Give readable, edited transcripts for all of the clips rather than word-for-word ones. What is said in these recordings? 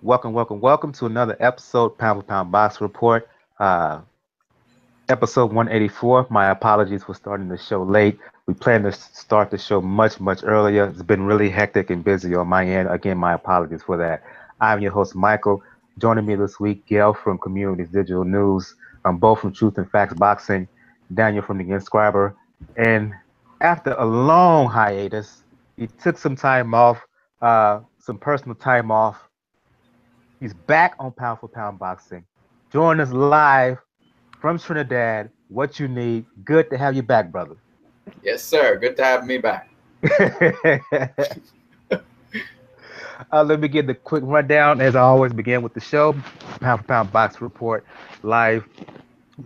Welcome to another episode, Pound for Pound Box Report. Uh, Episode 184. My apologies for starting the show late. We planned to start the show much earlier. It's been really hectic and busy on my end. Again, my apologies for that. I'm your host, Michael. Joining me this week, Gail from Communities Digital News, both from Truth and Facts Boxing, Daniel from The Inscriber. And after a long hiatus, he took some time off, some personal time off. He's back on Pound for Pound Boxing. Join us live from Trinidad. What you need. Good to have you back, brother. Yes, sir. Good to have me back. Let me give the quick rundown. As I always begin with the show, Pound for Pound Box Report, live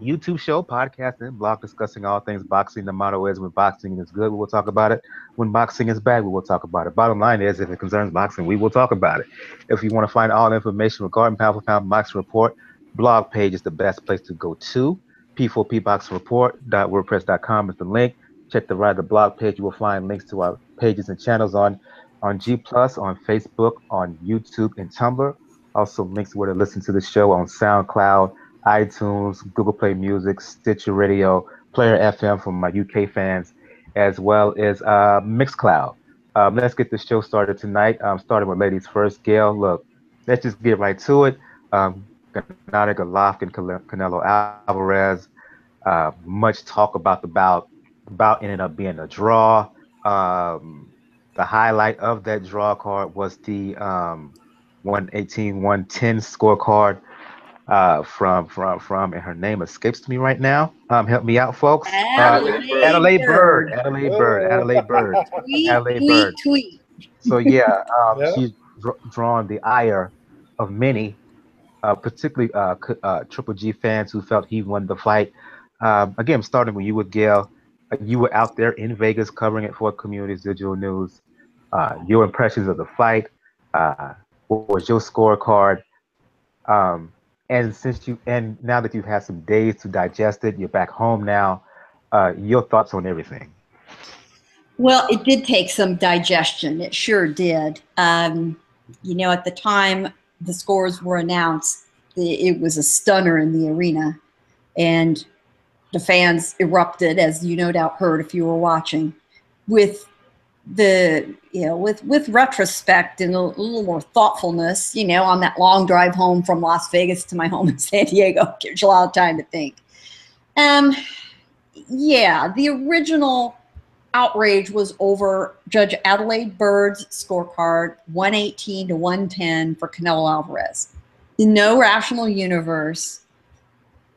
YouTube show, podcast, and blog discussing all things boxing. The motto is when boxing is good, we will talk about it. When boxing is bad, we will talk about it. Bottom line is, if it concerns boxing, we will talk about it. If you want to find all the information regarding Pound for Pound Boxing Report, blog page is the best place to go to. p4pboxreport.wordpress.com is the link. Check the right of the blog page. You will find links to our pages and channels on G Plus, on Facebook, on YouTube, and Tumblr. Also links where to listen to the show on SoundCloud, iTunes, Google Play Music, Stitcher Radio, Player FM for my UK fans, as well as Mixcloud. Let's get the show started tonight. Starting with ladies first. Gail, look, let's just get right to it. Gennady Golovkin, Canelo Alvarez. Much talk about the bout. The bout ended up being a draw. The highlight of that draw card was the 118-110 scorecard from, and her name escapes me right now. Help me out, folks. Adelaide Bird. Tweet. So yeah, Yeah. she's drawn the ire of many, particularly Triple G fans who felt he won the fight. Again, starting with you with Gail. You were out there in Vegas covering it for Communities Digital News. Your impressions of the fight. What was your scorecard? And now that you've had some days to digest it, you're back home now. Your thoughts on everything? Well, it did take some digestion. It sure did. At the time the scores were announced, it was a stunner in the arena, and the fans erupted, as you no doubt heard if you were watching. With with retrospect and a little more thoughtfulness, on that long drive home from Las Vegas to my home in San Diego, gives you a lot of time to think. The original outrage was over Judge Adelaide Bird's scorecard, 118-110 for Canelo Alvarez. In no rational universe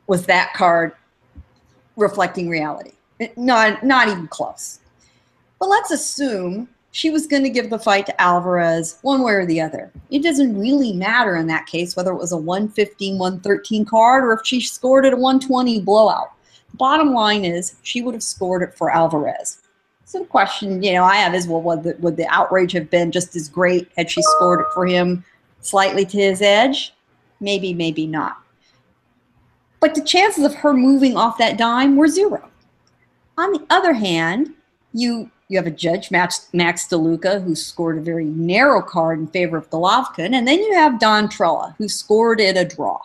was that card reflecting reality. Not even close. But let's assume she was going to give the fight to Alvarez one way or the other. It doesn't really matter in that case whether it was a 115-113 card or if she scored it a 120 blowout. Bottom line is she would have scored it for Alvarez. So the question, I have is, well, would the outrage have been just as great had she scored it for him slightly to his edge? Maybe, maybe not. But the chances of her moving off that dime were zero. On the other hand, you have a judge, Max DeLuca, who scored a very narrow card in favor of Golovkin, and then you have Don Trella, who scored it a draw.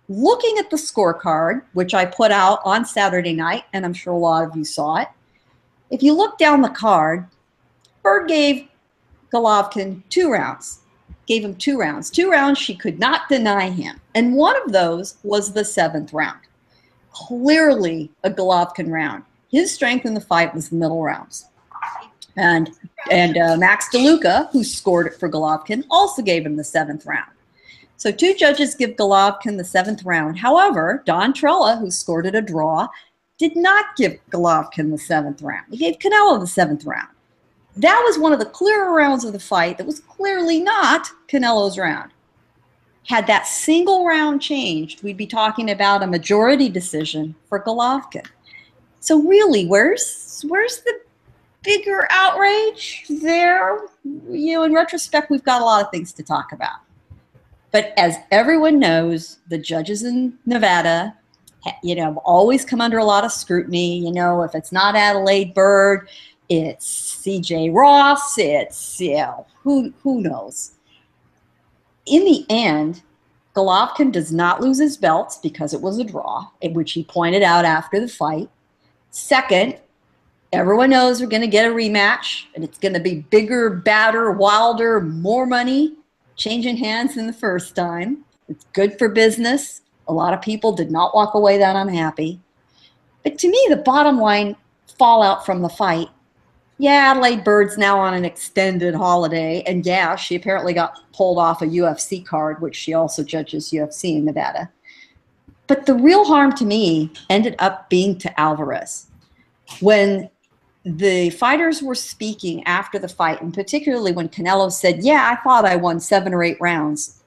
Looking at the scorecard, which I put out on Saturday night, and I'm sure a lot of you saw it, if you look down the card, Bird gave Golovkin 2 rounds. Gave him 2 rounds. 2 rounds she could not deny him. And one of those was the 7th round. Clearly a Golovkin round. His strength in the fight was the middle rounds. And Max DeLuca, who scored it for Golovkin, also gave him the 7th round. So 2 judges give Golovkin the 7th round. However, Don Trella, who scored it a draw, did not give Golovkin the 7th round. He gave Canelo the 7th round. That was one of the clearer rounds of the fight that was clearly not Canelo's round. Had that single round changed, we'd be talking about a majority decision for Golovkin. So really, where's the bigger outrage there? In retrospect, we've got a lot of things to talk about. But as everyone knows, the judges in Nevada, have always come under a lot of scrutiny. If it's not Adelaide Bird, it's C.J. Ross, it's, who knows. In the end, Golovkin does not lose his belts because it was a draw, which he pointed out after the fight. Second, everyone knows we're going to get a rematch, and it's going to be bigger, badder, wilder, more money, changing hands than the first time. It's good for business. A lot of people did not walk away that unhappy. But to me, the bottom line fallout from the fight, yeah, Adelaide Bird's now on an extended holiday, and yeah, she apparently got pulled off a UFC card, which she also judges UFC in Nevada. But the real harm to me ended up being to Alvarez. When the fighters were speaking after the fight, and particularly when Canelo said, yeah, I thought I won 7 or 8 rounds,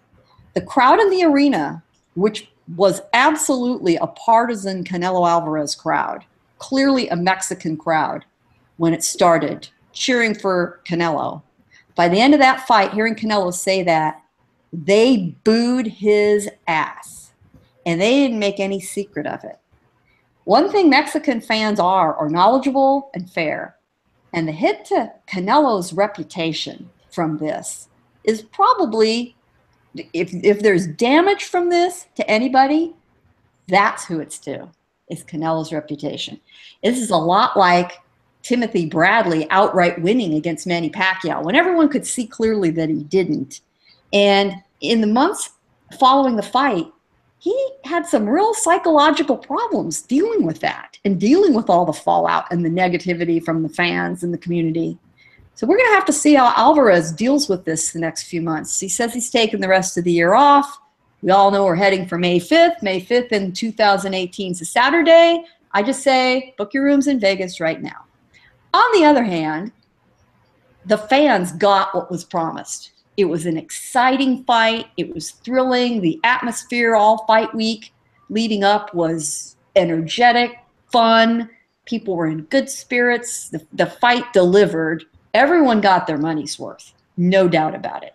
the crowd in the arena, which was absolutely a partisan Canelo Alvarez crowd, clearly a Mexican crowd when it started, cheering for Canelo. By the end of that fight, hearing Canelo say that, they booed his ass, and they didn't make any secret of it. One thing Mexican fans are knowledgeable and fair, and the hit to Canelo's reputation from this is probably, if there's damage from this to anybody, that's who it's to, is Canelo's reputation. This is a lot like Timothy Bradley outright winning against Manny Pacquiao when everyone could see clearly that he didn't. And in the months following the fight, he had some real psychological problems dealing with that and dealing with all the fallout and the negativity from the fans and the community. So we're going to have to see how Alvarez deals with this the next few months. He says he's taking the rest of the year off. We all know we're heading for May 5th. May 5th in 2018 is a Saturday. I just say book your rooms in Vegas right now. On the other hand, the fans got what was promised. It was an exciting fight. It was thrilling. The atmosphere all fight week leading up was energetic, fun. People were in good spirits. The fight delivered. Everyone got their money's worth. No doubt about it.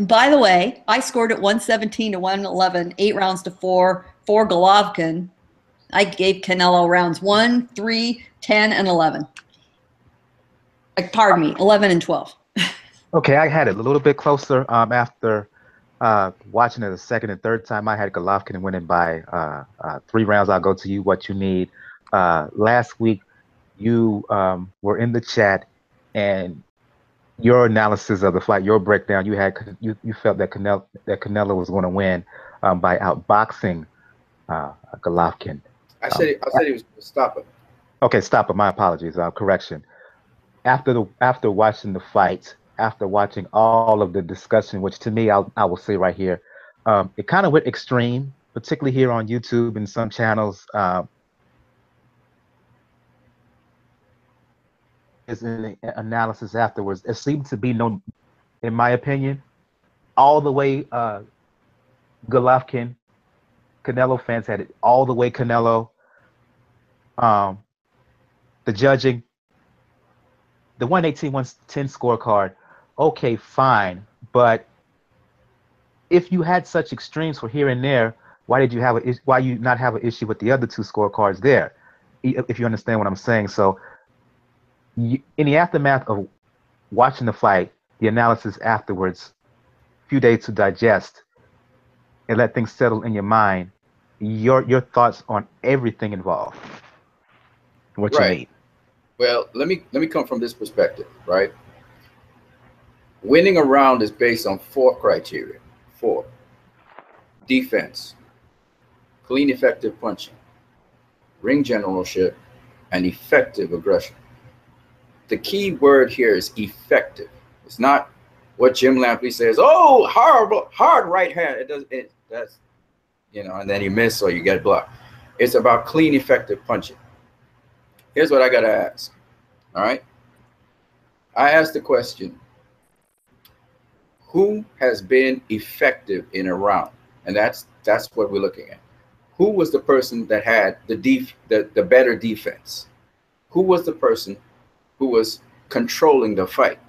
By the way, I scored at 117 to 111, 8 rounds to 4 for Golovkin. I gave Canelo rounds 1, 3, 10, and 11. Pardon me, 11 and 12. Okay, I had it a little bit closer after watching it a second and third time. I had Golovkin winning by 3 rounds. I'll go to you what you need. Last week, you were in the chat, and your analysis of the fight, your breakdown, you felt that Canelo was going to win by outboxing Golovkin. I said he was going to stop him. Okay, stop it. My apologies. Correction. After watching the fight, after watching all of the discussion, which to me, I will say right here, it kind of went extreme, particularly here on YouTube and some channels. Is in the analysis afterwards. It seemed to be no, in my opinion, all the way Golovkin. Canelo fans had it all the way Canelo. The judging, the 118-110 scorecard, okay, fine. But if you had such extremes for here and there, why you not have an issue with the other 2 scorecards there? If you understand what I'm saying. So in the aftermath of watching the fight, the analysis afterwards, a few days to digest and let things settle in your mind, your thoughts on everything involved, what you need. Well, let me come from this perspective, right? Winning a round is based on 4 criteria. 4: defense, clean, effective punching, ring generalship, and effective aggression. The key word here is effective. It's not what Jim Lampley says, oh, horrible, hard right hand. That's, and then you miss or you get blocked. It's about clean, effective punching. Here's what I got to ask. All right. I asked the question, who has been effective in a round? And that's what we're looking at. Who was the person that had the better defense? Who was the person who was controlling the fight,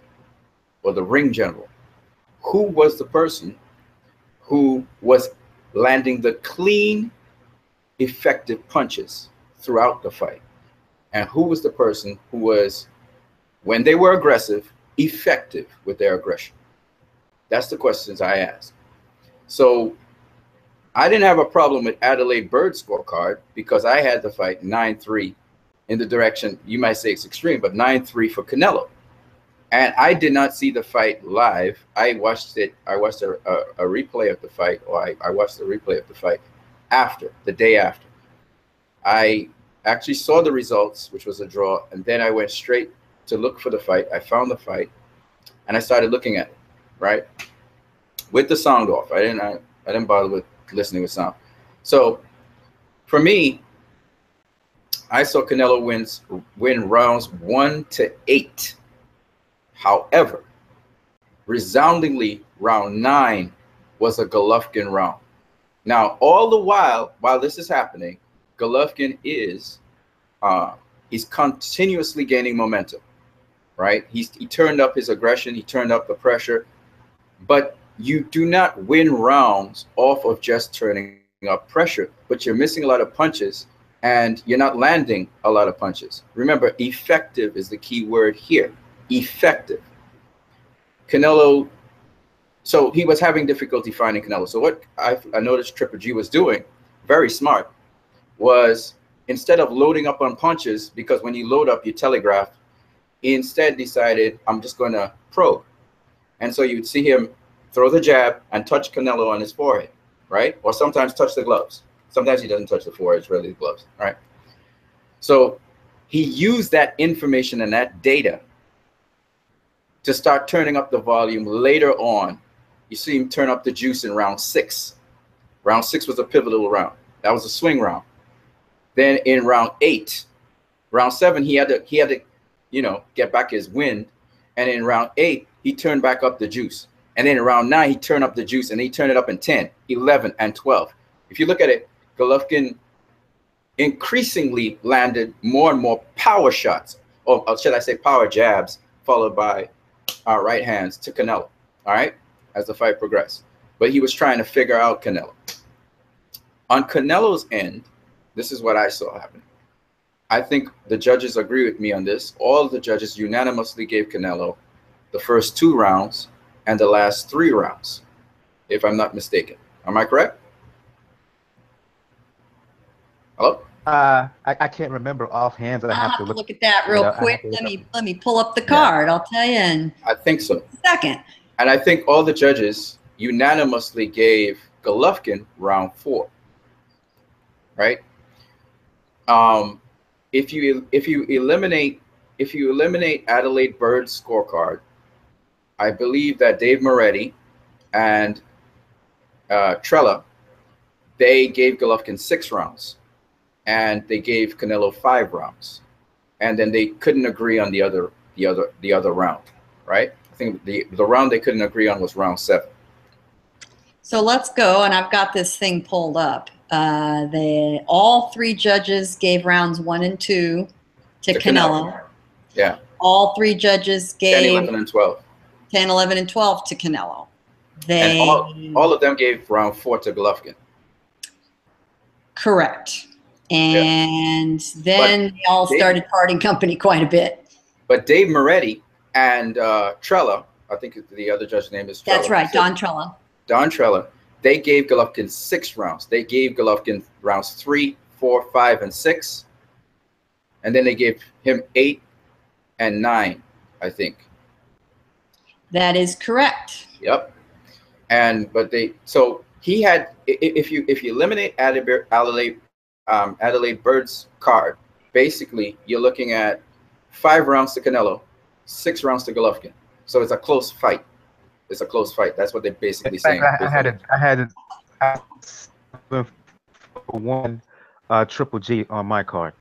or the ring general? Who was the person who was landing the clean, effective punches throughout the fight? And who was the person who was, when they were aggressive, effective with their aggression? That's the questions I asked. So I didn't have a problem with Adelaide Bird's scorecard because I had the fight 9-3 in the direction, you might say it's extreme, but 9-3 for Canelo. And I did not see the fight live. I watched it. I watched a replay of the fight, or I watched the replay of the fight after, the day after. I actually saw the results, which was a draw, and then I went straight to look for the fight. I found the fight, and I started looking at it, right, with the sound off. I didn't bother with listening with sound. So for me, I saw Canelo win rounds 1-8. However, resoundingly, round 9 was a Golovkin round. Now, all the while this is happening, Golovkin is he's continuously gaining momentum, right? He turned up his aggression, he turned up the pressure, but you do not win rounds off of just turning up pressure, but you're missing a lot of punches and you're not landing a lot of punches. Remember, effective is the key word here. Effective. Canelo, so he was having difficulty finding Canelo. So what I noticed Triple G was doing, very smart, was instead of loading up on punches, because when you load up, you telegraph, he instead decided, I'm just going to probe. And so you'd see him throw the jab and touch Canelo on his forehead, right? Or sometimes touch the gloves. Sometimes he doesn't touch the forehead, it's really the gloves, right? So he used that information and that data to start turning up the volume later on. You see him turn up the juice in round 6. Round 6 was a pivotal round. That was a swing round. Then in round 8, round 7, he had to, you know, get back his wind. And in round 8, he turned back up the juice. And then in round 9, he turned up the juice and he turned it up in 10, 11, and 12. If you look at it, Golovkin increasingly landed more and more power shots, or should I say power jabs, followed by right hands to Canelo, all right, as the fight progressed. But he was trying to figure out Canelo. On Canelo's end, this is what I saw happen. I think the judges agree with me on this. All the judges unanimously gave Canelo the first 2 rounds and the last 3 rounds, if I'm not mistaken. Am I correct? Hello? I can't remember offhand. I I'll have to look at that real quick. Let me pull up the card. I'll tell you in I think so. a second. And I think all the judges unanimously gave Golovkin round 4. Right? If you eliminate Adelaide Bird's scorecard, I believe that Dave Moretti and Trella, they gave Golovkin 6 rounds. And they gave Canelo 5 rounds, and then they couldn't agree on the other round, right? I think the round they couldn't agree on was round 7. So let's go, and I've got this thing pulled up. All 3 judges gave rounds 1 and 2 to Canelo. Yeah. All 3 judges gave 10, 11, and 12. 10, 11, and 12 to Canelo. And all of them gave round 4 to Golovkin. Correct. And then they all started parting company quite a bit. But Dave Moretti and Trella, I think the other judge's name is Trella. That's right, Don Trella. Don Trella, they gave Golovkin 6 rounds. They gave Golovkin rounds 3, 4, 5, and 6. And then they gave him 8 and 9, I think. That is correct. Yep. But he had, if you eliminate Adelaide Bird's card, basically you're looking at 5 rounds to Canelo, 6 rounds to Golovkin. So it's a close fight. It's a close fight. That's what they're basically saying. I had one Triple G on my card.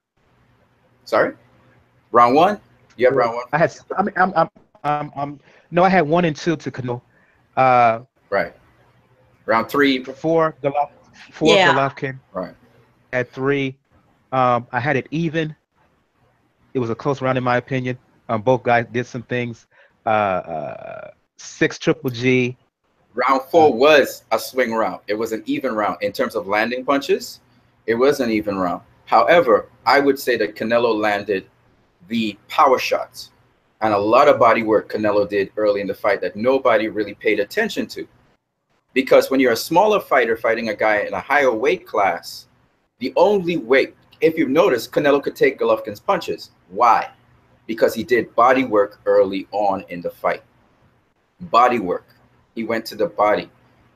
Sorry, round 1. You have round 1. No, I had 1 and 2 to Canelo. Right. Round 3. 4 Golovkin. Right. At 3, I had it even. It was a close round in my opinion. Both guys did some things. 6 Triple G. Round 4 was a swing round. It was an even round in terms of landing punches. It was an even round. However, I would say that Canelo landed the power shots and a lot of body work Canelo did early in the fight that nobody really paid attention to. Because when you're a smaller fighter fighting a guy in a higher weight class, the only weight, if you've noticed, Canelo could take Golovkin's punches. Why? Because he did body work early on in the fight. Body work. He went to the body.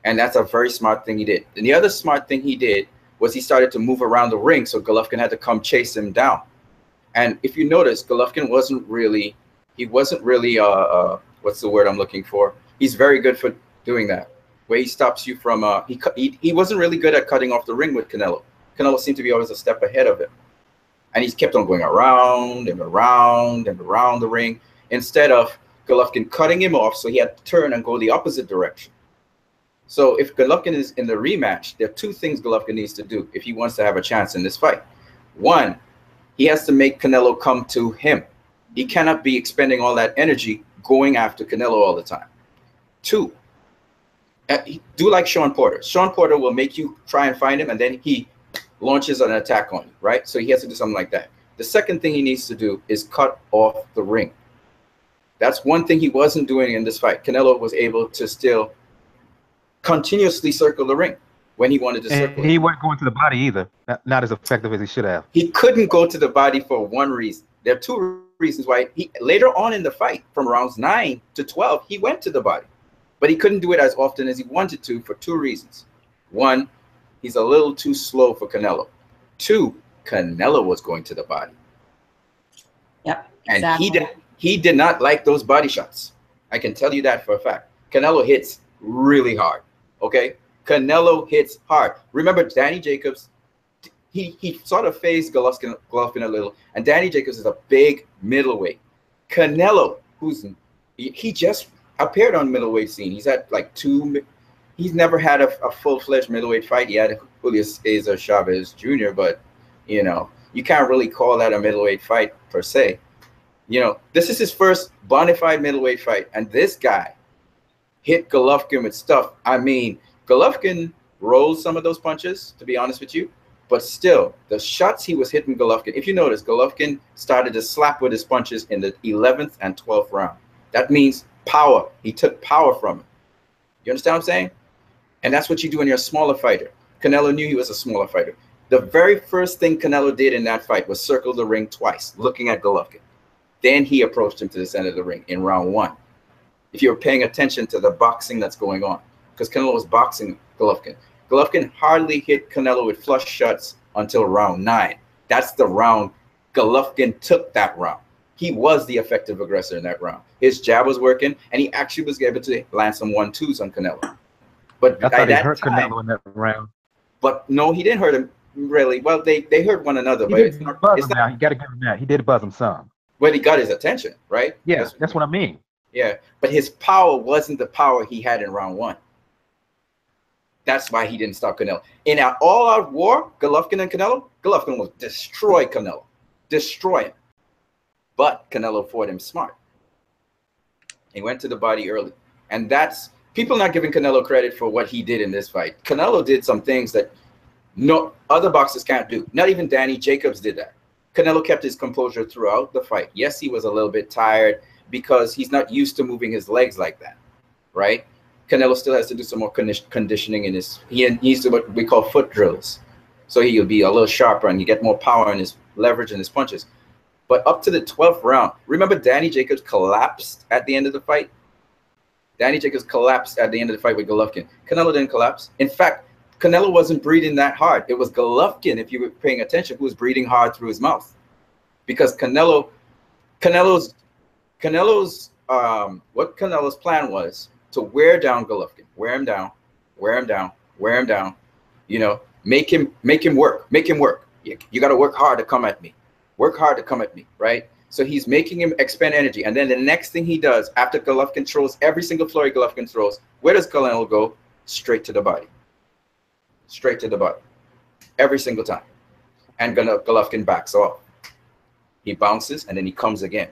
And that's a very smart thing he did. And the other smart thing he did was he started to move around the ring, so Golovkin had to come chase him down. And if you notice, Golovkin wasn't really, what's the word I'm looking for? He's very good for doing that, where he stops you from, he wasn't really good at cutting off the ring with Canelo. Canelo seemed to be always a step ahead of him. And he's kept on going around and around and around the ring, instead of Golovkin cutting him off, so he had to turn and go the opposite direction. So if Golovkin is in the rematch, there are two things Golovkin needs to do if he wants to have a chance in this fight. One, he has to make Canelo come to him. He cannot be expending all that energy going after Canelo all the time. Two, do like Sean Porter. Sean Porter will make you try and find him, and then he launches an attack on you, right? So he has to do something like that. The second thing he needs to do is cut off the ring. That's one thing he wasn't doing in this fight. Canelo was able to still continuously circle the ring when he wanted to circle. He wasn't going to the body either. Not as effective as he should have. He couldn't go to the body for one reason. There are two reasons why. Later on in the fight, from rounds 9 to 12, he went to the body. But he couldn't do it as often as he wanted to for two reasons. One, he's a little too slow for Canelo. Two, Canelo was going to the body. Yep, exactly. exactly. And he did not like those body shots. I can tell you that for a fact. Canelo hits really hard. Okay, Canelo hits hard. Remember, Danny Jacobs, he sort of phased Golovkin a little, and Danny Jacobs is a big middleweight. Canelo, he just appeared on middleweight scene. He's had like he's never had a full-fledged middleweight fight. He had Julio Cesar Chavez Jr., but you know, you can't really call that a middleweight fight per se. You know, this is his first bona fide middleweight fight, and this guy hit Golovkin with stuff. I mean, Golovkin rolled some of those punches, to be honest with you, but still, the shots he was hitting Golovkin, if you notice, Golovkin started to slap with his punches in the 11th and 12th round. That means power. He took power from him. You understand what I'm saying? And that's what you do when you're a smaller fighter. Canelo knew he was a smaller fighter. The very first thing Canelo did in that fight was circle the ring twice, looking at Golovkin. Then he approached him to the center of the ring in round 1. If you were paying attention to the boxing that's going on, because Canelo was boxing Golovkin. Golovkin hardly hit Canelo with flush shots until round 9. That's the round Golovkin took that round. He was the effective aggressor in that round. His jab was working, and he actually was able to land some 1-2s on Canelo. But I thought he hurt Canelo in that round. But no, he didn't hurt him really. Well, they hurt one another. But it's not. Now. You got to give him that. He did buzz him some. Well, he got his attention, right? Yeah, that's what I mean. Yeah, but his power wasn't the power he had in round 1. That's why he didn't stop Canelo. In an all-out war, Golovkin and Canelo, Golovkin will destroy Canelo. Destroy him. But Canelo fought him smart. He went to the body early. And that's, people not giving Canelo credit for what he did in this fight. Canelo did some things that no other boxers can't do. Not even Danny Jacobs did that. Canelo kept his composure throughout the fight. Yes, he was a little bit tired because he's not used to moving his legs like that, right? Canelo still has to do some more conditioning in his, he needs to what we call foot drills. So he'll be a little sharper and you get more power in his leverage and his punches. But up to the 12th round, remember Danny Jacobs collapsed at the end of the fight? Danny Jacobs collapsed at the end of the fight with Golovkin. Canelo didn't collapse. In fact, Canelo wasn't breathing that hard. It was Golovkin, if you were paying attention, who was breathing hard through his mouth. Because Canelo's what Canelo's plan was to wear down Golovkin, wear him down, wear him down, wear him down, you know, make him work. You got to work hard to come at me. Work hard to come at me, right? So he's making him expend energy. And then the next thing he does, after Golovkin throws every single flurry Golovkin throws, where does Canelo go? Straight to the body. Straight to the body. Every single time. And Golovkin backs off. He bounces, and then he comes again.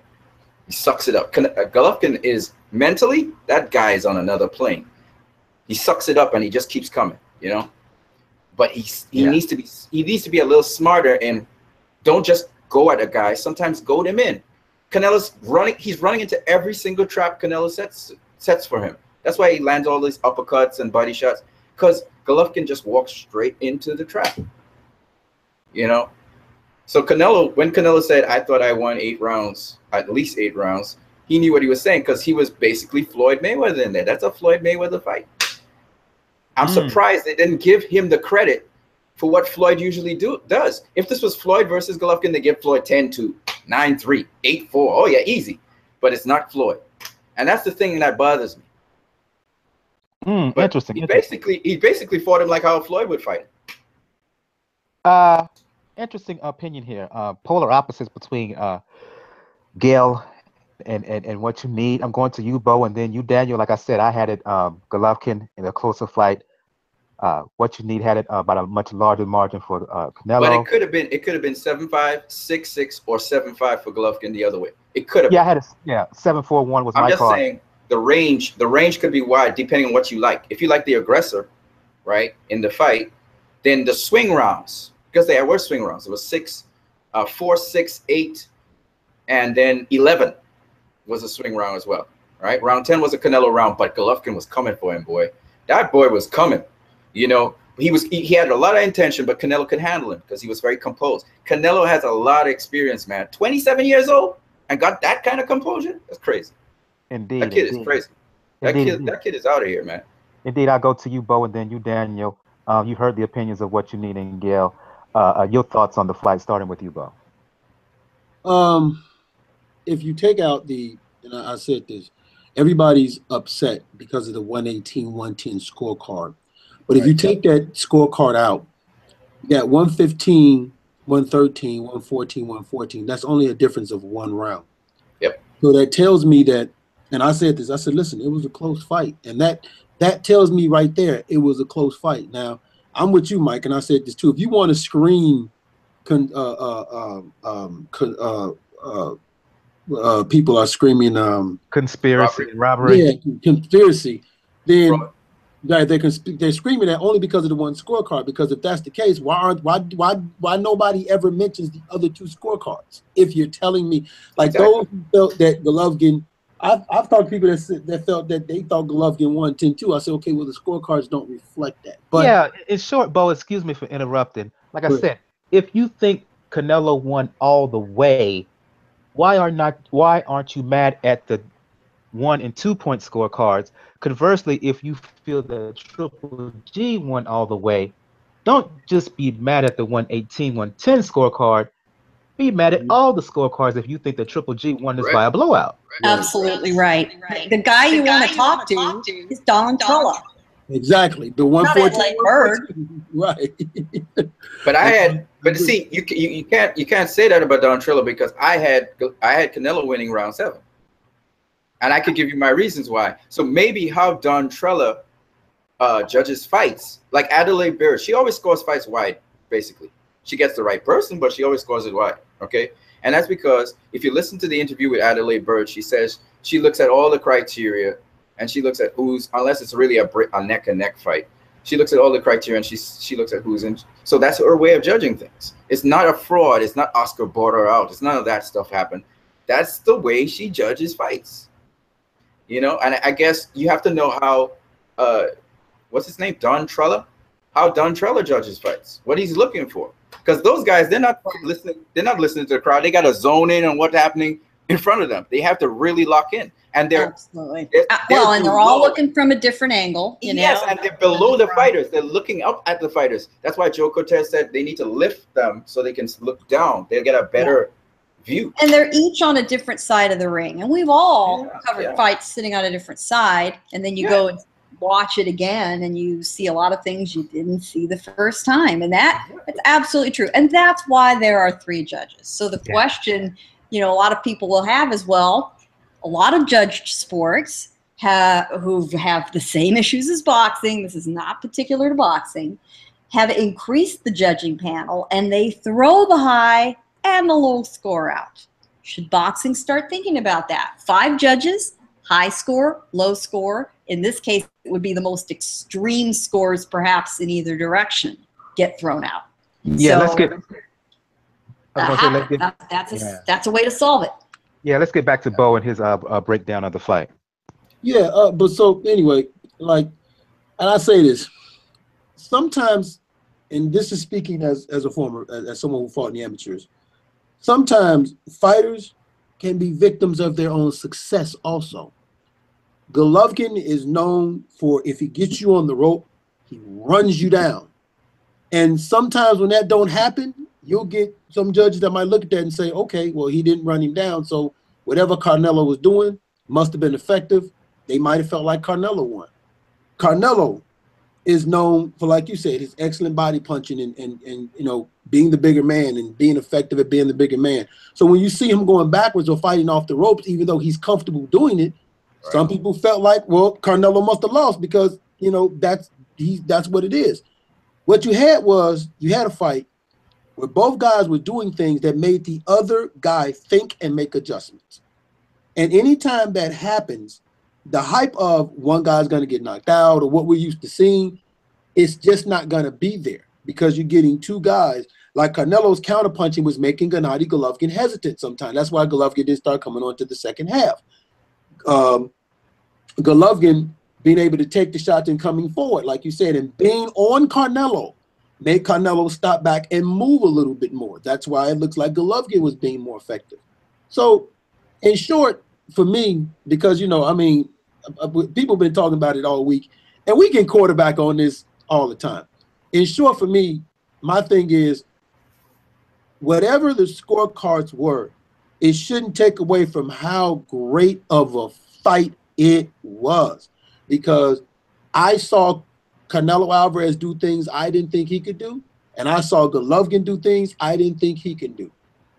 He sucks it up. Golovkin is mentally, that guy is on another plane. He sucks it up, and he just keeps coming, you know? But he needs to be a little smarter, and don't just go at a guy. Sometimes goad him in. Canelo's running. He's running into every single trap Canelo sets for him. That's why he lands all these uppercuts and body shots, because Golovkin just walks straight into the trap. You know, so Canelo, when Canelo said, "I thought I won 8 rounds, at least 8 rounds," he knew what he was saying, because he was basically Floyd Mayweather in there. That's a Floyd Mayweather fight. I'm surprised they didn't give him the credit for what Floyd usually does. If this was Floyd versus Golovkin, they give Floyd 10-2, 9-3, 8-4. Oh yeah, easy. But it's not Floyd, and that's the thing that bothers me. Interesting. He basically fought him like how Floyd would fight him. Interesting opinion here. Polar opposites between Gail and what you need. I'm going to you, Bo, and then you, Daniel. Like I said, I had it Golovkin in a closer fight. What you need had it about a much larger margin for Canelo. But it could have been 7-5, 6-6, or 7-5 for Golovkin the other way. It could have. Yeah, I had 7-4-1 was my call. I'm just saying the range could be wide depending on what you like. If you like the aggressor, right, in the fight, then the swing rounds, because they were swing rounds. It was 4, 6, 8, and then 11 was a swing round as well. Right, round 10 was a Canelo round, but Golovkin was coming for him, boy. That boy was coming. You know, he had a lot of intention, but Canelo could handle him because he was very composed. Canelo has a lot of experience, man. 27 years old and got that kind of composure. That's crazy. Indeed. That kid is crazy. That kid is out of here, man. Indeed, I'll go to you, Bo, and then you, Daniel. You heard the opinions of what you need in Gail. Your thoughts on the fight, starting with you, Bo. If you take out and I said this, everybody's upset because of the 118-110 scorecard. But if you take that scorecard out, you got 115, 113, 114, 114. That's only a difference of 1 round. Yep. So that tells me that, and I said this, I said, listen, it was a close fight. And that tells me right there it was a close fight. Now, I'm with you, Mike, and I said this too. If you want to scream people are screaming conspiracy, robbery. Yeah, conspiracy. Then they're screaming that only because of the 1 scorecard. Because if that's the case, why nobody ever mentions the other 2 scorecards? If you're telling me, like those who felt that Golovkin, I've talked to people that felt that they thought Golovkin won 10-2. I said, okay, well the scorecards don't reflect that. But yeah, in short, Bo, excuse me for interrupting. Like I said, if you think Canelo won all the way, why aren't you mad at the 1 and 2 point scorecards? Conversely, if you feel that Triple G won all the way, don't just be mad at the 118, 110 scorecard. Be mad at all the scorecards if you think that Triple G won this by a blowout. Absolutely right. The guy you want to talk to is Don Trella. Exactly. The 114. Right. But see, you can't say that about Don Trella, because I had Canelo winning round 7. And I could give you my reasons why. So maybe how Don Trella judges fights, like Adelaide Beard, she always scores fights wide, basically. She gets the right person, but she always scores it wide, okay? And that's because if you listen to the interview with Adelaide Beard, she says she looks at all the criteria, and she looks at unless it's really a neck-and-neck fight, she looks at all the criteria, and she looks at who's in. So that's her way of judging things. It's not a fraud. It's not Oscar bought her out. It's none of that stuff happened. That's the way she judges fights. You know, and I guess you have to know how, what's his name, Don Trella? How Don Trella judges fights, what he's looking for. Because those guys, they're not listening to the crowd. They got to zone in on what's happening in front of them. They have to really lock in. And they're absolutely and they're all looking from a different angle. Yes, and they're below the fighters. They're looking up at the fighters. That's why Joe Cortez said they need to lift them so they can look down. They'll get a better view. And they're each on a different side of the ring. And we've all covered fights sitting on a different side. And then you go and watch it again and you see a lot of things you didn't see the first time. And that's absolutely true. And that's why there are 3 judges. So the question, a lot of people will have as well, a lot of judged sports who have the same issues as boxing, this is not particular to boxing, have increased the judging panel, and they throw the high and the low score out. Should boxing start thinking about that? 5 judges, high score, low score. In this case, it would be the most extreme scores, perhaps in either direction, get thrown out. Yeah, so that's a way to solve it. Yeah, let's get back to Bo and his breakdown of the fight. Yeah, but so anyway, like, and I say this sometimes, and this is speaking as a former, as someone who fought in the amateurs. Sometimes fighters can be victims of their own success also. Golovkin is known for, if he gets you on the rope, he runs you down. And sometimes when that don't happen, you'll get some judges that might look at that and say, okay, well, he didn't run him down, so whatever Canelo was doing must have been effective. They might have felt like Canelo won. Canelo is known for, like you said, his excellent body punching and you know, being the bigger man and being effective at being the bigger man. So when you see him going backwards or fighting off the ropes, even though he's comfortable doing it, right, some people felt like, well, Canelo must have lost because, you know, that's what it is. What you had was, you had a fight where both guys were doing things that made the other guy think and make adjustments. And anytime that happens, the hype of one guy's going to get knocked out or what we're used to seeing, it's just not going to be there because you're getting two guys. Like Canelo's counterpunching was making Gennady Golovkin hesitant sometimes. That's why Golovkin didn't start coming on to the second half. Golovkin being able to take the shots and coming forward, like you said, and being on Canelo made Canelo stop back and move a little bit more. That's why it looks like Golovkin was being more effective. So, in short, for me, because, you know, I mean, people have been talking about it all week, and we can quarterback on this all the time. In short, for me, my thing is, whatever the scorecards were, it shouldn't take away from how great of a fight it was. Because I saw Canelo Alvarez do things I didn't think he could do, and I saw Golovkin do things I didn't think he could do.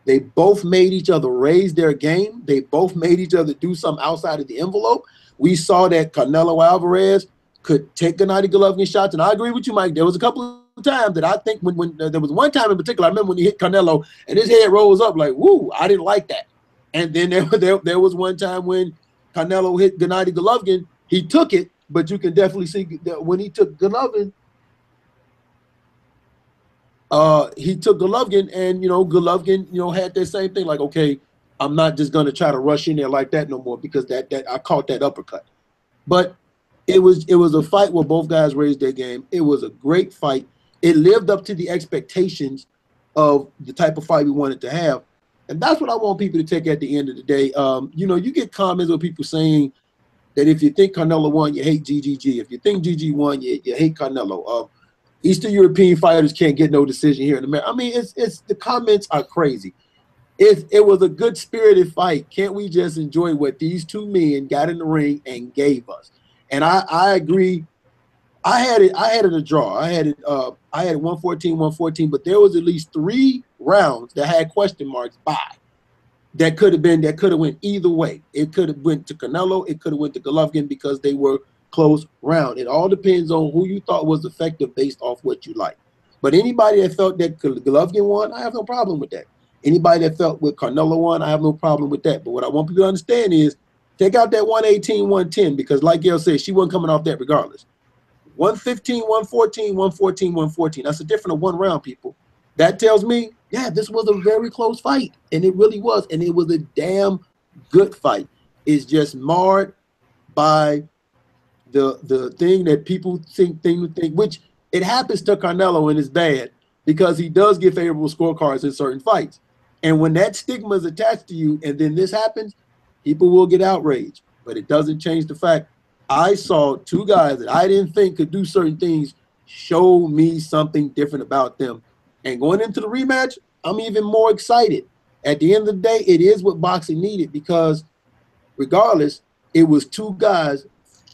They both made each other raise their game. They both made each other do something outside of the envelope. We saw that Canelo Alvarez could take Gennady Golovkin shots, and I agree with you, Mike. There was a couple of times that I think when there was one time in particular, I remember when he hit Canelo, and his head rose up like, woo, I didn't like that. And then there was one time when Canelo hit Gennady Golovkin, he took it, but you can definitely see that when he took Golovkin, and, you know, Golovkin, you know, had that same thing, like, okay, I'm not just going to try to rush in there like that no more because that I caught that uppercut. But it was a fight where both guys raised their game. It was a great fight. It lived up to the expectations of the type of fight we wanted to have. And that's what I want people to take at the end of the day. You know, you get comments of people saying that if you think Canelo won, you hate GGG. If you think GG won, you hate Canelo. Eastern European fighters can't get no decision here in America. I mean, it's the comments are crazy. It was a good spirited fight. Can't we just enjoy what these two men got in the ring and gave us? And I agree. I had it a draw. I had it 114, but there was at least 3 rounds that had question marks by. That could have went either way. It could have went to Canelo. It could have went to Golovkin because they were close round. It all depends on who you thought was effective based off what you like. But anybody that felt that Golovkin won, I have no problem with that. Anybody that felt with Canelo won, I have no problem with that. But what I want people to understand is take out that 118, 110 because like Gail said, she wasn't coming off that regardless. 115, 114, 114, 114. That's a difference of 1 round, people. That tells me, yeah, this was a very close fight. And it really was. And it was a damn good fight. It's just marred by the thing that people think, which it happens to Canelo and it's bad because he does get favorable scorecards in certain fights. And when that stigma is attached to you and then this happens, people will get outraged. But it doesn't change the fact I saw 2 guys that I didn't think could do certain things show me something different about them. And going into the rematch, I'm even more excited. At the end of the day, it is what boxing needed because regardless, it was 2 guys,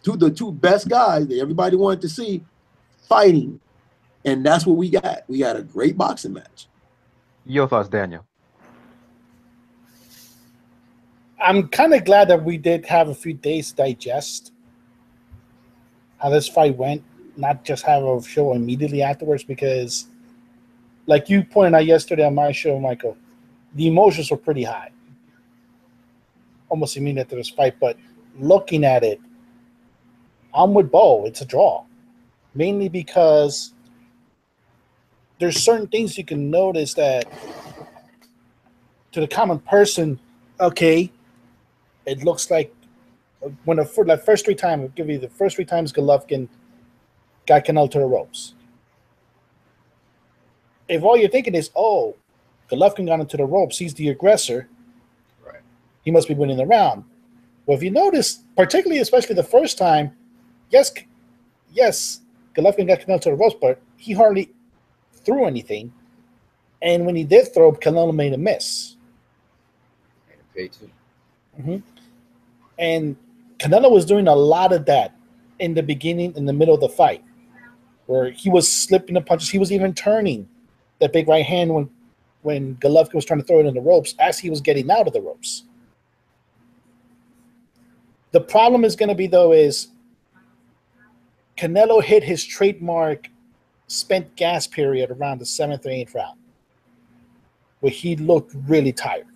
the 2 best guys that everybody wanted to see fighting. And that's what we got. We got a great boxing match. Your thoughts, Daniel? I'm kind of glad that we did have a few days to digest how this fight went, not just have a show immediately afterwards because, like you pointed out yesterday on my show, Michael, the emotions were pretty high almost immediately after this fight. But looking at it, I'm with Bo. It's a draw, mainly because there's certain things you can notice that to the common person, okay, it looks like when the first 3 times, I'll give you the first 3 times Golovkin got Canelo to the ropes. If all you're thinking is, oh, Golovkin got into the ropes, he's the aggressor, Right. he must be winning the round. Well, if you notice, particularly, especially the first time, yes, Golovkin got Canelo to the ropes, but he hardly threw anything. And when he did throw, Canelo made a miss. And pay too. Mm-hmm. And Canelo was doing a lot of that in the beginning, in the middle of the fight, where he was slipping the punches. He was even turning that big right hand when Golovkin was trying to throw it in the ropes as he was getting out of the ropes. The problem is going to be, though, is Canelo hit his trademark spent gas period around the 7th or 8th round, where he looked really tired.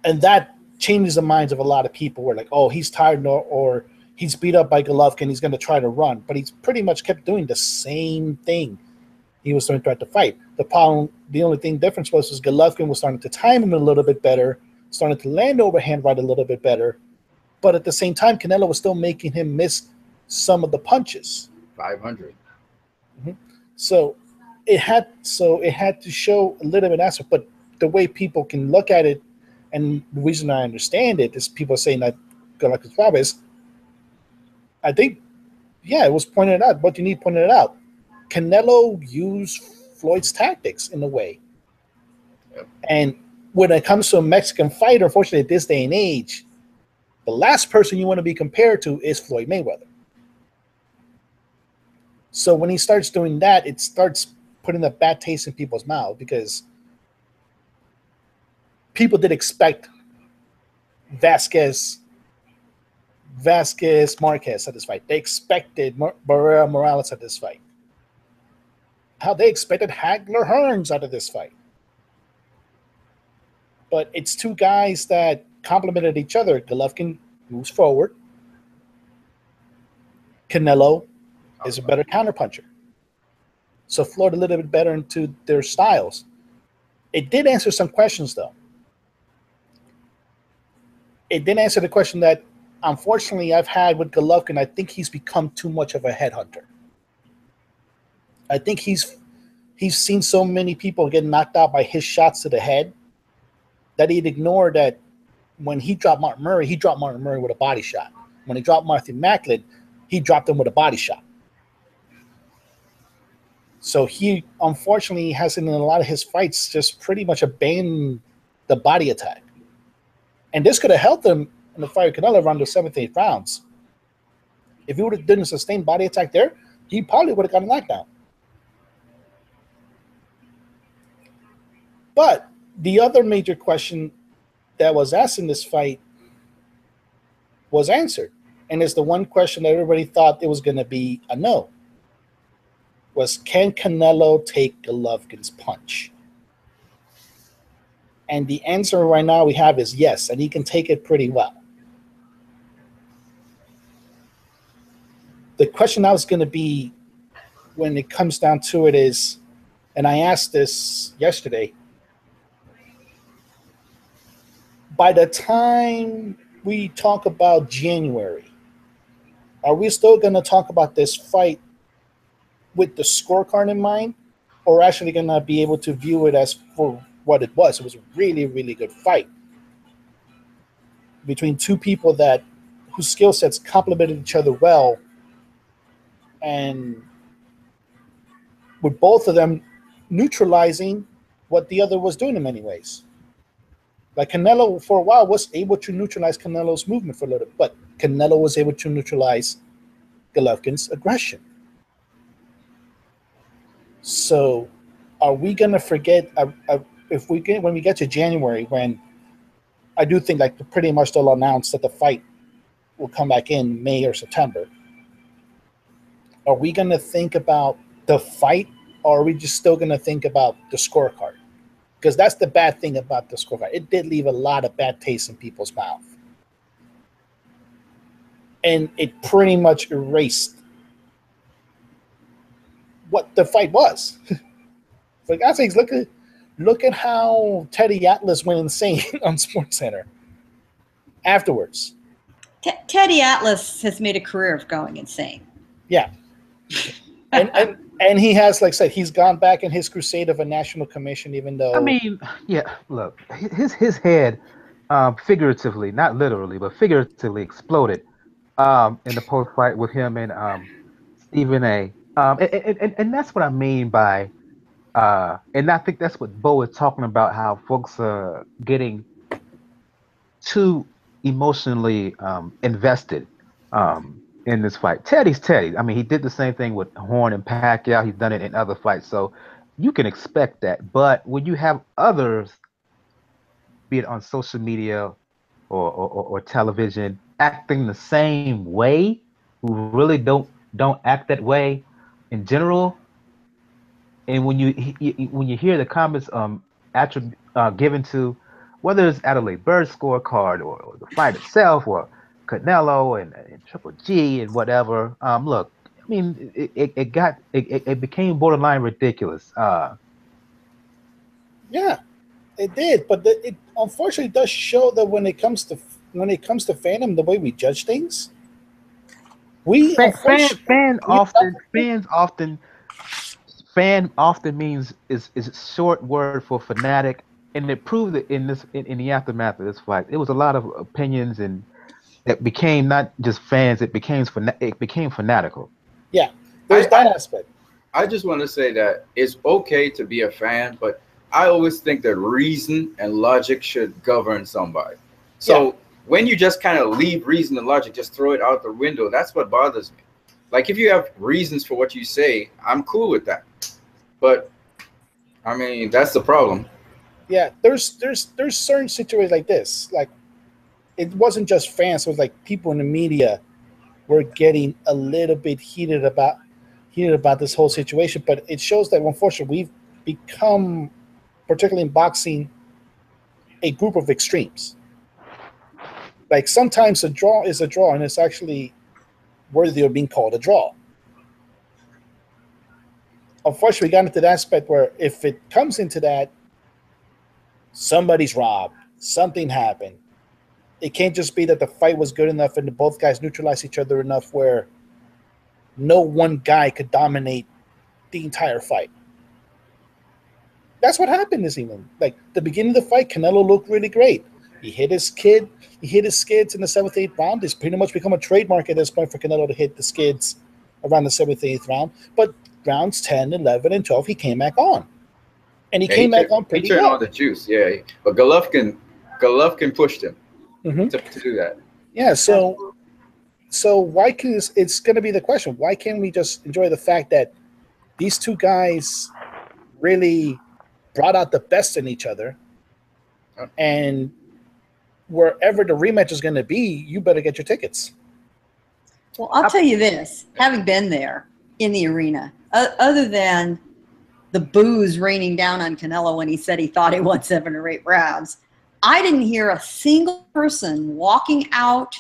And that changes the minds of a lot of people. We're like, oh, he's tired, or he's beat up by Golovkin, he's going to try to run. But he's pretty much kept doing the same thing he was doing throughout the fight. The only thing difference was Golovkin was starting to time him a little bit better, starting to land overhand right a little bit better. But at the same time, Canelo was still making him miss some of the punches. 500. Mm-hmm. So it had to show a little bit of answer. But the way people can look at it, and the reason I understand it is people saying that Golovkin's problem is, I think, yeah, it was pointed out. But you need pointed it out. Canelo used Floyd's tactics in a way. Yep. And when it comes to a Mexican fighter, unfortunately, at this day and age, the last person you want to be compared to is Floyd Mayweather. So when he starts doing that, it starts putting a bad taste in people's mouth, because people did expect Vasquez Marquez at this fight. They expected Barrera Morales at this fight. How they expected Hagler Hearns out of this fight. But it's two guys that complemented each other. Golovkin moves forward. Canelo is a better counterpuncher. So flowed a little bit better into their styles. It did answer some questions, though. It did answer the question that, unfortunately, I've had with Golovkin. I think he's become too much of a headhunter. I think he's seen so many people get knocked out by his shots to the head that he'd ignore that when he dropped Martin Murray with a body shot. When he dropped Marty Macklin, he dropped him with a body shot. So he, unfortunately, has in a lot of his fights just pretty much abandoned the body attack. And this could have helped him in the fight with Canelo around the 7th, 8th rounds. If he would have done a sustained body attack there, he probably would have got a knockdown. But the other major question that was asked in this fight was answered. And it's the one question that everybody thought it was going to be a no. Was, can Canelo take Golovkin's punch? And the answer right now we have is yes, and he can take it pretty well. The question now is going to be, when it comes down to it, is, and I asked this yesterday, by the time we talk about January, are we still going to talk about this fight with the scorecard in mind, or actually going to be able to view it as for what it was? It was a really, really good fight between two people whose skill sets complemented each other well, and with both of them neutralizing what the other was doing in many ways. Like Canelo, for a while, was able to neutralize Canelo's movement for a little bit, but Canelo was able to neutralize Golovkin's aggression. So, are we gonna forget? When we get to January, when I do think like pretty much they'll announce that the fight will come back in May or September. Are we gonna think about the fight, or are we just still gonna think about the scorecard? Because that's the bad thing about the scorecard. It did leave a lot of bad taste in people's mouth. And it pretty much erased what the fight was. Like I say, look at how Teddy Atlas went insane on SportsCenter afterwards. Teddy Atlas has made a career of going insane. Yeah. And he has, like I said, he's gone back in his crusade of a national commission, even though... I mean, yeah, look, his head, figuratively, not literally, but figuratively exploded in the post-fight with him and Stephen A. And that's what I mean by, and I think that's what Bo is talking about, how folks are getting too emotionally invested in this fight. Teddy's Teddy. I mean, he did the same thing with Horn and Pacquiao. He's done it in other fights. So you can expect that. But when you have others, be it on social media or television, acting the same way, who really don't act that way in general, and when you hear the comments given to whether it's Adelaide Bird's scorecard or the fight itself or Canelo and Triple G and whatever, look, I mean, it became borderline ridiculous. Yeah, it did, but it unfortunately does show that when it comes to fandom, the way we judge things, fan often means is a short word for fanatic, and it proved that in the aftermath of this fight, it was a lot of opinions and that became not just fans, it became fanatical. Yeah, there's that aspect. I just want to say that it's okay to be a fan, but I always think that reason and logic should govern somebody. So when you just kind of leave reason and logic, just throw it out the window, that's what bothers me. Like, if you have reasons for what you say, I'm cool with that. But I mean, that's the problem. Yeah, there's certain situations like this. Like, it wasn't just fans; it was like people in the media were getting a little bit heated about this whole situation. But it shows that, unfortunately, we've become, particularly in boxing, a group of extremes. Like, sometimes a draw is a draw, and it's actually worthy of being called a draw. Unfortunately, we got into the aspect where if it comes into that, somebody's robbed, something happened. It can't just be that the fight was good enough and both guys neutralized each other enough where no one guy could dominate the entire fight. That's what happened this evening. Like, the beginning of the fight, Canelo looked really great. He hit his skids in the 7th, 8th round. It's pretty much become a trademark at this point for Canelo to hit the skids around the 7th, 8th round. But rounds 10, 11, and 12, he came back on. And he came back on pretty good. He turned well. on the juice, yeah. But Golovkin pushed him to do that. Yeah, so why can it's going to be the question, why can't we just enjoy the fact that these two guys really brought out the best in each other, and wherever the rematch is going to be, you better get your tickets. Well, I'll tell you this, having been there in the arena, other than the booze raining down on Canelo when he said he thought he won 7 or 8 rounds, I didn't hear a single person walking out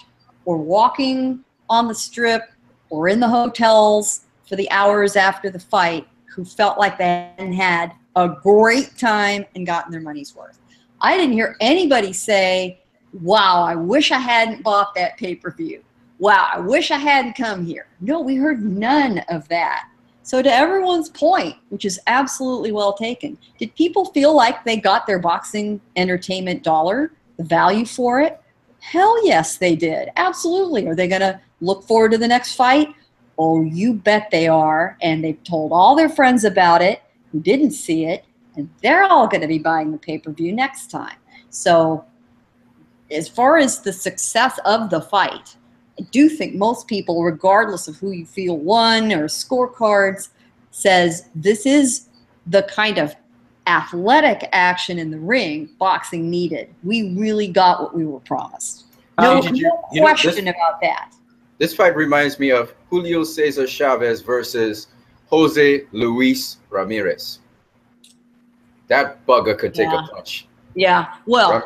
or walking on the strip or in the hotels for the hours after the fight who felt like they hadn't had a great time and gotten their money's worth. I didn't hear anybody say, wow, I wish I hadn't bought that pay-per-view. Wow, I wish I hadn't come here. No, we heard none of that. So to everyone's point, which is absolutely well taken, did people feel like they got their boxing entertainment dollar, the value for it? Hell yes, they did. Absolutely. Are they going to look forward to the next fight? Oh, you bet they are. And they've told all their friends about it who didn't see it, and they're all going to be buying the pay-per-view next time. So as far as the success of the fight, I do think most people, regardless of who you feel won or scorecards, says this is the kind of athletic action in the ring boxing needed. We really got what we were promised. No question about that. This fight reminds me of Julio Cesar Chavez versus Jose Luis Ramirez. That bugger could take a punch. Yeah, well,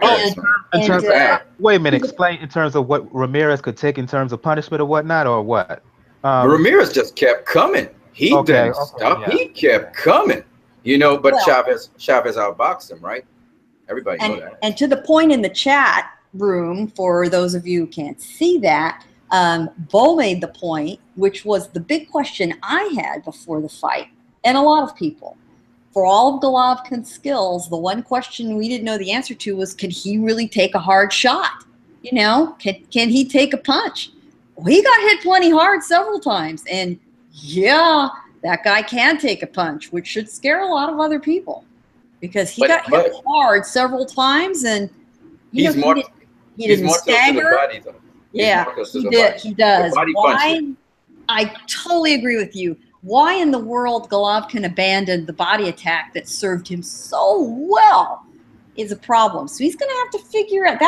wait a minute. Explain in terms of what Ramirez could take in terms of punishment or whatnot, or what? Ramirez just kept coming. He didn't stop. Yeah. He kept coming. You know, but Well, Chavez outboxed him, right? Everybody know that. And to the point in the chat room, for those of you who can't see that, Bo made the point, which was the big question I had before the fight, and a lot of people. For all of Golovkin's skills, the one question we didn't know the answer to was, can he really take a hard shot? You know, can he take a punch? Well, he got hit plenty hard several times, and yeah, that guy can take a punch, which should scare a lot of other people, because he got hit hard several times, and he didn't stagger. Body, though. Yeah, he did. He does. Why? I totally agree with you. Why in the world Golovkin abandoned the body attack that served him so well is a problem. So he's going to have to figure out.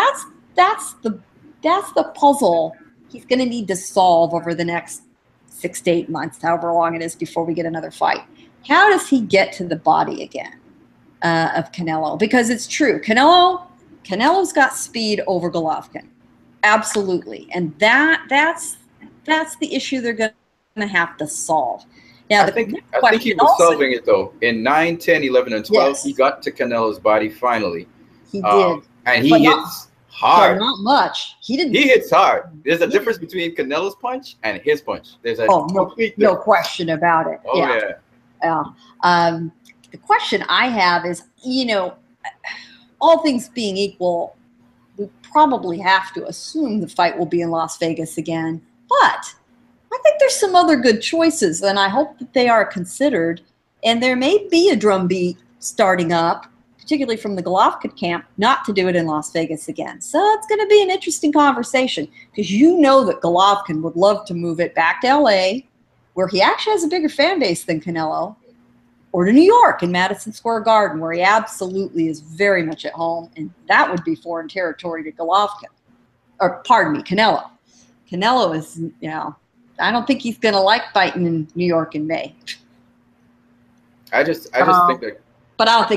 That's the puzzle he's going to need to solve over the next 6 to 8 months, however long it is before we get another fight. How does he get to the body again of Canelo? Because it's true, Canelo's got speed over Golovkin, absolutely, and that's the issue they're going to have to solve. Now, I think he was solving it, though. In 9, 10, 11, and 12, yes, he got to Canelo's body finally. He did. And he hits hard. Not much. He didn't. He hits hard. There's a difference between Canelo's punch and his punch. There's a no question about it. Oh, yeah. The question I have is, you know, all things being equal, we probably have to assume the fight will be in Las Vegas again. But I think there's some other good choices, and I hope that they are considered. And there may be a drumbeat starting up, particularly from the Golovkin camp, not to do it in Las Vegas again. So it's going to be an interesting conversation, because you know that Golovkin would love to move it back to L.A., where he actually has a bigger fan base than Canelo, or to New York in Madison Square Garden, where he absolutely is very much at home, and that would be foreign territory to Golovkin. Or, pardon me, Canelo. Canelo is, you know, I don't think he's going to like fighting in New York in May. I just think that. But I don't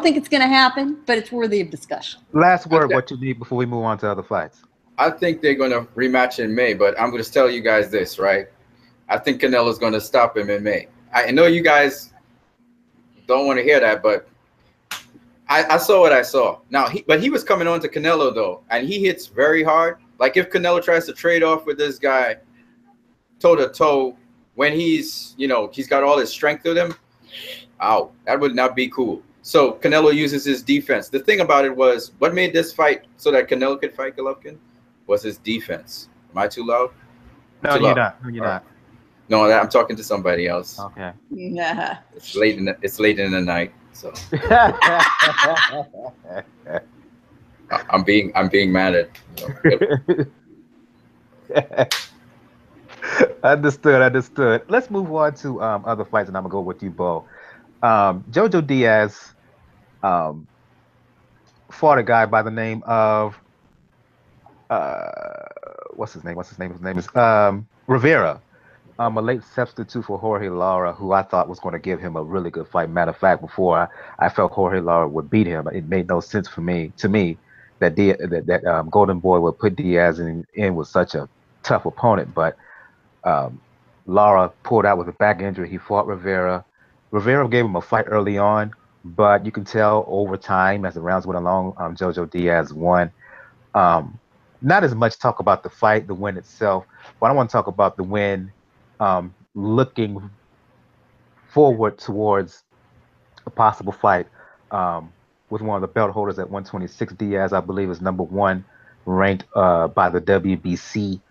think it's going to happen, but it's worthy of discussion. Last word, what you need before we move on to other fights. I think they're going to rematch in May, but I'm going to tell you guys this, right? I think Canelo's going to stop him in May. I know you guys don't want to hear that, but I saw what I saw. Now, but he was coming on to Canelo, though, and he hits very hard. Like, if Canelo tries to trade off with this guy toe-to-toe, when he's got all his strength with him, ow, that would not be cool. So Canelo uses his defense. The thing about it was, what made this fight so that Canelo could fight Golovkin was his defense. Am I too loud? No, you're not. No, you're not. No, I'm talking to somebody else. Okay. Yeah. It's late in the night, so I'm being mad at. Understood. Let's move on to other fights, and I'm gonna go with you, Bo. JoJo Diaz fought a guy by the name of what's his name? His name is Rivera. A late substitute for Jorge Lara, who I thought was going to give him a really good fight. Matter of fact, before I felt Jorge Lara would beat him, it made no sense to me that Golden Boy would put Diaz in with such a tough opponent. But Lara pulled out with a back injury. He fought Rivera. Rivera gave him a fight early on, but you can tell over time as the rounds went along, JoJo Diaz won. Not as much talk about the fight, the win itself, but I want to talk about the win. Looking forward towards a possible fight with one of the belt holders at 126. Diaz, I believe, is #1 ranked by the WBC.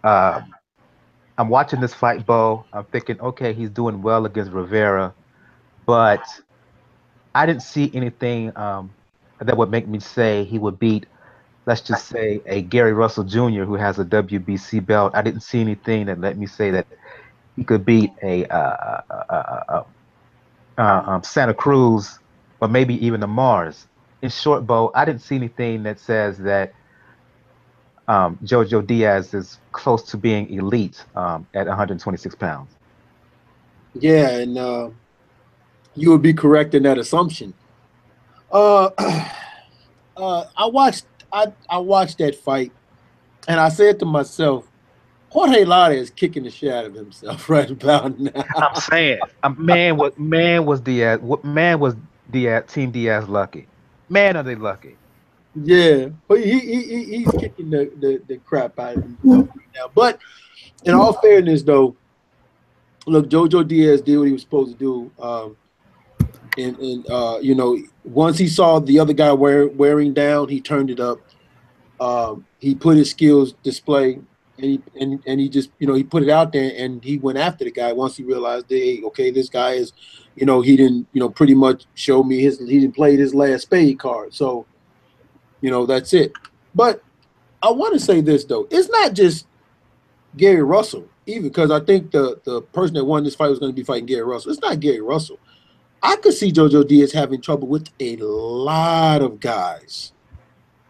I'm watching this fight, Bo. I'm thinking, okay, he's doing well against Rivera, but I didn't see anything that would make me say he would beat, let's just say, a Gary Russell Jr. who has a WBC belt. I didn't see anything that let me say that he could beat a Santa Cruz or maybe even a Mars. In short, Bo, I didn't see anything that says that JoJo Diaz is close to being elite at 126 pounds. Yeah, and you would be correct in that assumption. I watched that fight, and I said to myself, Jorge Lada is kicking the shit out of himself right about now. I'm saying, man was Diaz, Team Diaz lucky. Man, are they lucky? Yeah, but he's kicking the crap out of himself right now. But in all fairness, though, look, JoJo Diaz did what he was supposed to do. And you know, once he saw the other guy wearing down, he turned it up. He put his skills display, and he just, you know, he put it out there, and he went after the guy once he realized that, hey, okay, this guy is, you know, he didn't, you know, pretty much show me he didn't play his last spade card. So, you know, that's it. But I want to say this, though. It's not just Gary Russell, even, because I think the person that won this fight was going to be fighting Gary Russell. It's not Gary Russell. I could see JoJo Diaz having trouble with a lot of guys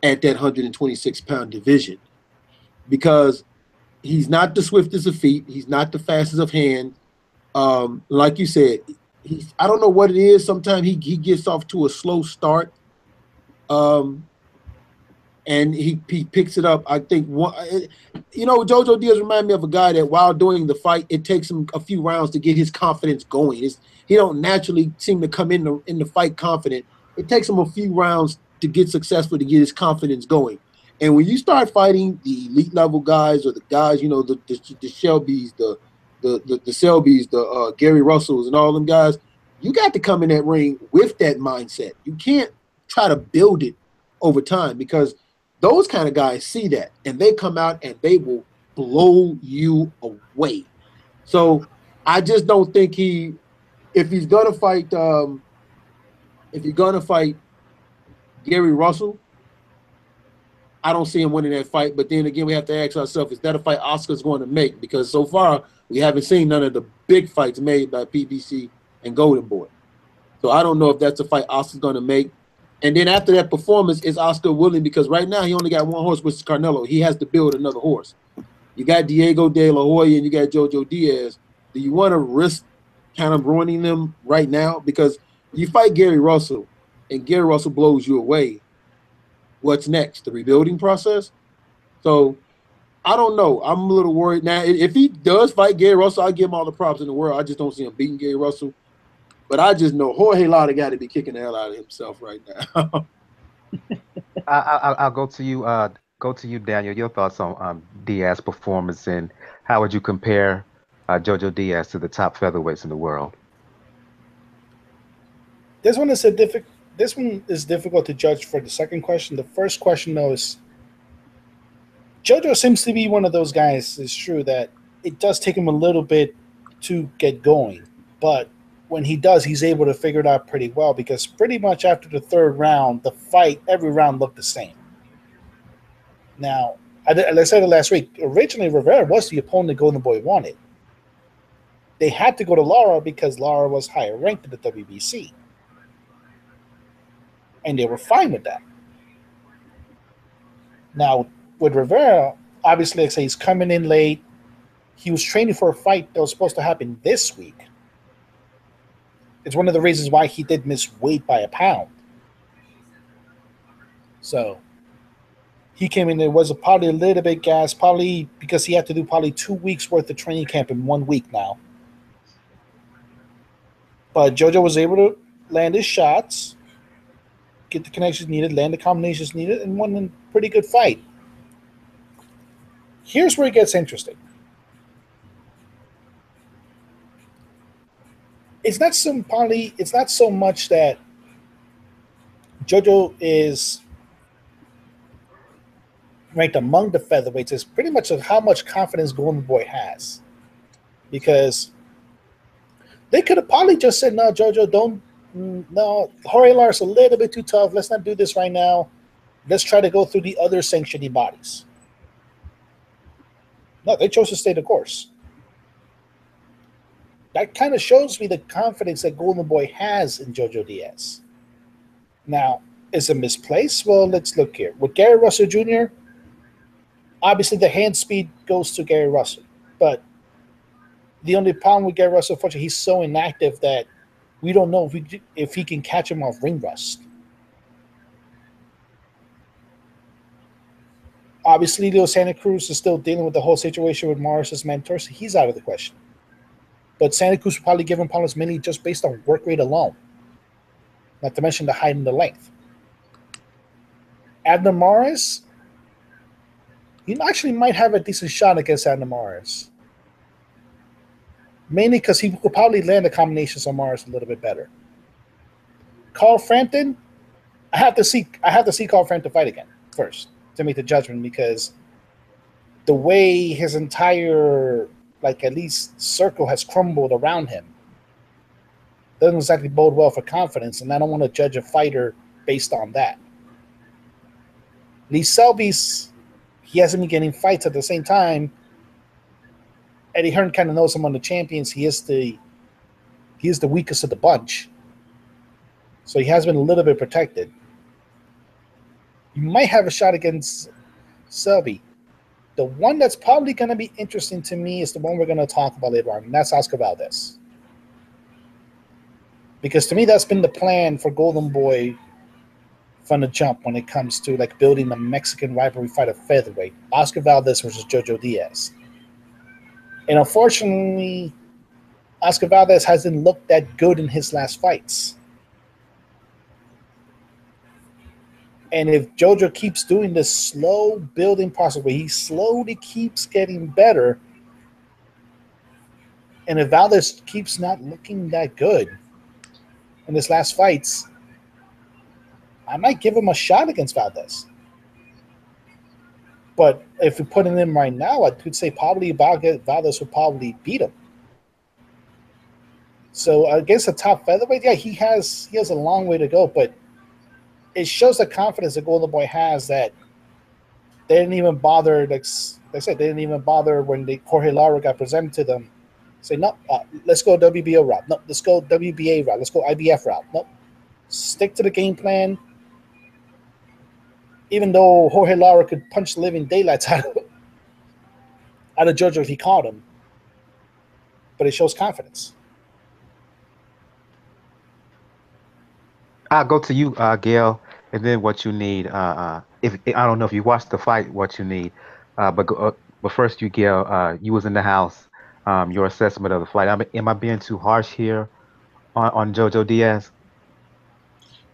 at that 126-pound division, because he's not the swiftest of feet. He's not the fastest of hand. Like you said, I don't know what it is. Sometimes he gets off to a slow start. And he picks it up. I think you know, JoJo Diaz reminds me of a guy that while doing the fight, it takes him a few rounds to get his confidence going. He don't naturally seem to come in the fight confident. It takes him a few rounds to get successful, to get his confidence going. And when you start fighting the elite level guys, or the guys, you know, the Shelbys, the Selbys, the Gary Russells, and all them guys, you got to come in that ring with that mindset. You can't try to build it over time, because those kind of guys see that, and they come out and they will blow you away. So I just don't think if he's gonna fight Gary Russell, I don't see him winning that fight. But then again, we have to ask ourselves, is that a fight Oscar's going to make? Because so far we haven't seen none of the big fights made by PBC and Golden Boy. So I don't know if that's a fight Oscar's going to make. And then after that performance, is Oscar willing? Because right now he only got one horse, which is Canelo. He has to build another horse. You got Diego De La Hoya and you got JoJo Diaz. Do you want to risk kind of ruining them right now? Because you fight Gary Russell and Gary Russell blows you away. What's next? The rebuilding process? So I don't know. I'm a little worried now. If he does fight Gary Russell, I'll give him all the props in the world. I just don't see him beating Gary Russell. But I just know Jorge Lada got to be kicking the hell out of himself right now. I'll go to you. Go to you, Daniel. Your thoughts on Diaz's performance, and how would you compare JoJo Diaz to the top featherweights in the world? This one is difficult to judge for the second question. The first question, though, is JoJo seems to be one of those guys. It's true that it does take him a little bit to get going, but when he does, he's able to figure it out pretty well, because pretty much after the third round, the fight, every round looked the same. Now, I said it last week, originally Rivera was the opponent Golden Boy wanted. They had to go to Lara because Lara was higher ranked in the WBC. And they were fine with that. Now, with Rivera, obviously, like I say, he's coming in late. He was training for a fight that was supposed to happen this week. It's one of the reasons why he did miss weight by a pound. So he came in there, was probably a little bit gassed, probably because he had to do probably 2 weeks worth of training camp in 1 week now. But JoJo was able to land his shots, get the connections needed, land the combinations needed, and won a pretty good fight. Here's where it gets interesting. It's not so much that JoJo is ranked among the featherweights. It's pretty much of how much confidence Golden Boy has. Because they could have probably just said, no, JoJo, no, Jorge Lara's a little bit too tough. Let's not do this right now. Let's try to go through the other sanctioning bodies. No, they chose to stay the course. That kind of shows me the confidence that Golden Boy has in JoJo Diaz. Now, is it misplaced? Well, let's look here. With Gary Russell Jr., obviously the hand speed goes to Gary Russell. But the only problem with Gary Russell, unfortunately, he's so inactive that we don't know if he can catch him off ring rust. Obviously, Leo Santa Cruz is still dealing with the whole situation with Morris's mentor, so he's out of the question. But Santa Cruz will probably give him Paulus Mini just based on work rate alone, not to mention the height and the length. Abner Morris, he actually might have a decent shot against Abner Morris. Mainly because he could probably land the combinations on Morris a little bit better. Carl Frampton, I have to see Carl Frampton fight again first to make the judgment, because the way his entire, like, at least circle has crumbled around him doesn't exactly bode well for confidence, and I don't want to judge a fighter based on that. Lee Selby's, he hasn't been getting fights at the same time. Eddie Hearn kind of knows him on the champions. He is the weakest of the bunch. So he has been a little bit protected. You might have a shot against Selby. The one that's probably going to be interesting to me is the one we're going to talk about later on, and that's Oscar Valdez. Because to me, that's been the plan for Golden Boy from the jump when it comes to like building the Mexican rivalry fight of featherweight. Oscar Valdez versus JoJo Diaz. And unfortunately, Oscar Valdez hasn't looked that good in his last fights. And if JoJo keeps doing this slow building process where he slowly keeps getting better, and if Valdez keeps not looking that good in his last fights, I might give him a shot against Valdez. But if we put him in right now, I could say probably Valdez would probably beat him. So against a top featherweight, yeah, he has a long way to go, but it shows the confidence that Golden Boy has that they didn't even bother, like I said, they didn't even bother when Jorge Lara got presented to them. Say, no, let's go WBO route. No, let's go WBA route. Let's go IBF route. No, stick to the game plan. Even though Jorge Lara could punch the living daylights out of JoJo if he caught him. But it shows confidence. I'll go to you, Gail, and then what you need. If I don't know if you watched the fight, what you need. But first, you, Gail, you was in the house. Your assessment of the fight. Am I being too harsh here on JoJo Diaz?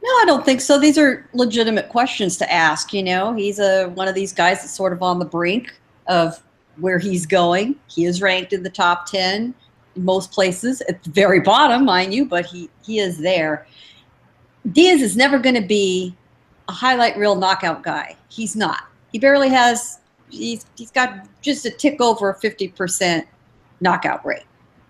No, I don't think so. These are legitimate questions to ask. You know, he's one of these guys that's sort of on the brink of where he's going. He is ranked in the top 10 in most places, at the very bottom, mind you, but he is there. Diaz is never going to be a highlight reel knockout guy. He's not. He barely has. He's got just a tick over 50% knockout rate.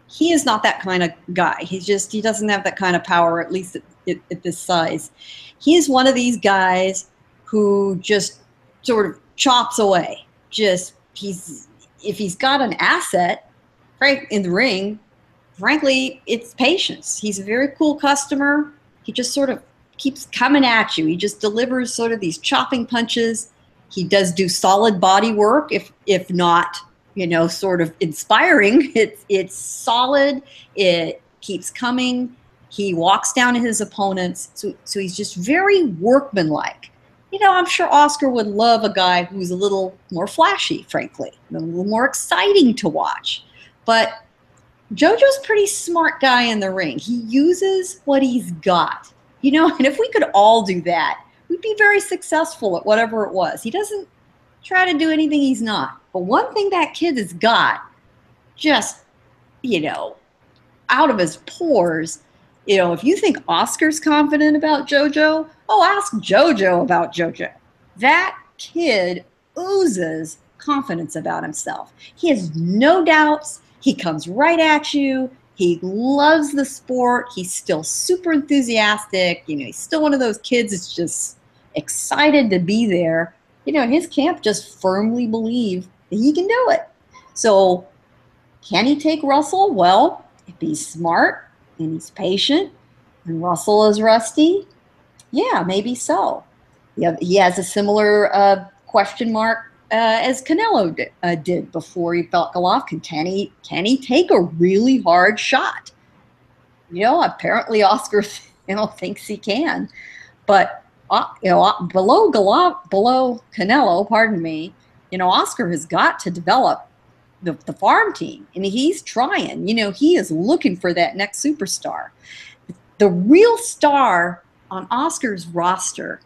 He is not that kind of guy. He doesn't have that kind of power, at least at this size. He is one of these guys who just sort of chops away. If he's got an asset, right, in the ring, frankly, it's patience. He's a very cool customer. He just sort of keeps coming at you. He just delivers sort of these chopping punches. He does do solid body work, if not, sort of inspiring. It's solid. It keeps coming. He walks down to his opponents. So he's just very workmanlike. I'm sure Oscar would love a guy who's a little more flashy, frankly, a little more exciting to watch. But JoJo's a pretty smart guy in the ring. He uses what he's got, and if we could all do that, we'd be very successful at whatever it was. He doesn't try to do anything he's not. But one thing that kid has got, just, out of his pores, if you think Oscar's confident about JoJo, ask JoJo about JoJo. That kid oozes confidence about himself. He has no doubts. He comes right at you. He loves the sport. He's still super enthusiastic. He's still one of those kids that's just excited to be there. His camp just firmly believe that he can do it. So can he take Russell? Well, if he's smart and he's patient and Russell is rusty, yeah, maybe so. He has a similar question mark as Canelo did before he fought Golovkin. Can he take a really hard shot? Apparently Oscar thinks he can, but below Canelo, pardon me, Oscar has got to develop the farm team. I mean, he's trying. He is looking for that next superstar. The real star on Oscar's roster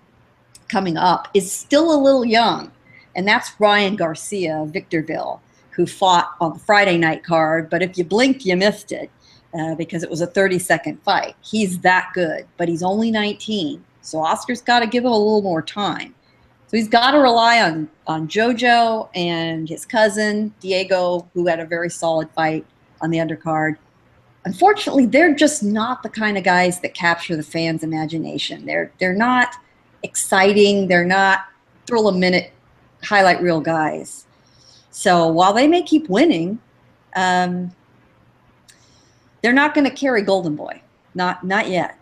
coming up is still a little young, and that's Ryan Garcia of Victorville, who fought on the Friday night card, but if you blinked, you missed it because it was a 30-second fight. He's that good, but he's only 19, so Oscar's got to give him a little more time. So he's got to rely on JoJo and his cousin, Diego, who had a very solid fight on the undercard. Unfortunately, they're just not the kind of guys that capture the fans' imagination. They're not exciting. They're not thrill-a-minute highlight reel guys. So while they may keep winning, they're not going to carry Golden Boy. Not yet.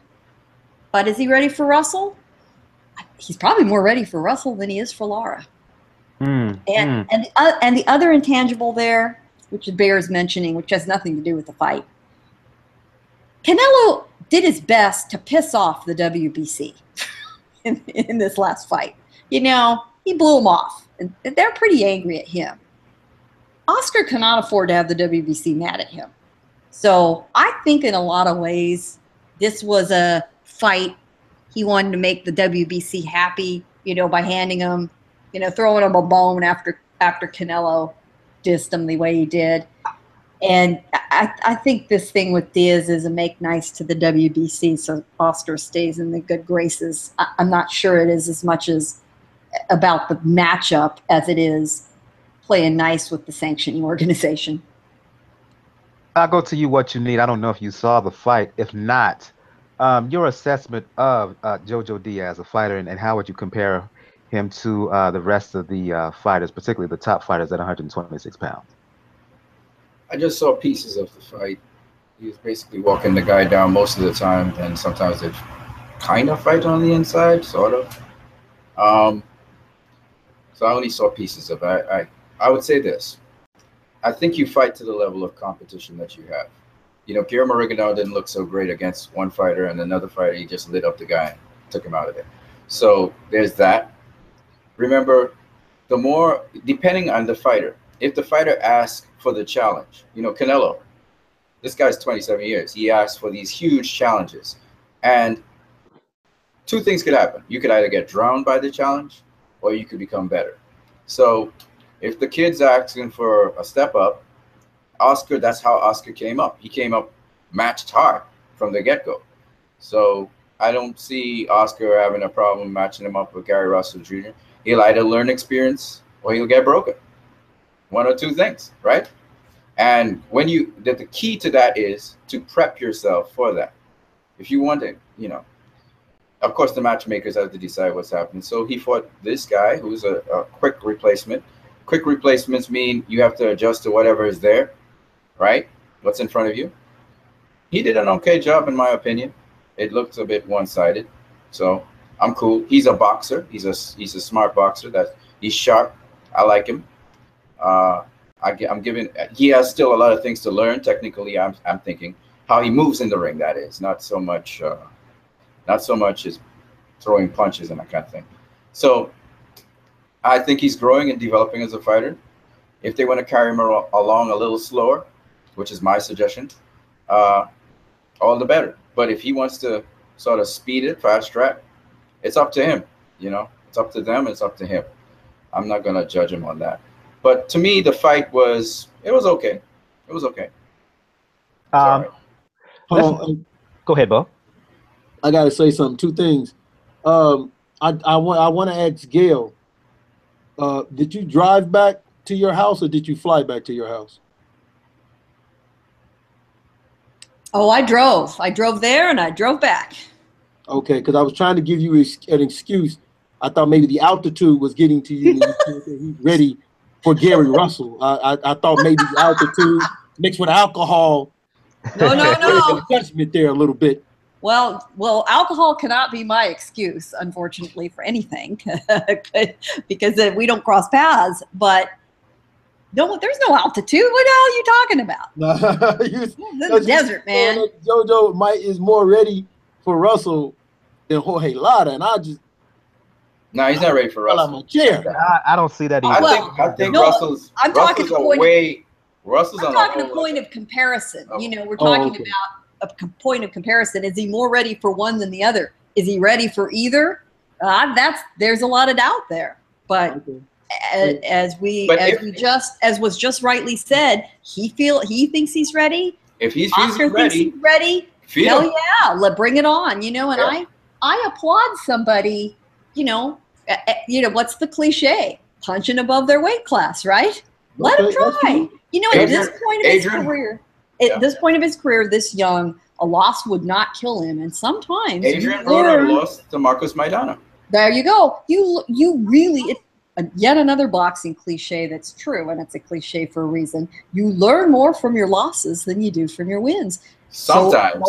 But is he ready for Russell? He's probably more ready for Russell than he is for Lara. And the other intangible there, which bears mentioning, which has nothing to do with the fight, Canelo did his best to piss off the WBC in this last fight. He blew them off, and they're pretty angry at him. Oscar cannot afford to have the WBC mad at him. So I think in a lot of ways, this was a fight he wanted to make the WBC happy, by handing him, throwing him a bone after Canelo dissed him the way he did. And I think this thing with Diaz is a make nice to the WBC so Oscar stays in the good graces. I'm not sure it is as much as about the matchup as it is playing nice with the sanctioning organization. I'll go to you what you need. I don't know if you saw the fight. If not, your assessment of JoJo Diaz, a fighter, and how would you compare him to the rest of the fighters, particularly the top fighters at 126 pounds? I just saw pieces of the fight. He was basically walking the guy down most of the time, and sometimes they kind of fight on the inside, sort of. So I only saw pieces of it. I would say this. I think you fight to the level of competition that you have. Guillermo Rigondeaux didn't look so great against one fighter, and another fighter, he just lit up the guy and took him out of it. So there's that. Remember, the more, depending on the fighter, if the fighter asks for the challenge, Canelo, this guy's 27 years. He asked for these huge challenges. And two things could happen. You could either get drowned by the challenge or you could become better. So if the kid's asking for a step up, Oscar, that's how Oscar came up. He came up matched hard from the get-go. So I don't see Oscar having a problem matching him up with Gary Russell Jr. He'll either learn experience or he'll get broken. One or two things, right? And the key to that is to prep yourself for that. If you want it, of course the matchmakers have to decide what's happening. So he fought this guy who's a quick replacement. Quick replacements mean you have to adjust to whatever is there, right? What's in front of you. He did an okay job, in my opinion. It looked a bit one-sided, so I'm cool. He's a boxer. He's a smart boxer. He's sharp. I like him. He has still a lot of things to learn. Technically, I'm thinking how he moves in the ring. That is not so much as throwing punches and that kind of thing. So I think he's growing and developing as a fighter. If they want to carry him along a little slower, which is my suggestion, all the better. But if he wants to sort of speed it, fast track, it's up to him. It's up to them. It's up to him. I'm not gonna judge him on that. But to me, the fight was okay. It was okay. Hold on. Go ahead, Bo. I gotta say something. Two things. I want to ask Gail. Did you drive back to your house or did you fly back to your house? Oh, I drove. I drove there and I drove back. Okay, because I was trying to give you an excuse. I thought maybe the altitude was getting to you and you said that he's ready for Gary Russell. I thought maybe the altitude mixed with alcohol. No. Adjustment there a little bit. Well, alcohol cannot be my excuse, unfortunately, for anything, because we don't cross paths. But no, there's no altitude. What the hell are you talking about? This is desert, man. JoJo is more ready for Russell than Jorge Lara, and No, he's not ready for Fell out Russell. my chair. I don't see that either. I think no, Russell's I'm talking Russell's to a point of- way. Russell's I'm on talking a a point of comparison. Oh. You know, we're talking okay. about a point of comparison. Is he more ready for one than the other? Is he ready for either? There's a lot of doubt there. But Okay. as was just rightly said, he thinks he's ready. If he's Oscar ready, thinks he's ready. feed Hell him. yeah, bring it on. You know, and Yeah. I applaud somebody. You know, what's the cliche? Punching above their weight class, right? Let him Okay, that's try. true. You know, at this point of his career, at this point of his career, this young, a loss would not kill him. And sometimes Adrian Broner lost to Marcos Maidana. There you go. You really yet another boxing cliche that's true, and it's a cliche for a reason. You learn more from your losses than you do from your wins. Sometimes.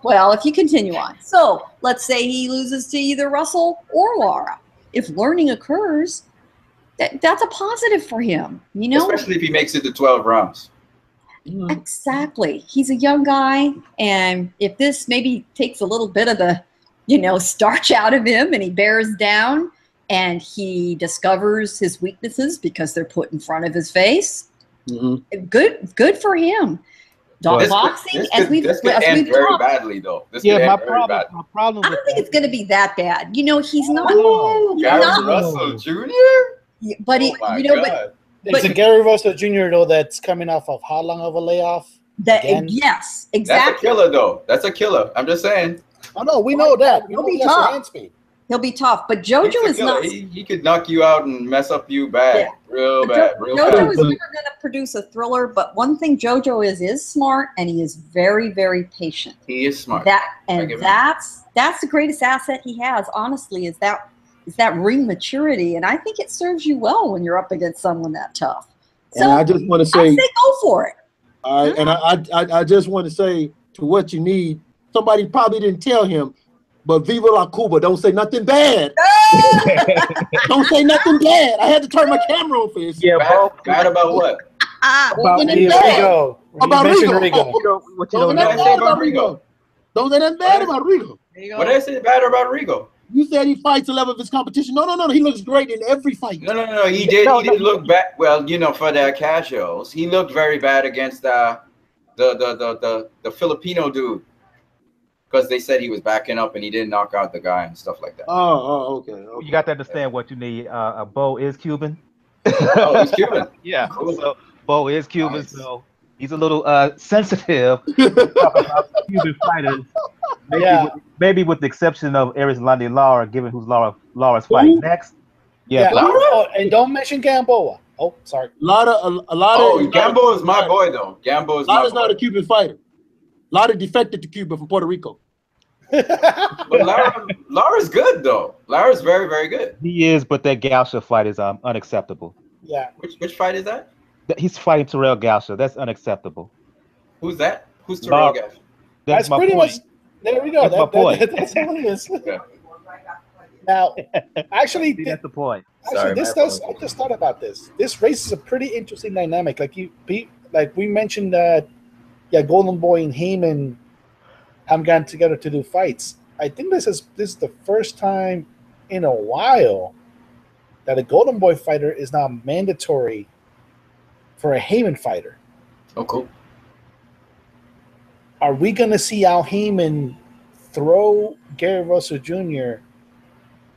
Well, if you continue on. So let's say he loses to either Russell or Lara. If learning occurs, that's a positive for him. You know, especially if he makes it to 12 rounds. Exactly. He's a young guy, and if this maybe takes a little bit of the, starch out of him, and he bears down, and he discovers his weaknesses because they're put in front of his face. Mm-hmm. Good for him. Boxing, as we've end very badly though. My problem. I don't think it's going to be that bad. He's not. Gary Russell Jr. But it's a Gary Russell Jr. though that's coming off of how long of a layoff? Yes, exactly. That's a killer though. That's a killer. I'm just saying. Oh no, we know that. He'll be tough. He'll be tough, but JoJo is not. He could knock you out and mess up you bad, real bad. JoJo is never going to produce a thriller, but one thing JoJo is smart, and he is very, very patient. He is smart. That's the greatest asset he has. Honestly, is that ring maturity, and I think it serves you well when you're up against someone that tough. So and I just want to say, I say go for it. All right, and I just want to say to what you need. Somebody probably didn't tell him. But Viva la Cuba, don't say nothing bad. Don't say nothing bad. I had to turn my camera on for this. Yeah, bad about what? About Rigo. About Rigo. What did I say about Rigo? Don't say nothing bad about Rigo. What did I say bad about Rigo? You said he fights the level of his competition. No. He looks great in every fight. No. He did look bad. Well, for the casuals, he looked very bad against the Filipino dude. Because they said he was backing up and he didn't knock out the guy and stuff like that. Okay. You got to understand what you need. Bo is Cuban. Oh, he's Cuban. Yeah. Cool. So Bo is Cuban, nice. So he's a little sensitive about Cuban fighters. Maybe with the exception of Erislandy Lara, given who's Lara's fighting next. Yeah. Oh, and don't mention Gamboa. Oh, sorry. A lot of. Gamboa is my boy though. Gamboa is Lara's not a Cuban fighter. Lara defected to Cuba from Puerto Rico. But Lara's good though. Lara's very, very good. He is, but that Gausha fight is unacceptable. Yeah. Which fight is that? He's fighting Terrell Gausha. That's unacceptable. Who's that? Who's Terrell Gausha? That's pretty point. Much. There we go. That's my point. That's how it is. Yeah. Now, actually, that's the point. Actually, I just thought about this. This race is a pretty interesting dynamic. Like we mentioned that. Yeah, Golden Boy and Heyman have gotten together to do fights. I think this is the first time in a while that a Golden Boy fighter is now mandatory for a Heyman fighter. Oh, cool. Are we going to see Al Heyman throw Gary Russell Jr.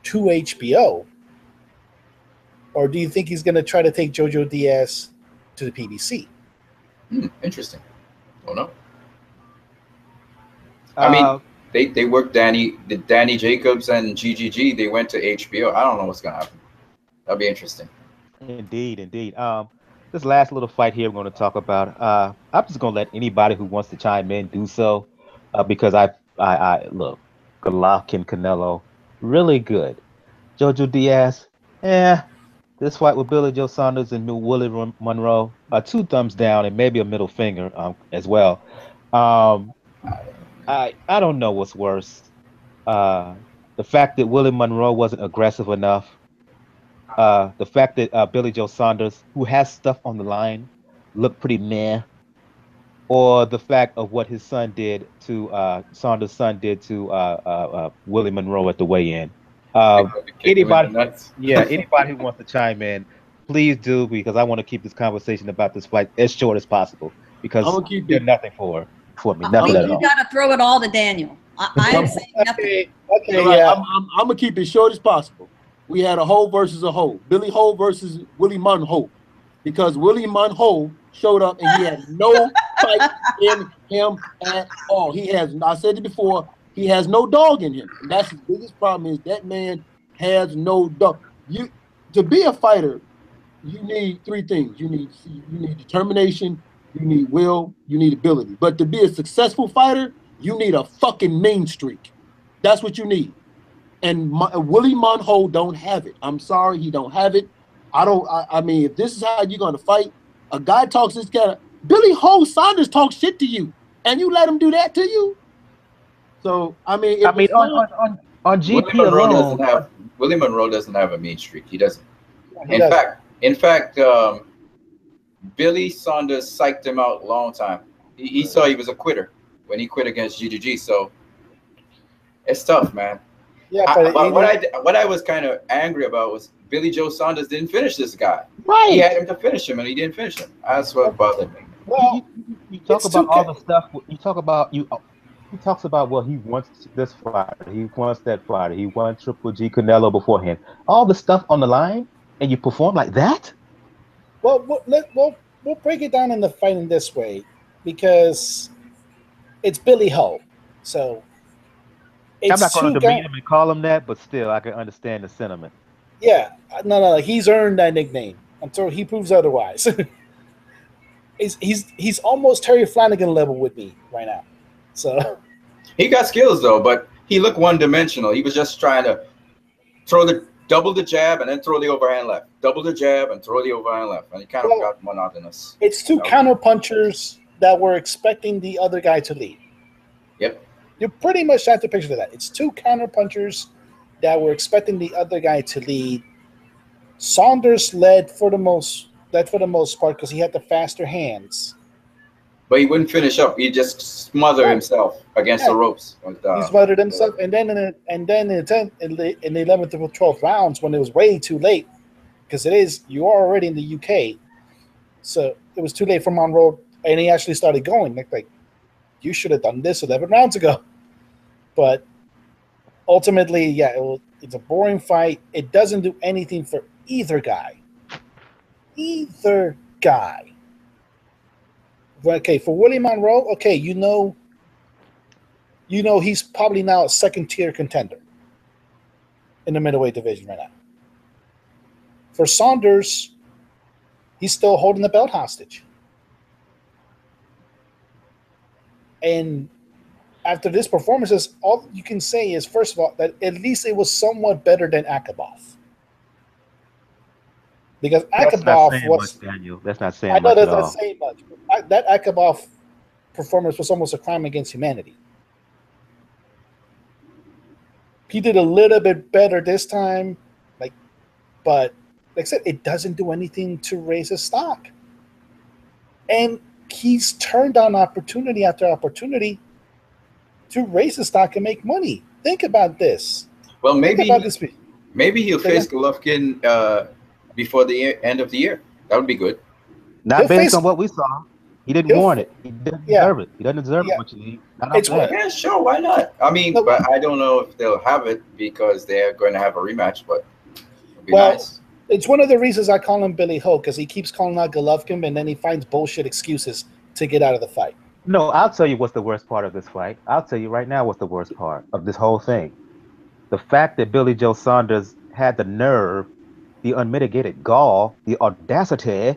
to HBO? Or do you think he's going to try to take JoJo Diaz to the PBC? Interesting. Oh no! I mean, they worked Danny Jacobs and GGG. They went to HBO. I don't know what's gonna happen. That'll be interesting. Indeed. This last little fight here we're going to talk about. I'm just going to let anybody who wants to chime in do so, because I look, Golovkin, Canelo, really good. JoJo Diaz, this fight with Billy Joe Saunders and Willie Monroe, 2 thumbs down and maybe a middle finger as well. I don't know what's worse. The fact that Willie Monroe wasn't aggressive enough. The fact that Billy Joe Saunders, who has stuff on the line, looked pretty meh. Or the fact of what his son did to Saunders' son did to Willie Monroe at the weigh-in. Anybody, yeah, anybody who wants to chime in, please do, because I want to keep this conversation about this fight as short as possible, because you did nothing for me, nothing at all. You got to throw it all to Daniel. I am saying nothing. Okay, right. Yeah. I'm gonna keep it short as possible. We had a Ho versus a Ho, Billy Ho versus Willie Monroe, because Willie Monroe showed up and he had no fight in him at all. He has, I said it before, he has no dog in him. And that's his biggest problem, is that man has no dog. To be a fighter, you need three things. You need determination, you need will, you need ability. But to be a successful fighter, you need a fucking mean streak. That's what you need. And Willie Monroe don't have it. I'm sorry, he don't have it. I mean, if this is how you're gonna fight, a guy talks this kind of Billy Ho Saunders talks shit to you, and you let him do that to you. So I mean, on GP alone, Willie Monroe doesn't have a mean streak. He doesn't. In fact, Billy Saunders psyched him out a long time. He saw he was a quitter when he quit against GGG. So it's tough, man. Yeah, but what I was kind of angry about was Billy Joe Saunders didn't finish this guy. Right. He had him to finish him, and he didn't finish him. That's what bothered me. Well, you talk about all the stuff. You talk about He talks about, well, he wants this fighter, he wants that fighter, he won Triple G Canelo beforehand. All the stuff on the line, and you perform like that? Well, we'll break it down in the fight in this way, because it's Billy Ho. So I'm not going to demean him and call him that, but still, I can understand the sentiment. Yeah, no, he's earned that nickname until he proves otherwise. He's almost Terry Flanagan level with me right now. So he got skills though, but he looked one-dimensional. He was just trying to double the jab and then throw the overhand left, double the jab and throw the overhand left, and he kind of got monotonous. It's two counter punchers that were expecting the other guy to lead. Yep. You pretty much have to picture that. It's two counter punchers that were expecting the other guy to lead. Saunders led for the most part because he had the faster hands. But he wouldn't finish up. He just smothered himself against the ropes. He smothered himself, and then in the 11th or 12th rounds, when it was way too late, because you are already in the UK, so it was too late for Monroe, and he actually started going. Like you should have done this 11 rounds ago. But ultimately, it's a boring fight. It doesn't do anything for either guy. Okay, for Willie Monroe, okay, you know he's probably now a second-tier contender in the middleweight division right now. For Saunders, he's still holding the belt hostage. And after this performance, all you can say is, first of all, that at least it was somewhat better than Akabov. Because Akabov was much, Daniel. That's not saying much. I know that's not saying much. That Akabov performance was almost a crime against humanity. He did a little bit better this time, but like I said, it doesn't do anything to raise his stock. And he's turned down opportunity after opportunity to raise his stock and make money. Think about this. Well, maybe he'll face Golovkin before the end of the year. That would be good. Not based on what we saw. He didn't want it. He didn't deserve it. He doesn't deserve it much. Yeah, sure. Why not? I mean, but I don't know if they'll have it because they're going to have a rematch, but it'll be nice. It's one of the reasons I call him Billy Ho, because he keeps calling out Golovkin and then he finds bullshit excuses to get out of the fight. No, I'll tell you what's the worst part of this fight. I'll tell you right now what's the worst part of this whole thing. The fact that Billy Joe Saunders had the nerve, the unmitigated gall, the audacity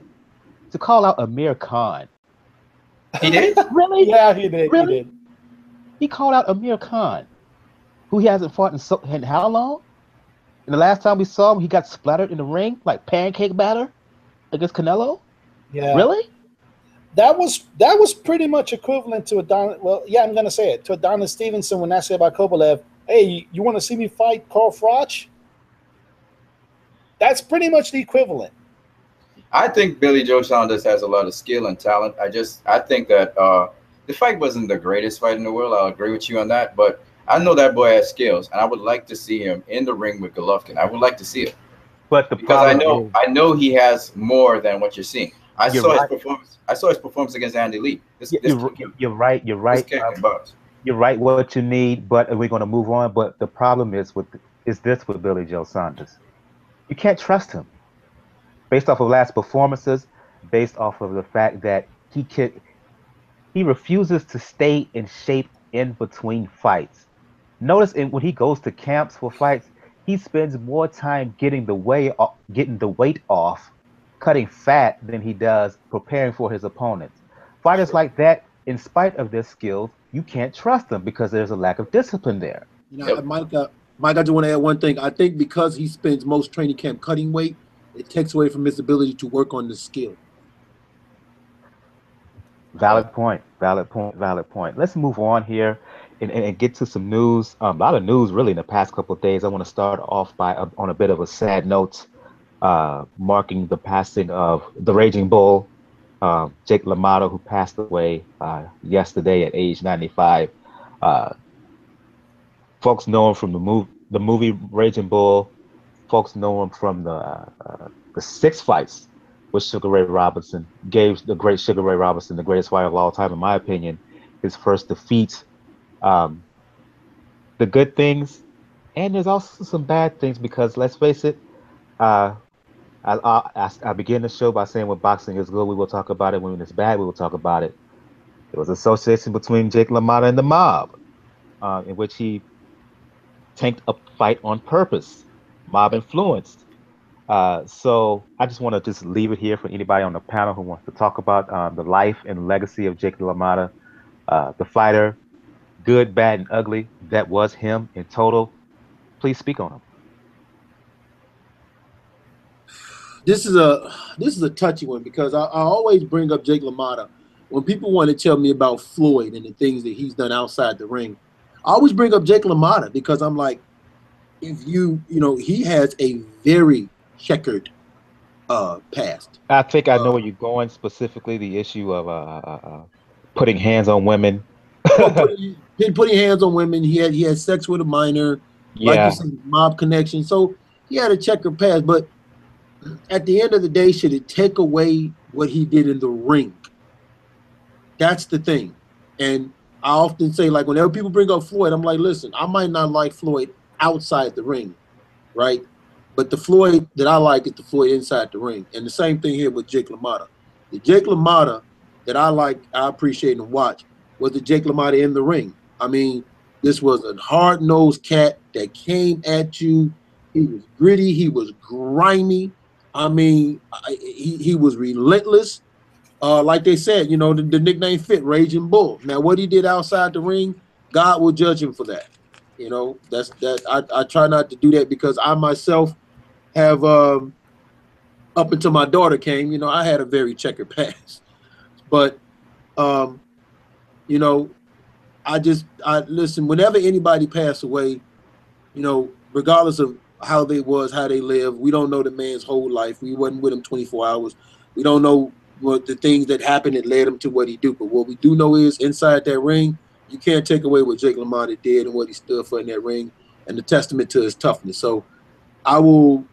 to call out Amir Khan. He did? Really? Yeah, he did. Really? He did. He called out Amir Khan, who he hasn't fought in how long? And the last time we saw him, he got splattered in the ring like pancake batter against Canelo. Yeah. Really? That was pretty much equivalent to I'm gonna say it, to Adonis Stevenson when asked about Kovalev, hey, you want to see me fight Carl Froch? That's pretty much the equivalent. I think Billy Joe Saunders has a lot of skill and talent. I think that the fight wasn't the greatest fight in the world. I'll agree with you on that. But I know that boy has skills, and I would like to see him in the ring with Golovkin. I would like to see it. But the Because I problem know he has more than what you're seeing. I You're saw right. his performance. I saw his performance against Andy Lee. you're right. You're right. You're right. What you need, but we're going to move on. But the problem is this with Billy Joe Saunders. You can't trust him based off of last performances, based off of the fact that he refuses to stay in shape in between fights. Notice when he goes to camps for fights, he spends more time getting the weight off, cutting fat than he does preparing for his opponents. Fighters like that, in spite of their skills, you can't trust them because there's a lack of discipline there. You know, Mike, I just want to add one thing. I think because he spends most training camp cutting weight, it takes away from his ability to work on the skill. Valid point. Valid point. Valid point. Let's move on here and get to some news. A lot of news really in the past couple of days. I want to start off on a bit of a sad note, marking the passing of the Raging Bull, Jake LaMotta, who passed away yesterday at age 95. Folks know him from the movie Raging Bull. Folks know him from the 6 fights with Sugar Ray Robinson. Gave the great Sugar Ray Robinson the greatest fighter of all time, in my opinion. His first defeat. The good things, and there's also some bad things because let's face it. I begin the show by saying when boxing is good, we will talk about it. When it's bad, we will talk about it. There was association between Jake LaMotta and the mob, in which he tanked a fight on purpose, mob influenced. So I just want to just leave it here for anybody on the panel who wants to talk about the life and legacy of Jake LaMotta, the fighter, good, bad, and ugly. That was him in total. Please speak on him. This is a touchy one because I always bring up Jake LaMotta when people want to tell me about Floyd and the things that he's done outside the ring. I always bring up Jake LaMotta because I'm like, if he has a very checkered past. I think I know where you're going, specifically the issue of putting hands on women. putting hands on women. He had sex with a minor, like you said, mob connection. So he had a checkered past. But at the end of the day, should it take away what he did in the ring? That's the thing. And I often say, like, whenever people bring up Floyd, I'm like, listen, I might not like Floyd outside the ring, right? But the Floyd that I like is the Floyd inside the ring. And the same thing here with Jake LaMotta. The Jake LaMotta that I like, I appreciate and watch, was the Jake LaMotta in the ring. I mean, this was a hard-nosed cat that came at you. He was gritty. He was grimy. I mean, he was relentless. Like they said, the nickname fit, Raging Bull. Now, what he did outside the ring, God will judge him for that. That's that. I try not to do that because I myself have, up until my daughter came, I had a very checkered past. But, I listen, whenever anybody passed away, regardless of how they live, we don't know the man's whole life. We wasn't with him 24 hours. We don't know what the things that happened that led him to what he do. But what we do know is inside that ring, you can't take away what Jake LaMotta did and what he stood for in that ring and the testament to his toughness. So I will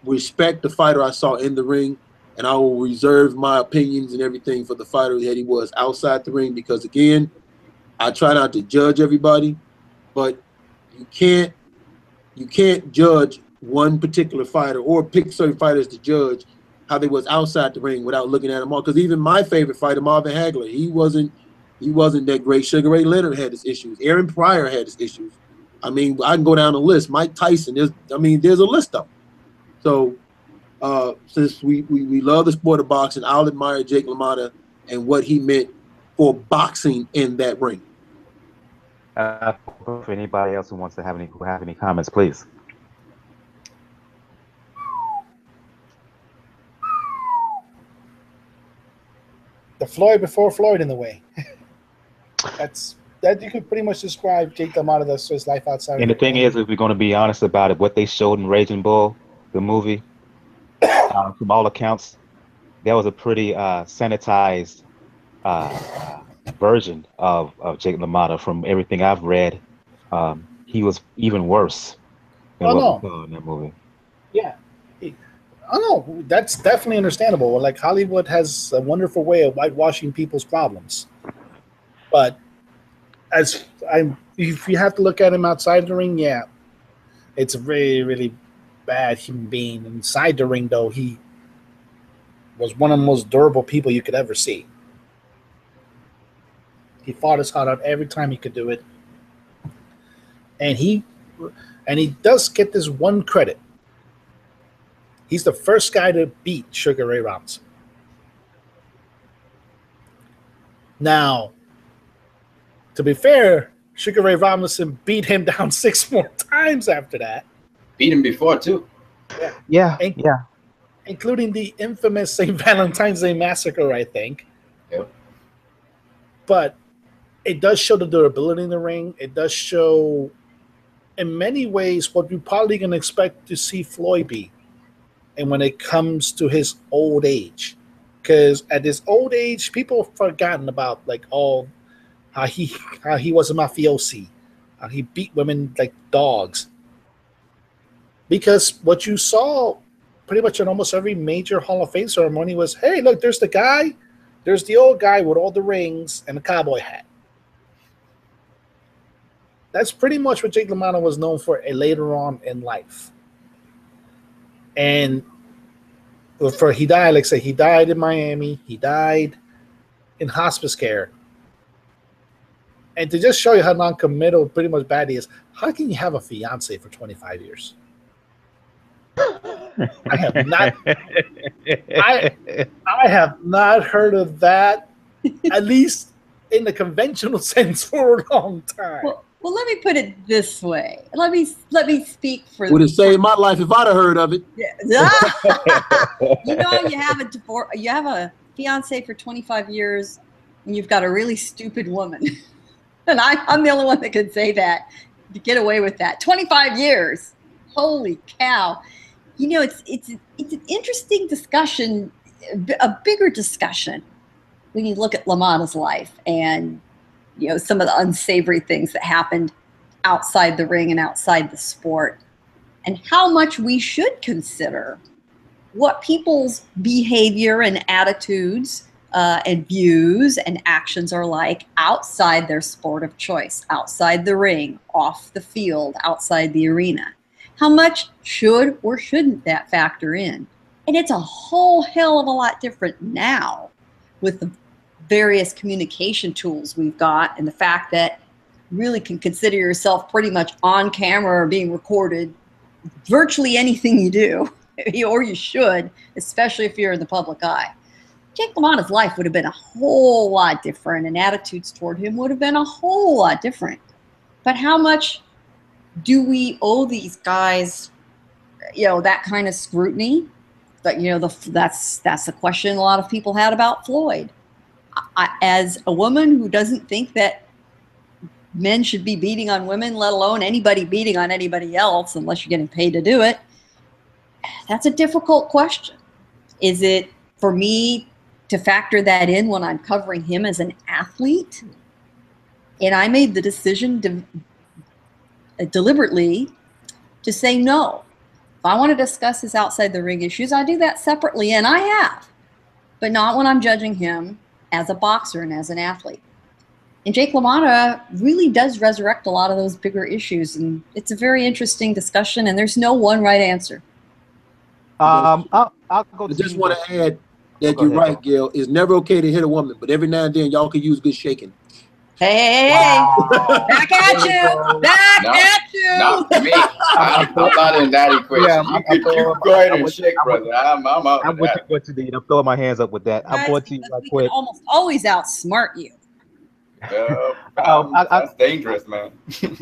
respect the fighter I saw in the ring, and I will reserve my opinions and everything for the fighter that he was outside the ring because, again, I try not to judge everybody, but you can't judge one particular fighter or pick certain fighters to judge how they was outside the ring without looking at them all. Because even my favorite fighter, Marvin Hagler, he wasn't that great. Sugar Ray Leonard had his issues. Aaron Pryor had his issues. I mean, I can go down the list. Mike Tyson, there's a list of them. So since we love the sport of boxing, I'll admire Jake LaMotta and what he meant for boxing in that ring. For anybody else who have any comments, please. The Floyd before Floyd in the way. That you could pretty much describe Jake LaMotta as his life outside. And the thing is, if we're going to be honest about it, what they showed in Raging Bull, the movie, from all accounts, that was a pretty sanitized version of Jake LaMotta from everything I've read. he was even worse than Oh what we no, saw in that movie. yeah. Oh no, that's definitely understandable. Like Hollywood has a wonderful way of whitewashing people's problems, but if you have to look at him outside the ring, yeah, it's a really, really bad human being. Inside the ring, though, he was one of the most durable people you could ever see. He fought his heart out every time he could do it, and he does get this one credit. He's the first guy to beat Sugar Ray Robinson. Now, to be fair, Sugar Ray Robinson beat him down 6 more times after that. Beat him before too. Yeah, And- yeah. including the infamous St. Valentine's Day Massacre, I think. Yep. But it does show the durability in the ring. It does show, in many ways, what you're probably going to expect to see Floyd be. And when it comes to his old age. Because at his old age, people have forgotten about, like, how he was a mafiosi. How he beat women like dogs. Because what you saw pretty much in almost every major Hall of Fame ceremony was, hey, look, there's the guy. There's the old guy with all the rings and the cowboy hat. That's pretty much what Jake LaMotta was known for later on in life. And he died, like I said, he died in Miami. He died in hospice care. And to just show you how non-committal pretty much bad he is, how can you have a fiance for 25 years? I have not heard of that, at least in the conventional sense, for a long time. Well, let me put it this way. Let me speak for. Would have saved my life if I'd have heard of it. Yeah. You know, you have a fiance for 25 years, and you've got a really stupid woman, and I'm the only one that can say that to get away with that. 25 years, holy cow! You know, it's an interesting discussion, a bigger discussion when you look at LaMotta's life and, you know, some of the unsavory things that happened outside the ring and outside the sport, and how much we should consider what people's behavior and attitudes and views and actions are like outside their sport of choice, outside the ring, off the field, outside the arena. How much should or shouldn't that factor in? And it's a whole hell of a lot different now with the various communication tools we've got, and the fact that you really can consider yourself pretty much on camera or being recorded virtually anything you do, or you should, especially if you're in the public eye. Jake LaMotta's life would have been a whole lot different, and attitudes toward him would have been a whole lot different. But how much do we owe these guys, you know, that kind of scrutiny? But, you know, that's the question a lot of people had about Floyd. As a woman who doesn't think that men should be beating on women, let alone anybody beating on anybody else, unless you're getting paid to do it, that's a difficult question. Is it for me to factor that in when I'm covering him as an athlete? And I made the decision deliberately to say no. If I want to discuss his outside the ring issues, I do that separately, and I have, but not when I'm judging him as a boxer and as an athlete. And Jake LaMotta really does resurrect a lot of those bigger issues, and it's a very interesting discussion, and there's no one right answer. I'll go. I just want to add that you're right, Gail. It's never okay to hit a woman, but every now and then y'all could use good shaking. Hey, Wow. back at you! Back at you! Not me. I'm not in that equation. Yeah, you go ahead and shake, brother. I'm out. I'm with you what you need. I'm throwing my hands up with that. I'm going to you right we quick. can almost always outsmart you. That's dangerous, man.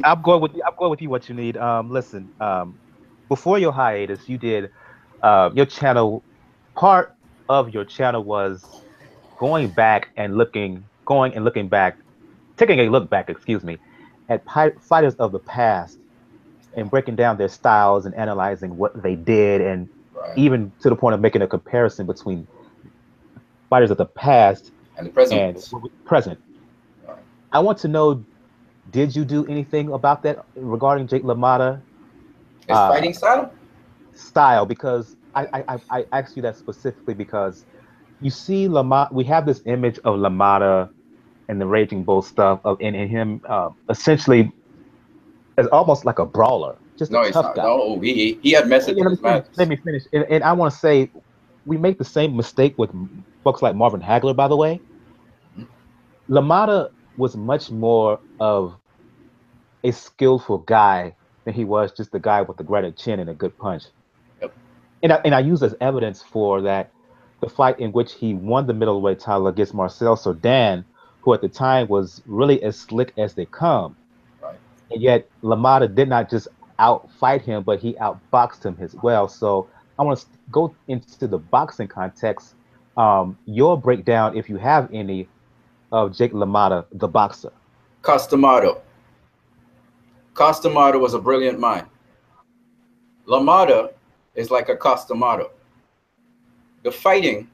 I'm going with you what you need. Listen, before your hiatus, you did your channel. Part of your channel was going and looking back, taking a look back, at fighters of the past and breaking down their styles and analyzing what they did, and even to the point of making a comparison between fighters of the past and the present. Right. I want to know, did you do anything about that regarding Jake LaMotta His fighting style? style? Because I asked you that specifically because you see LaMotta, we have this image of LaMotta and the Raging Bull stuff of in him essentially as almost like a brawler, just a No, he's tough not. guy. No, he had method Yeah, to his let madness. me finish. And I want to say we make the same mistake with folks like Marvin Hagler, by the way. LaMotta was much more of a skillful guy than he was just a guy with a granite chin and a good punch. Yep. And I use as evidence for that the fight in which he won the middleweight title against Marcel Cerdan, who at the time was really as slick as they come. Right. And yet LaMotta did not just outfight him, but he outboxed him as well. So I want to go into the boxing context. Your breakdown, if you have any, of Jake LaMotta, the boxer. Costamato. Costamato was a brilliant mind. LaMotta is like a Costamato. The fighting,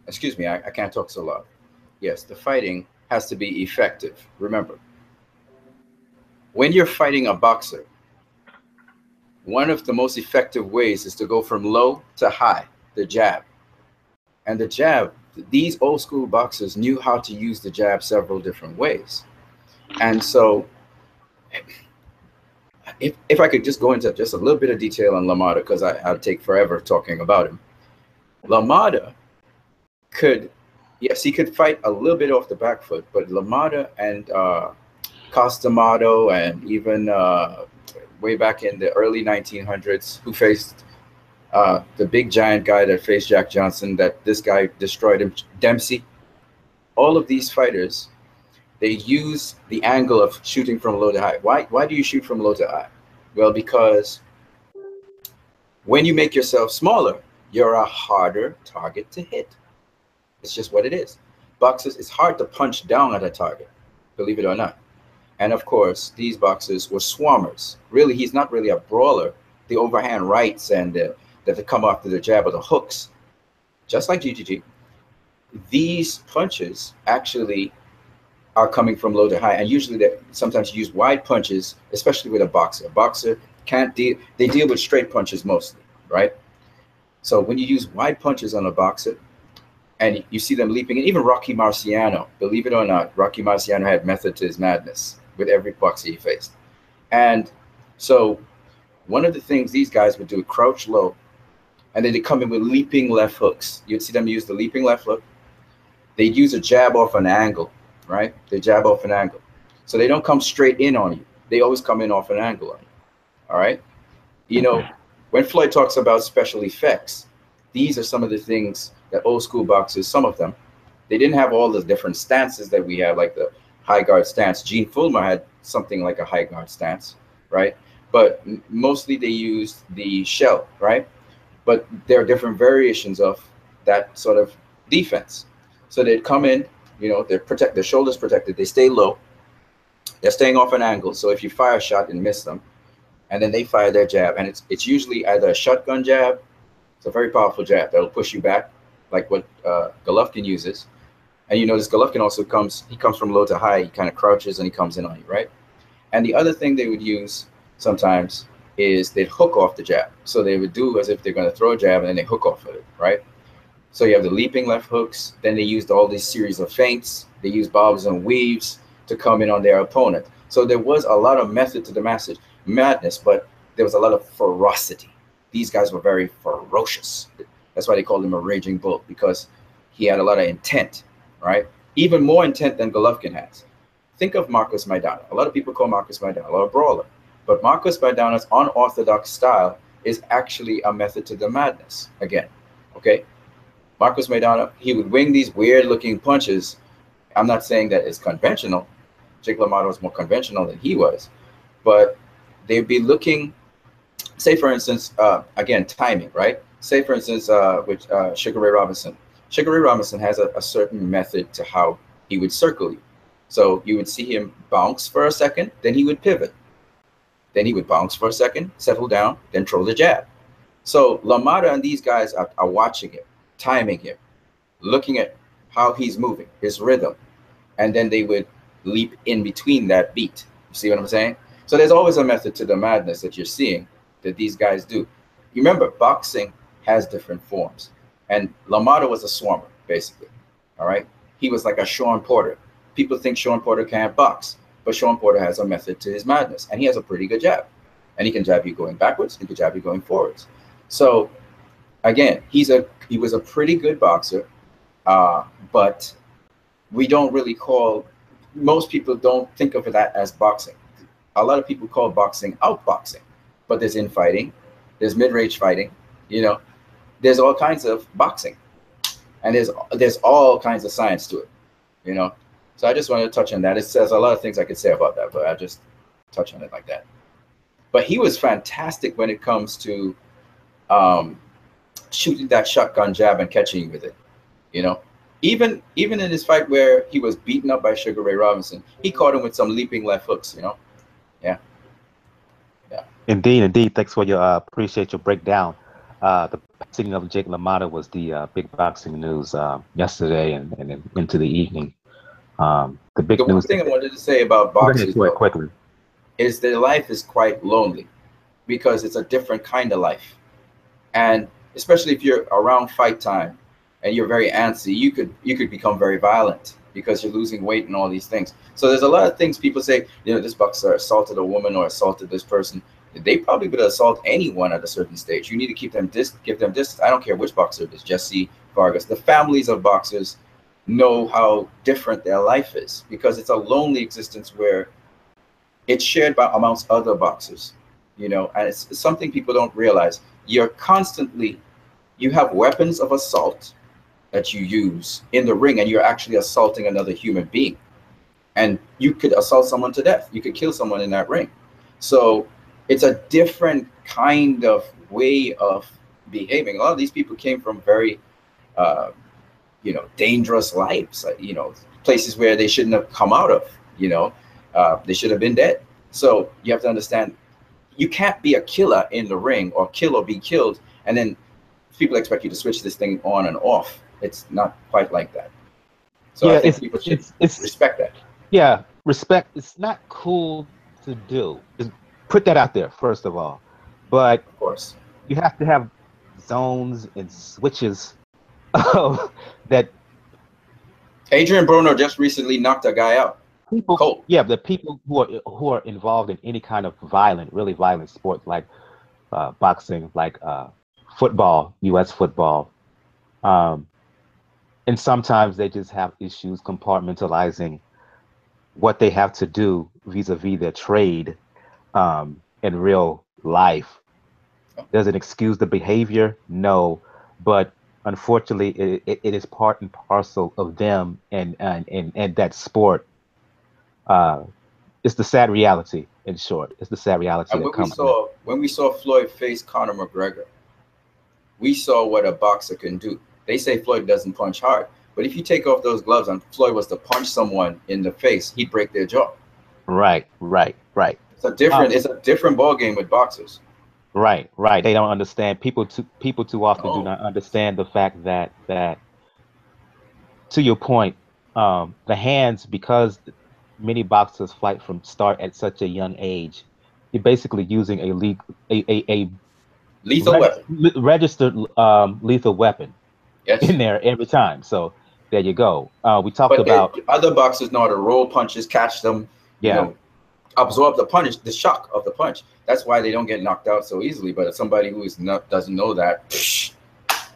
excuse me, I can't talk so loud. Yes, the fighting has to be effective. Remember, when you're fighting a boxer, one of the most effective ways is to go from low to high, the jab. And the jab, these old school boxers knew how to use the jab several different ways. And so if I could just go into just a little bit of detail on LaMotta, because I'd take forever talking about him. LaMotta could, yes, he could fight a little bit off the back foot, but LaMotta and Costamato and even way back in the early 1900s, who faced the big giant guy that faced Jack Johnson, that this guy destroyed him, Dempsey. All of these fighters, they use the angle of shooting from low to high. Why do you shoot from low to high? Well, because when you make yourself smaller, you're a harder target to hit. It's just what it is. Boxers, it's hard to punch down at a target, believe it or not. And of course, these boxers were swarmers. Really, he's not really a brawler. The overhand rights and that come after the jab or the hooks, just like GGG, these punches actually are coming from low to high. And usually they sometimes use wide punches, especially with a boxer. A boxer can't deal, they deal with straight punches mostly, right? So when you use wide punches on a boxer, and you see them leaping, and even Rocky Marciano, believe it or not, Rocky Marciano had method to his madness with every boxer he faced. And so one of the things these guys would do, crouch low, and then they come in with leaping left hooks. You'd see them use the leaping left hook. They'd use a jab off an angle, right? They jab off an angle. So they don't come straight in on you. They always come in off an angle on you, all right? You know, when Floyd talks about special effects, these are some of the things that old school boxers, some of them, they didn't have all the different stances that we have, like the high guard stance. Gene Fullmer had something like a high guard stance, right? But mostly they used the shell, right? But there are different variations of that sort of defense. So they'd come in, you know, they're protect their shoulders protected, they stay low, they're staying off an angle. So if you fire a shot and miss them, and then they fire their jab, and it's usually either a shotgun jab, it's a very powerful jab that'll push you back, like what Golovkin uses. And you notice Golovkin also comes from low to high. He kind of crouches and he comes in on you, right? And the other thing they would use sometimes is they'd hook off the jab. So they would do as if they're going to throw a jab and then they hook off of it, right? So you have the leaping left hooks. Then they used all these series of feints. They used bobs and weaves to come in on their opponent. So there was a lot of method to the madness, but there was a lot of ferocity. These guys were very ferocious. That's why they called him a raging bull, because he had a lot of intent, right? Even more intent than Golovkin has. Think of Marcos Maidana. A lot of people call Marcos Maidana a brawler, but Marcos Maidana's unorthodox style is actually a method to the madness. Again, okay? Marcos Maidana, he would wing these weird-looking punches. I'm not saying that it's conventional. Jake LaMotta was more conventional than he was, but they'd be looking, say for instance, again, timing, right? Say for instance, with Sugar Ray Robinson. Sugar Ray Robinson has a certain method to how he would circle you. So you would see him bounce for a second, then he would pivot. Then he would bounce for a second, settle down, then throw the jab. So LaMotta and these guys are watching him, timing him, looking at how he's moving, his rhythm. And then they would leap in between that beat. You see what I'm saying? So there's always a method to the madness that you're seeing that these guys do. You remember, boxing has different forms. And LaMotta was a swarmer, basically. All right? He was like a Sean Porter. People think Sean Porter can't box, but Sean Porter has a method to his madness, and he has a pretty good jab. And he can jab you going backwards, he can jab you going forwards. So again, he was a pretty good boxer, but we don't really call, most people don't think of that as boxing. A lot of people call boxing outboxing, but there's infighting, there's mid-range fighting, you know, there's all kinds of boxing, and there's all kinds of science to it, you know. So I just wanted to touch on that. It says a lot of things I could say about that, but I just touch on it like that. But he was fantastic when it comes to shooting that shotgun jab and catching you with it, you know. Even in his fight where he was beaten up by Sugar Ray Robinson, he caught him with some leaping left hooks, you know. Yeah. Indeed. Thanks for your appreciate your breakdown. The passing of Jake LaMotta was the big boxing news yesterday and into the evening. The big news. One thing I wanted to say about boxers quickly is their life is quite lonely because it's a different kind of life, and especially if you're around fight time and you're very antsy, you could become very violent because you're losing weight and all these things. So there's a lot of things people say, you know, this boxer assaulted a woman or assaulted this person. They probably would assault anyone at a certain stage. You need to keep them give them distance. I don't care which boxer it is, Jesse, Vargas. The families of boxers know how different their life is because it's a lonely existence where it's shared by amongst other boxers, you know, and it's something people don't realize. You have weapons of assault that you use in the ring, and you're actually assaulting another human being. And you could assault someone to death. You could kill someone in that ring. So it's a different kind of way of behaving. A lot of these people came from very, you know, dangerous lives, you know, places where they shouldn't have come out of, you know, they should have been dead. So you have to understand, you can't be a killer in the ring or kill or be killed, and then people expect you to switch this thing on and off. It's not quite like that. So yeah, I think people should respect that. Yeah, respect. It's not cool to do. Just put that out there, first of all. But of course, you have to have zones and switches that. Adrian Broner just recently knocked a guy out. People, yeah, the people who are involved in any kind of really violent sport like boxing, like football, U.S. football, and sometimes they just have issues compartmentalizing what they have to do vis-a-vis their trade in real life. Does it excuse the behavior? No, but unfortunately, it is part and parcel of them and that sport. It's the sad reality. In short, it's the sad reality. And when we saw Floyd face Conor McGregor, we saw what a boxer can do. They say Floyd doesn't punch hard, but if you take off those gloves and Floyd was to punch someone in the face, he'd break their jaw. Right. It's a different ball game with boxers. Right. They don't understand. People too often do not understand the fact that to your point, the hands, because many boxers fight from start at such a young age, you're basically using a lethal weapon, registered lethal weapon in there every time. So there you go. We talked about other boxers know how to roll punches, catch them, you know, absorb the punch, the shock of the punch. That's why they don't get knocked out so easily. But if somebody who doesn't know that,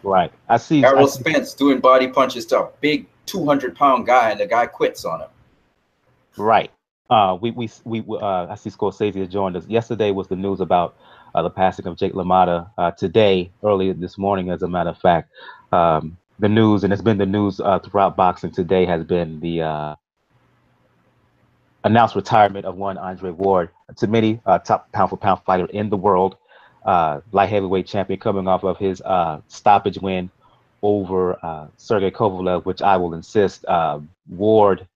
right? I see Errol Spence doing body punches to a big 200-pound guy, and the guy quits on him. Right. I see Scorsese has joined us. Yesterday was the news about the passing of Jake LaMotta. Today, earlier this morning, as a matter of fact, the news, and it's been the news throughout boxing today, has been the announced retirement of one Andre Ward. To many, top pound-for-pound fighter in the world, light heavyweight champion, coming off of his stoppage win over Sergey Kovalev, which I will insist, Ward,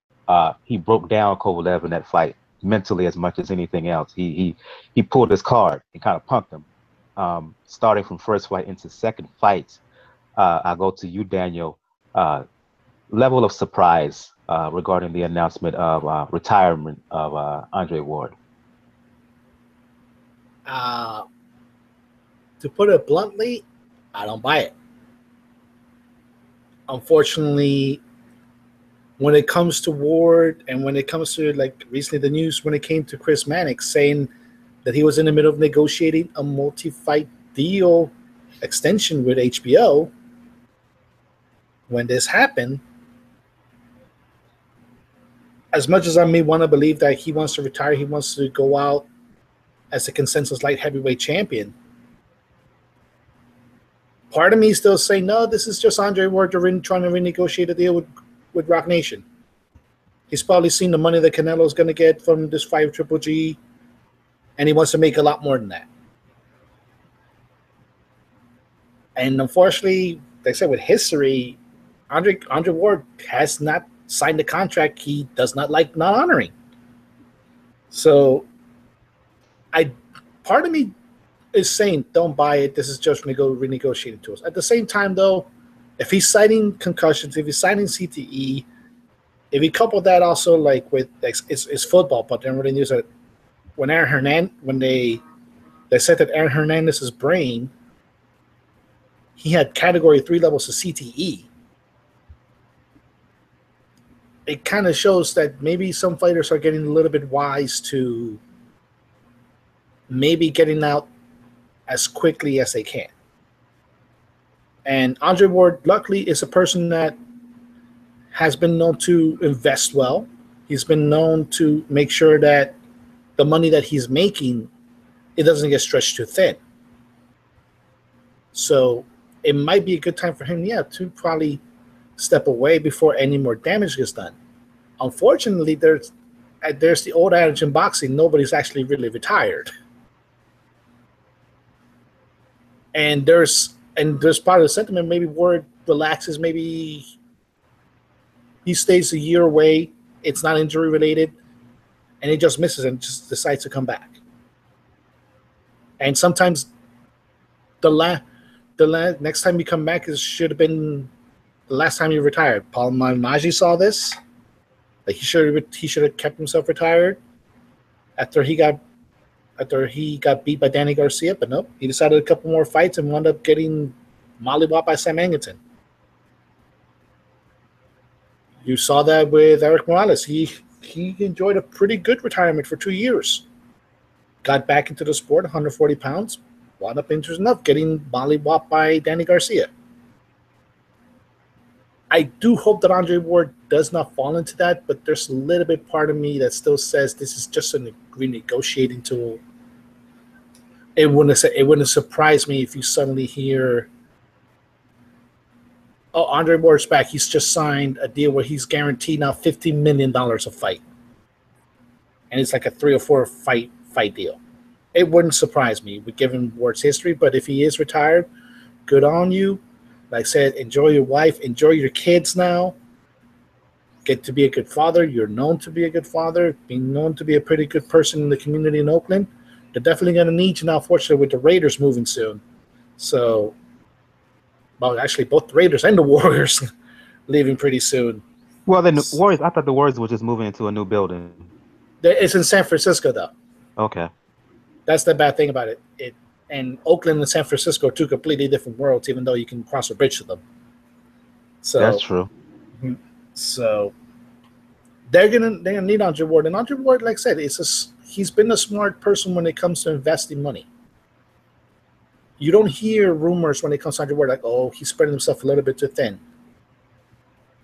he broke down Kovalev in that fight mentally as much as anything else. He pulled his card and kind of punked him. Starting from first fight into second fight, I'll go to you, Daniel. Level of surprise regarding the announcement of retirement of Andre Ward? To put it bluntly, I don't buy it. Unfortunately, when it comes to Ward and when it comes to, like, recently the news when it came to Chris Mannix saying that he was in the middle of negotiating a multi-fight deal extension with HBO, when this happened, as much as I may want to believe that he wants to retire, he wants to go out as a consensus light heavyweight champion, part of me is still saying, no, this is just Andre Ward trying to renegotiate a deal with Rock Nation. He's probably seen the money that Canelo is going to get from this fight with Triple G, and he wants to make a lot more than that. And unfortunately, like I said, with history, Andre Ward has not signed a contract he does not like not honoring. So, part of me is saying, don't buy it. This is just renegotiating tools. At the same time, though, if he's citing concussions, if he's citing CTE, if you couple that also like with it's football, but then really use it when they said that Aaron Hernandez's brain, he had category 3 levels of CTE. It kind of shows that maybe some fighters are getting a little bit wise to maybe getting out as quickly as they can. And Andre Ward, luckily, is a person that has been known to invest well. He's been known to make sure that the money that he's making, it doesn't get stretched too thin. So it might be a good time for him, to probably step away before any more damage gets done. Unfortunately, there's the old adage in boxing, nobody's actually really retired. And there's part of the sentiment, maybe Ward relaxes, maybe he stays a year away, it's not injury related, and he just misses and just decides to come back. And sometimes the next time you come back should have been the last time you retired. Paul Malignaggi saw this. Like he should have kept himself retired after he got beat by Danny Garcia, but nope. He decided a couple more fights and wound up getting mollywopped by Sam Angleton. You saw that with Eric Morales. He enjoyed a pretty good retirement for 2 years. Got back into the sport, 140 pounds, wound up injured enough, getting mollywopped by Danny Garcia. I do hope that Andre Ward does not fall into that, but there's a little bit part of me that still says this is just a renegotiating tool. It wouldn't surprise me if you suddenly hear, oh, Andre Ward's back. He's just signed a deal where he's guaranteed now $50 million a fight. And it's like a 3 or 4 fight deal. It wouldn't surprise me given Ward's history, but if he is retired, good on you. Like I said, enjoy your wife, enjoy your kids now. Get to be a good father. You're known to be a good father, being known to be a pretty good person in the community in Oakland. They're definitely going to need you now, fortunately, with the Raiders moving soon. So, well, actually, both the Raiders and the Warriors leaving pretty soon. Well, then the Warriors, I thought the Warriors were just moving into a new building. It's in San Francisco, though. Okay. That's the bad thing about it. And Oakland and San Francisco are 2 completely different worlds, even though you can cross a bridge to them. So that's true. So they're gonna need Andre Ward, and Andre Ward, like I said, he's been a smart person when it comes to investing money. You don't hear rumors when it comes to Andre Ward like, oh, he's spreading himself a little bit too thin.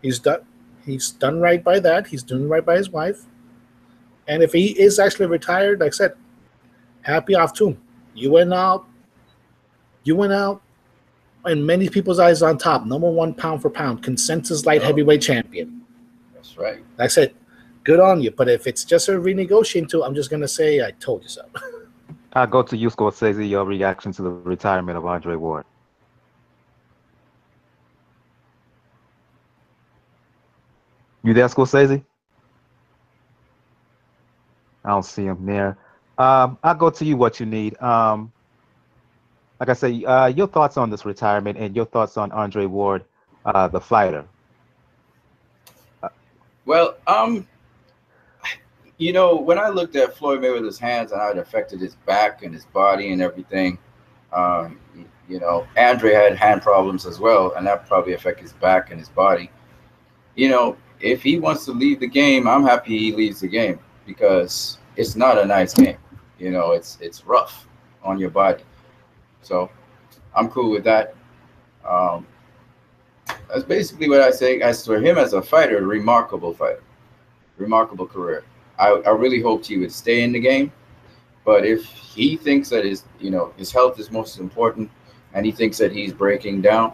He's done right by that. He's doing right by his wife. And if he is actually retired, like I said, happy off to him. You went out, and many people's eyes on top. Number 1 pound for pound, consensus light heavyweight champion. That's right. Like I said, good on you. But if it's just a renegotiating tool, I'm just going to say I told you so. I'll go to you, Scorsese, your reaction to the retirement of Andre Ward. You there, Scorsese? I don't see him there. I'll go to you, what you need. Like I say, your thoughts on this retirement and your thoughts on Andre Ward, the fighter. Well, you know, when I looked at Floyd Mayweather's hands and how it affected his back and his body and everything, um, you know, Andre had hand problems as well, and that probably affected his back and his body. You know, if he wants to leave the game, I'm happy he leaves the game because it's not a nice game. You know, it's rough on your body. So I'm cool with that. Um, that's basically what I say. As for him as a fighter, remarkable fighter, remarkable career. I really hoped he would stay in the game, but if he thinks that his health is most important, and he thinks that he's breaking down,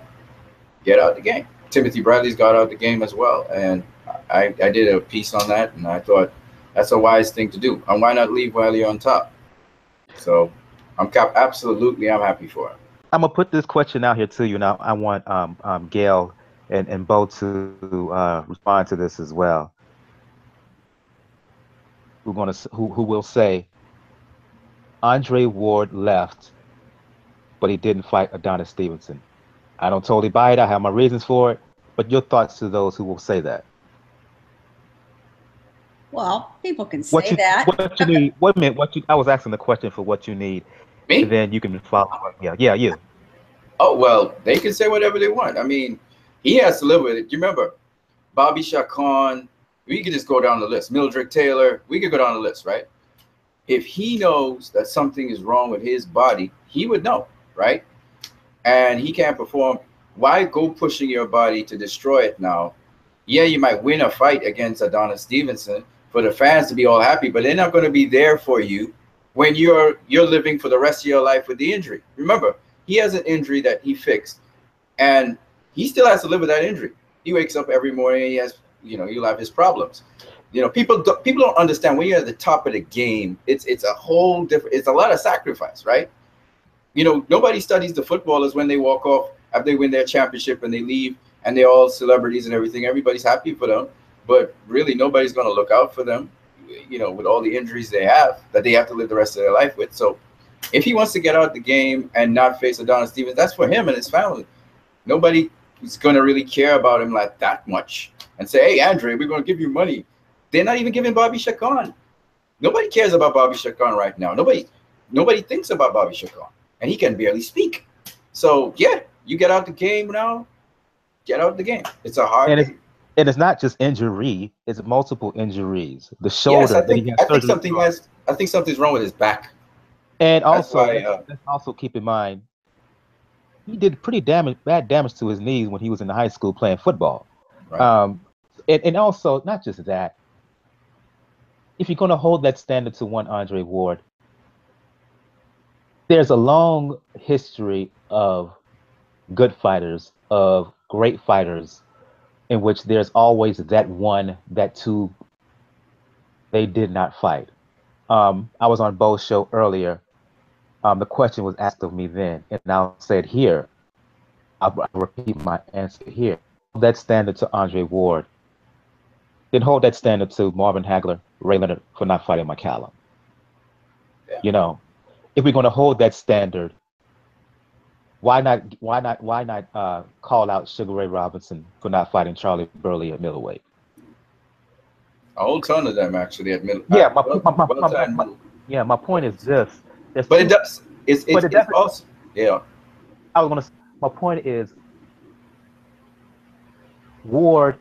get out the game. Timothy Bradley's got out the game as well, and I did a piece on that, and I thought that's a wise thing to do. And why not leave while you're on top? So I'm happy for him. I'm gonna put this question out here to you now. I want Gail and Bo to respond to this as well. Who will say Andre Ward left, but he didn't fight Adonis Stevenson? I don't totally buy it. I have my reasons for it, but your thoughts to those who will say that. Well, people can say that. What you need? Wait a minute. I was asking the question for what you need. Me? And then you can follow up. Yeah, you. Oh, well, they can say whatever they want. I mean, he has to live with it. You remember Bobby Chacon? We could just go down the list. Mildred Taylor. We could go down the list, right? If he knows that something is wrong with his body, he would know, right? And he can't perform. Why go pushing your body to destroy it now? Yeah, you might win a fight against Adonis Stevenson for the fans to be all happy, but they're not going to be there for you when you're living for the rest of your life with the injury. Remember, he has an injury that he fixed, and he still has to live with that injury. He wakes up every morning, he has, he'll have his problems. People don't understand when you're at the top of the game, it's a whole different, it's a lot of sacrifice, right? Nobody studies the footballers when they walk off after they win their championship and they leave and they're all celebrities and everything. Everybody's happy for them, but really nobody's going to look out for them, with all the injuries they have that they have to live the rest of their life with. So if he wants to get out the game and not face Adonis Stevens, that's for him and his family. Nobody is going to really care about him like that much and say, hey, Andre, we're going to give you money. They're not even giving Bobby Chacon. Nobody cares about Bobby Chacon right now. Nobody thinks about Bobby Chacon, and he can barely speak. So, yeah, you get out the game now, get out the game. It's a hard game. And it's not just injury; it's multiple injuries. The shoulder. Yes, I think something's wrong with his back. And also, let's also keep in mind, he did pretty bad damage to his knees when he was in high school playing football. Right. And also, not just that. If you're going to hold that standard to one Andre Ward, there's a long history of good fighters, of great fighters, in which there's always that one, that two, they did not fight. I was on Bo's show earlier. The question was asked of me then, and I said here, I'll repeat my answer here. That standard to Andre Ward. Then hold that standard to Marvin Hagler, Ray Leonard for not fighting McCallum. Yeah. If we're going to hold that standard, why not call out Sugar Ray Robinson for not fighting Charlie Burley at middleweight? A whole ton of them actually at middleweight. Yeah, my point is this. But it does. It's also, yeah. I was going to say, my point is Ward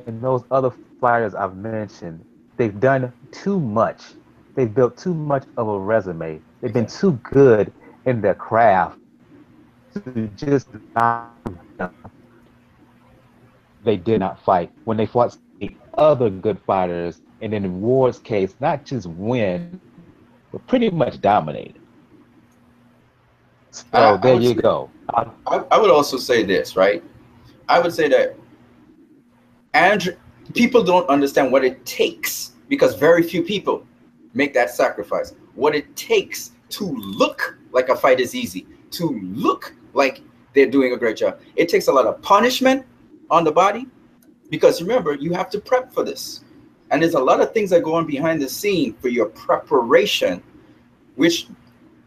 and those other fighters I've mentioned, they've done too much. They've built too much of a resume. They've been too good in their craft to just not. They did not fight when they fought the other good fighters, and in Ward's case, not just win, but pretty much dominate. So there you go. I would also say this, right? I would say that people don't understand what it takes, because very few people make that sacrifice. What it takes to look like a fight is easy, to look like they're doing a great job. It takes a lot of punishment on the body, because remember, you have to prep for this. And there's a lot of things that go on behind the scene for your preparation, which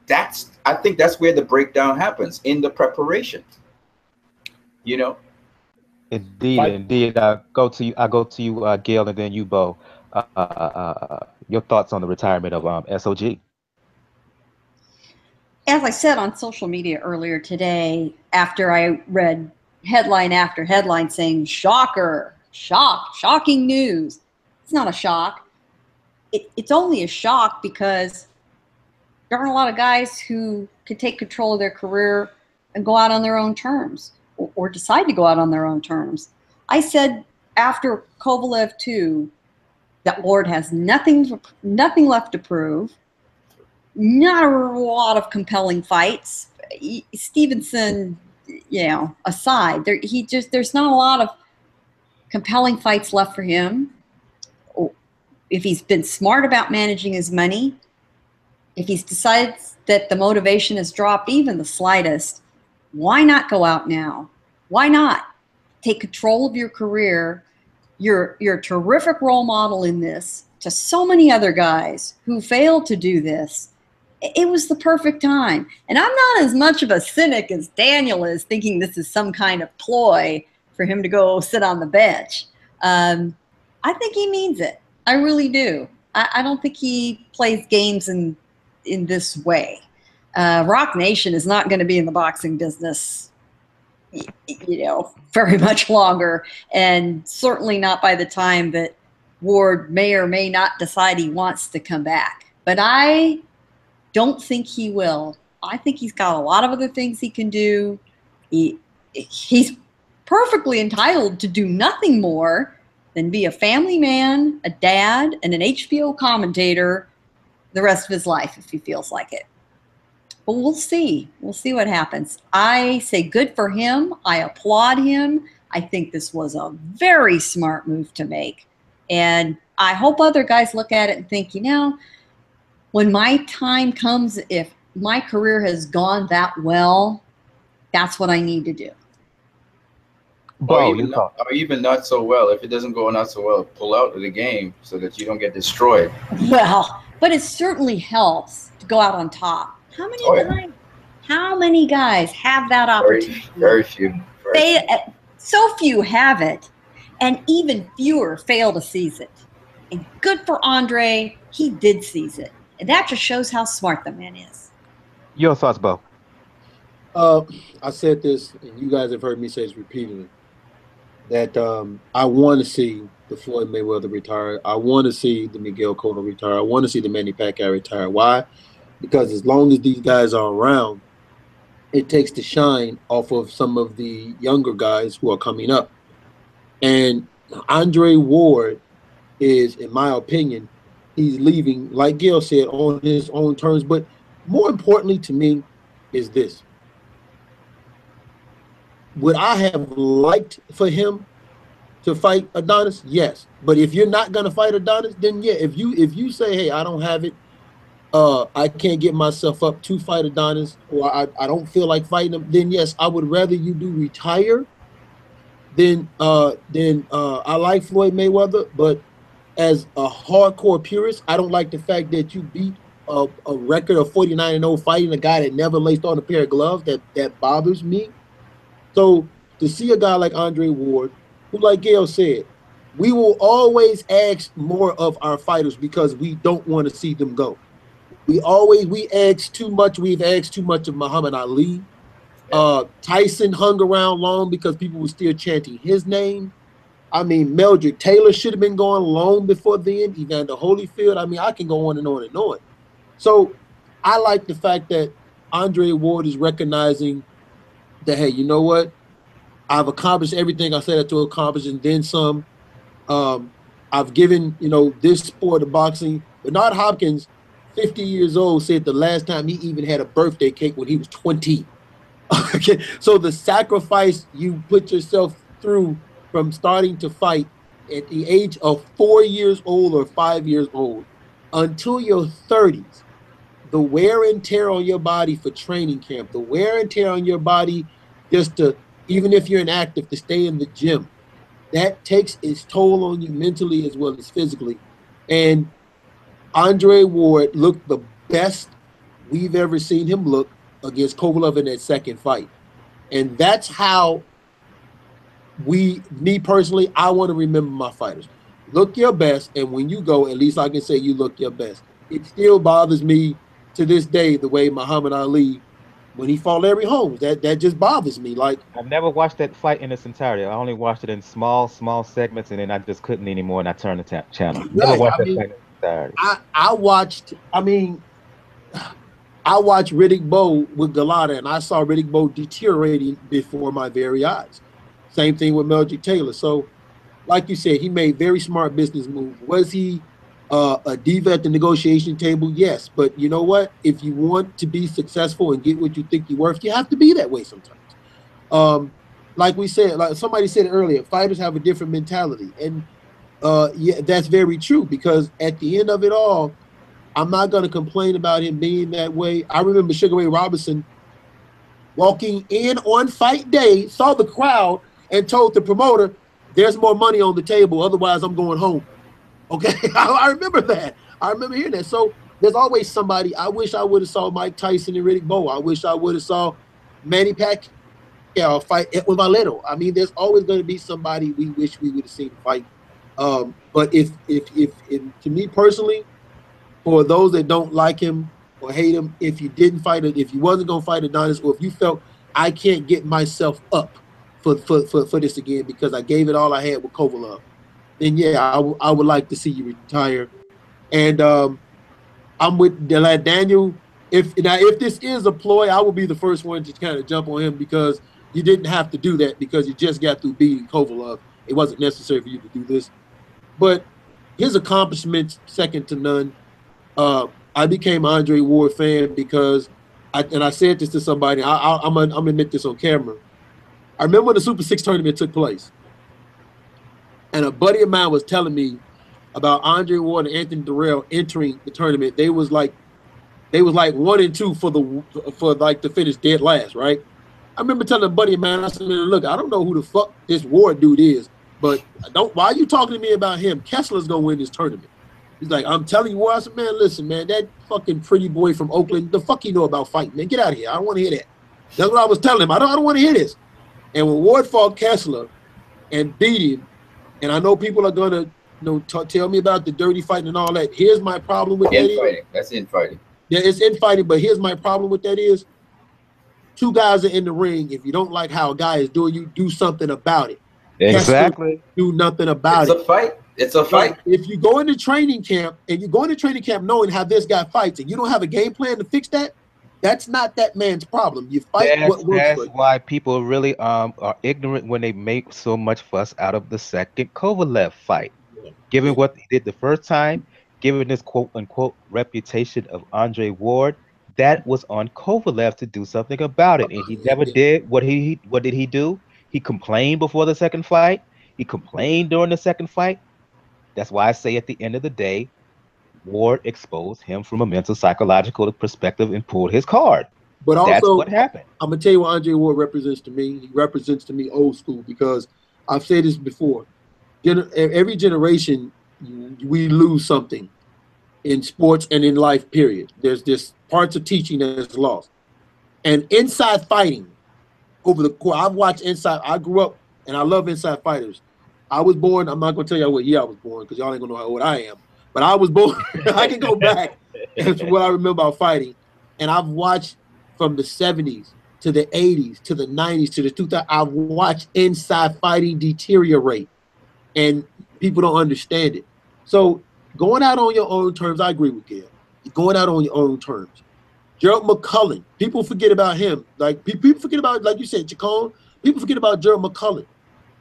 I think that's where the breakdown happens, in the preparation. Indeed. I go to you, Gail, and then you, Bo. Your thoughts on the retirement of S.O.G. As I said on social media earlier today, after I read headline after headline saying shocker, shocking news, it's not a shock. It's only a shock because there aren't a lot of guys who can take control of their career and go out on their own terms, or decide to go out on their own terms. I said after Kovalev 2 that Ward has nothing left to prove, not a lot of compelling fights. Stevenson, aside, there's not a lot of compelling fights left for him. If he's been smart about managing his money, if he's decided that the motivation has dropped even the slightest, why not go out now? Why not take control of your career? You're a terrific role model in this to so many other guys who failed to do this. It was the perfect time. And I'm not as much of a cynic as Daniel is, thinking this is some kind of ploy for him to go sit on the bench. I think he means it. I really do. I don't think he plays games in this way. Rock Nation is not going to be in the boxing business, very much longer, and certainly not by the time that Ward may or may not decide he wants to come back. But I don't think he will. I think he's got a lot of other things he can do. He's perfectly entitled to do nothing more than be a family man, a dad, and an HBO commentator the rest of his life if he feels like it. But we'll see. We'll see what happens. I say good for him. I applaud him. I think this was a very smart move to make. And I hope other guys look at it and think, when my time comes, if my career has gone that well, that's what I need to do. Or even not so well. If it doesn't go not so well, pull out of the game so that you don't get destroyed. Well, but it certainly helps to go out on top. How many guys have that opportunity? Very few. So few have it, and even fewer fail to seize it. And good for Andre, he did seize it. And that just shows how smart the man is. Your thoughts, Bo? I said this, and you guys have heard me say this repeatedly, that I want to see the Floyd Mayweather retire. I want to see the Miguel Cotto retire. I want to see the Manny Pacquiao retire. Why? Because as long as these guys are around, it takes the shine off of some of the younger guys who are coming up. And Andre Ward is, in my opinion, he's leaving, like Gail said, on his own terms. But more importantly to me is this. Would I have liked for him to fight Adonis? Yes. But if you're not going to fight Adonis, then yeah. If you say, hey, I don't have it, I can't get myself up to fight Adonis, or I don't feel like fighting him, then yes, I would rather you do retire than I like Floyd Mayweather. But as a hardcore purist, I don't like the fact that you beat a record of 49-0 fighting a guy that never laced on a pair of gloves. That bothers me. So to see a guy like Andre Ward, who, like Gail said, we will always ask more of our fighters because we don't want to see them go. We ask too much. We've asked too much of Muhammad Ali. Tyson hung around long because people were still chanting his name. I mean, Meldrick Taylor should have been going long before then. Evander Holyfield. I mean, I can go on and on and on. So I like the fact that Andre Ward is recognizing that, hey, you know what? I've accomplished everything I set out to accomplish and then some. I've given, this sport of boxing. Bernard Hopkins, 50 years old, said the last time he even had a birthday cake when he was 20. Okay, so the sacrifice you put yourself through from starting to fight at the age of 4 years old or 5 years old until your 30s, the wear and tear on your body for training camp, the wear and tear on your body just to, even if you're inactive, to stay in the gym, that takes its toll on you mentally as well as physically. And Andre Ward looked the best we've ever seen him look against Kovalev in that second fight. And that's how me personally, I want to remember my fighters. Look your best, and when you go, at least I can say you look your best. It still bothers me to this day the way Muhammad Ali, when he fought Larry Holmes, that just bothers me. Like, I've never watched that fight in its entirety. I only watched it in small segments, and then I just couldn't anymore, and I turned the channel. Never right, watched I that mean, fight in its entirety. I watched. I mean, I watched Riddick Bowe with Galata, and I saw Riddick Bowe deteriorating before my very eyes. Same thing with Mel G. Taylor. So, like you said, he made very smart business moves. Was he a diva at the negotiation table? Yes. But you know what? If you want to be successful and get what you think you're worth, you have to be that way sometimes. Like we said, like somebody said earlier, fighters have a different mentality. And yeah, that's very true, because at the end of it all, I'm not going to complain about him being that way. I remember Sugar Ray Robinson walking in on fight day, saw the crowd, and told the promoter, there's more money on the table, otherwise I'm going home. Okay, I remember that. I remember hearing that. So there's always somebody. I wish I would have saw Mike Tyson and Riddick Bowe. I wish I would have saw Manny Pacquiao fight with Valdez. I mean, there's always going to be somebody we wish we would have seen fight. But if to me personally, for those that don't like him or hate him, if you didn't fight it, if you wasn't going to fight Adonis, or if you felt I can't get myself up for this again because I gave it all I had with Kovalev, then yeah, I would like to see you retire. And I'm with Daniel. If this is a ploy, I will be the first one to kind of jump on him, because you didn't have to do that, because you just got through beating Kovalev. It wasn't necessary for you to do this. But his accomplishments, second to none. I became an Andre Ward fan because, I said this to somebody, I'm gonna admit this on camera. I remember when the Super 6 tournament took place, and a buddy of mine was telling me about Andre Ward and Anthony Durrell entering the tournament. They was like 1 and 2 for like to finish dead last, right? I remember telling a buddy of mine, I said, look, I don't know who the fuck this Ward dude is, but why are you talking to me about him? Kessler's gonna win this tournament. He's like, I'm telling you what. I said, man, listen, man, that fucking pretty boy from Oakland, the fuck he know about fighting, man? Get out of here. I don't want to hear that. That's what I was telling him. I don't want to hear this. And when Ward fought Kessler and beat him, and I know people are gonna tell me about the dirty fighting and all that. Here's my problem with that. Infighting. That's infighting. Yeah, it's infighting, but here's my problem with that is, two guys are in the ring. If you don't like how a guy is doing, you do something about it. Exactly. Kessler, do nothing about it. It's a fight. It's a fight. If you go into training camp and you go into training camp knowing how this guy fights and you don't have a game plan to fix that, that's not that man's problem. You fight what works. That's why people really are ignorant when they make so much fuss out of the second Kovalev fight. Yeah. Given what he did the first time, given this quote unquote reputation of Andre Ward, that was on Kovalev to do something about it, and he never did. What did he do? He complained before the second fight. He complained during the second fight. That's why I say at the end of the day, Ward exposed him from a mental, psychological perspective and pulled his card. But also, that's what happened. I'm gonna tell you what Andre Ward represents to me. He represents to me old school, because I've said this before. Every generation, we lose something in sports and in life, period. There's this parts of teaching that's lost. And inside fighting, over the course, I've watched inside. I grew up and I love inside fighters. I was born, I'm not gonna tell y'all what year I was born, because y'all ain't gonna know how old I am. But I was born, I can go back and what I remember about fighting. And I've watched from the 70s to the 80s to the 90s to the 2000s. I've watched inside fighting deteriorate, and people don't understand it. So going out on your own terms, I agree with Gail. Going out on your own terms. Gerald McCullen, people forget about him. Like people forget about, like you said, Chacon. People forget about Gerald McCullen.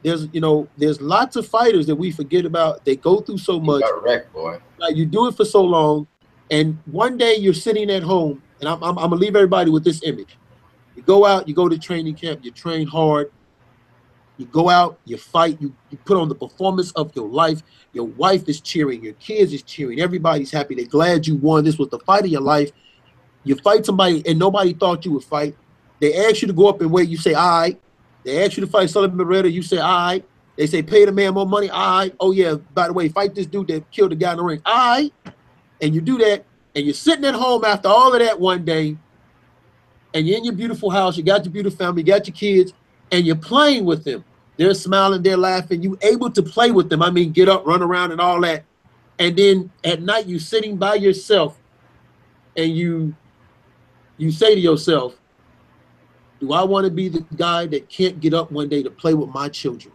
There's lots of fighters that we forget about. They go through so much. You got wrecked, boy. Like, you do it for so long, and one day you're sitting at home, and I'm gonna leave everybody with this image. You go out, you go to training camp, you train hard, you go out, you fight, you put on the performance of your life. Your wife is cheering, your kids is cheering, everybody's happy. They're glad you won. This was the fight of your life. You fight somebody, and nobody thought you would fight. They ask you to go up and wait. You say, all right. They ask you to fight Sullivan Beretta. You say, all right. They say, pay the man more money. All right. Oh, yeah, by the way, fight this dude that killed the guy in the ring. All right. And you do that, and you're sitting at home after all of that one day, and you're in your beautiful house. You got your beautiful family. You got your kids, and you're playing with them. They're smiling, they're laughing. You able to play with them. I mean, get up, run around, and all that. And then at night, you sitting by yourself, and you say to yourself, "Do I want to be the guy that can't get up one day to play with my children?"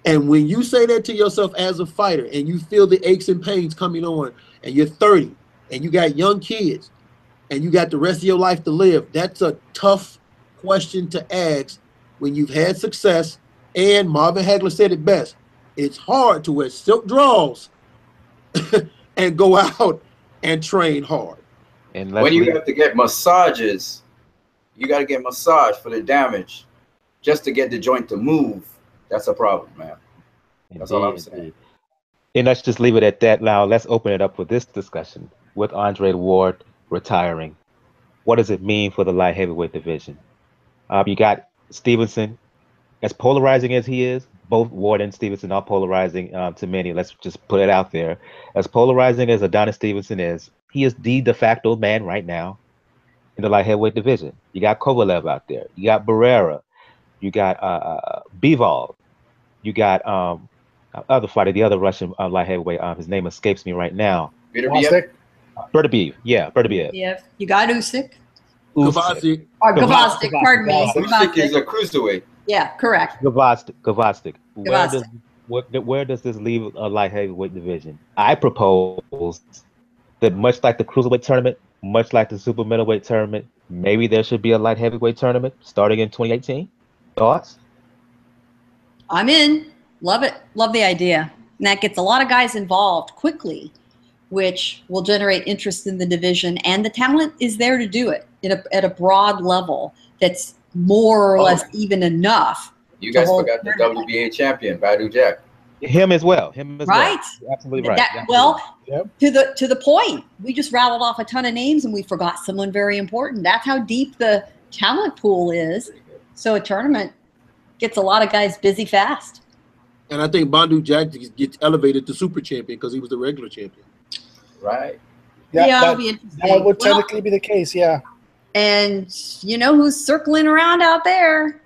And when you say that to yourself as a fighter, and you feel the aches and pains coming on, and you're 30, and you got young kids, and you got the rest of your life to live, that's a tough question to ask when you've had success. And Marvin Hagler said it best. It's hard to wear silk drawers and go out and train hard. And when you have to get massages, you got to get massage for the damage just to get the joint to move. That's a problem, man. That's all I'm saying. And let's just leave it at that. Now let's open it up for this discussion with Andre Ward retiring. What does it mean for the light heavyweight division? You got Stevenson, as polarizing as he is. Both Ward and Stevenson are polarizing to many. Let's just put it out there. As polarizing as Adonis Stevenson is, he is the de facto man right now in the light heavyweight division. You got Kovalev out there. You got Barrera. You got Bivol. You got other fighter, the other Russian light heavyweight. His name escapes me right now. Bertobiev. Yeah, Bertobiev. Yeah. You got Usyk. Gvozdyk. Or Gvozdyk, pardon me. Usyk is a cruiserweight. Yeah, correct. Gvozdyk. Where does this leave a light heavyweight division? I propose that much like the cruiserweight tournament, much like the super middleweight tournament, maybe there should be a light heavyweight tournament starting in 2018. Thoughts? I'm in. Love it. Love the idea. And that gets a lot of guys involved quickly, which will generate interest in the division. And the talent is there to do it at a broad level that's more or less even enough. You guys forgot the WBA champion, Badu Jack. Him as well. Right. Well. Absolutely right. To the point, we just rattled off a ton of names and we forgot someone very important. That's how deep the talent pool is. So a tournament gets a lot of guys busy fast. And I think Badu Jack gets elevated to super champion because he was the regular champion. Right. Yeah, that'll be interesting. That would technically be the case, yeah. And you know who's circling around out there?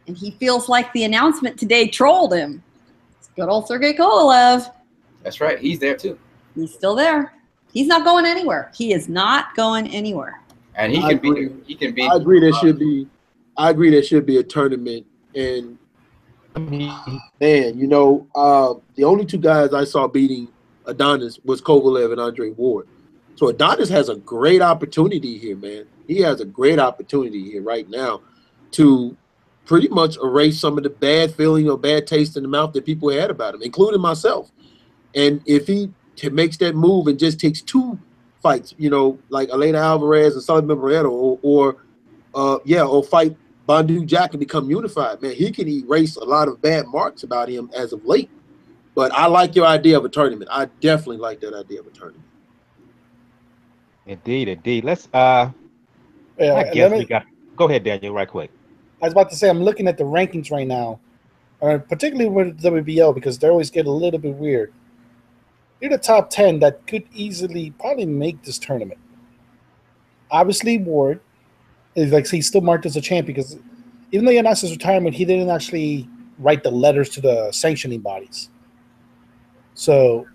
And he feels like the announcement today trolled him. It's good old Sergey Kovalev. That's right. He's there too. He's still there. He's not going anywhere. He is not going anywhere. And he can be. I agree. There should be. I agree. There should be a tournament. And man, you know, the only two guys I saw beating Adonis was Kovalev and Andre Ward. So Adonis has a great opportunity here, man. He has a great opportunity here right now to pretty much erase some of the bad feeling or bad taste in the mouth that people had about him, including myself. And if he makes that move and just takes two fights, you know, like Elena Alvarez and Sullivan Barrera, or fight Badu Jack and become unified, man, he can erase a lot of bad marks about him as of late. But I like your idea of a tournament. I definitely like that idea of a tournament. Indeed. Let's go ahead, Daniel, right quick. I was about to say, I'm looking at the rankings right now, particularly with WBO, because they always get a little bit weird. You're the top 10 that could easily probably make this tournament. Obviously, Ward is like he's still marked as a champion because even though he announced his retirement, he didn't actually write the letters to the sanctioning bodies. So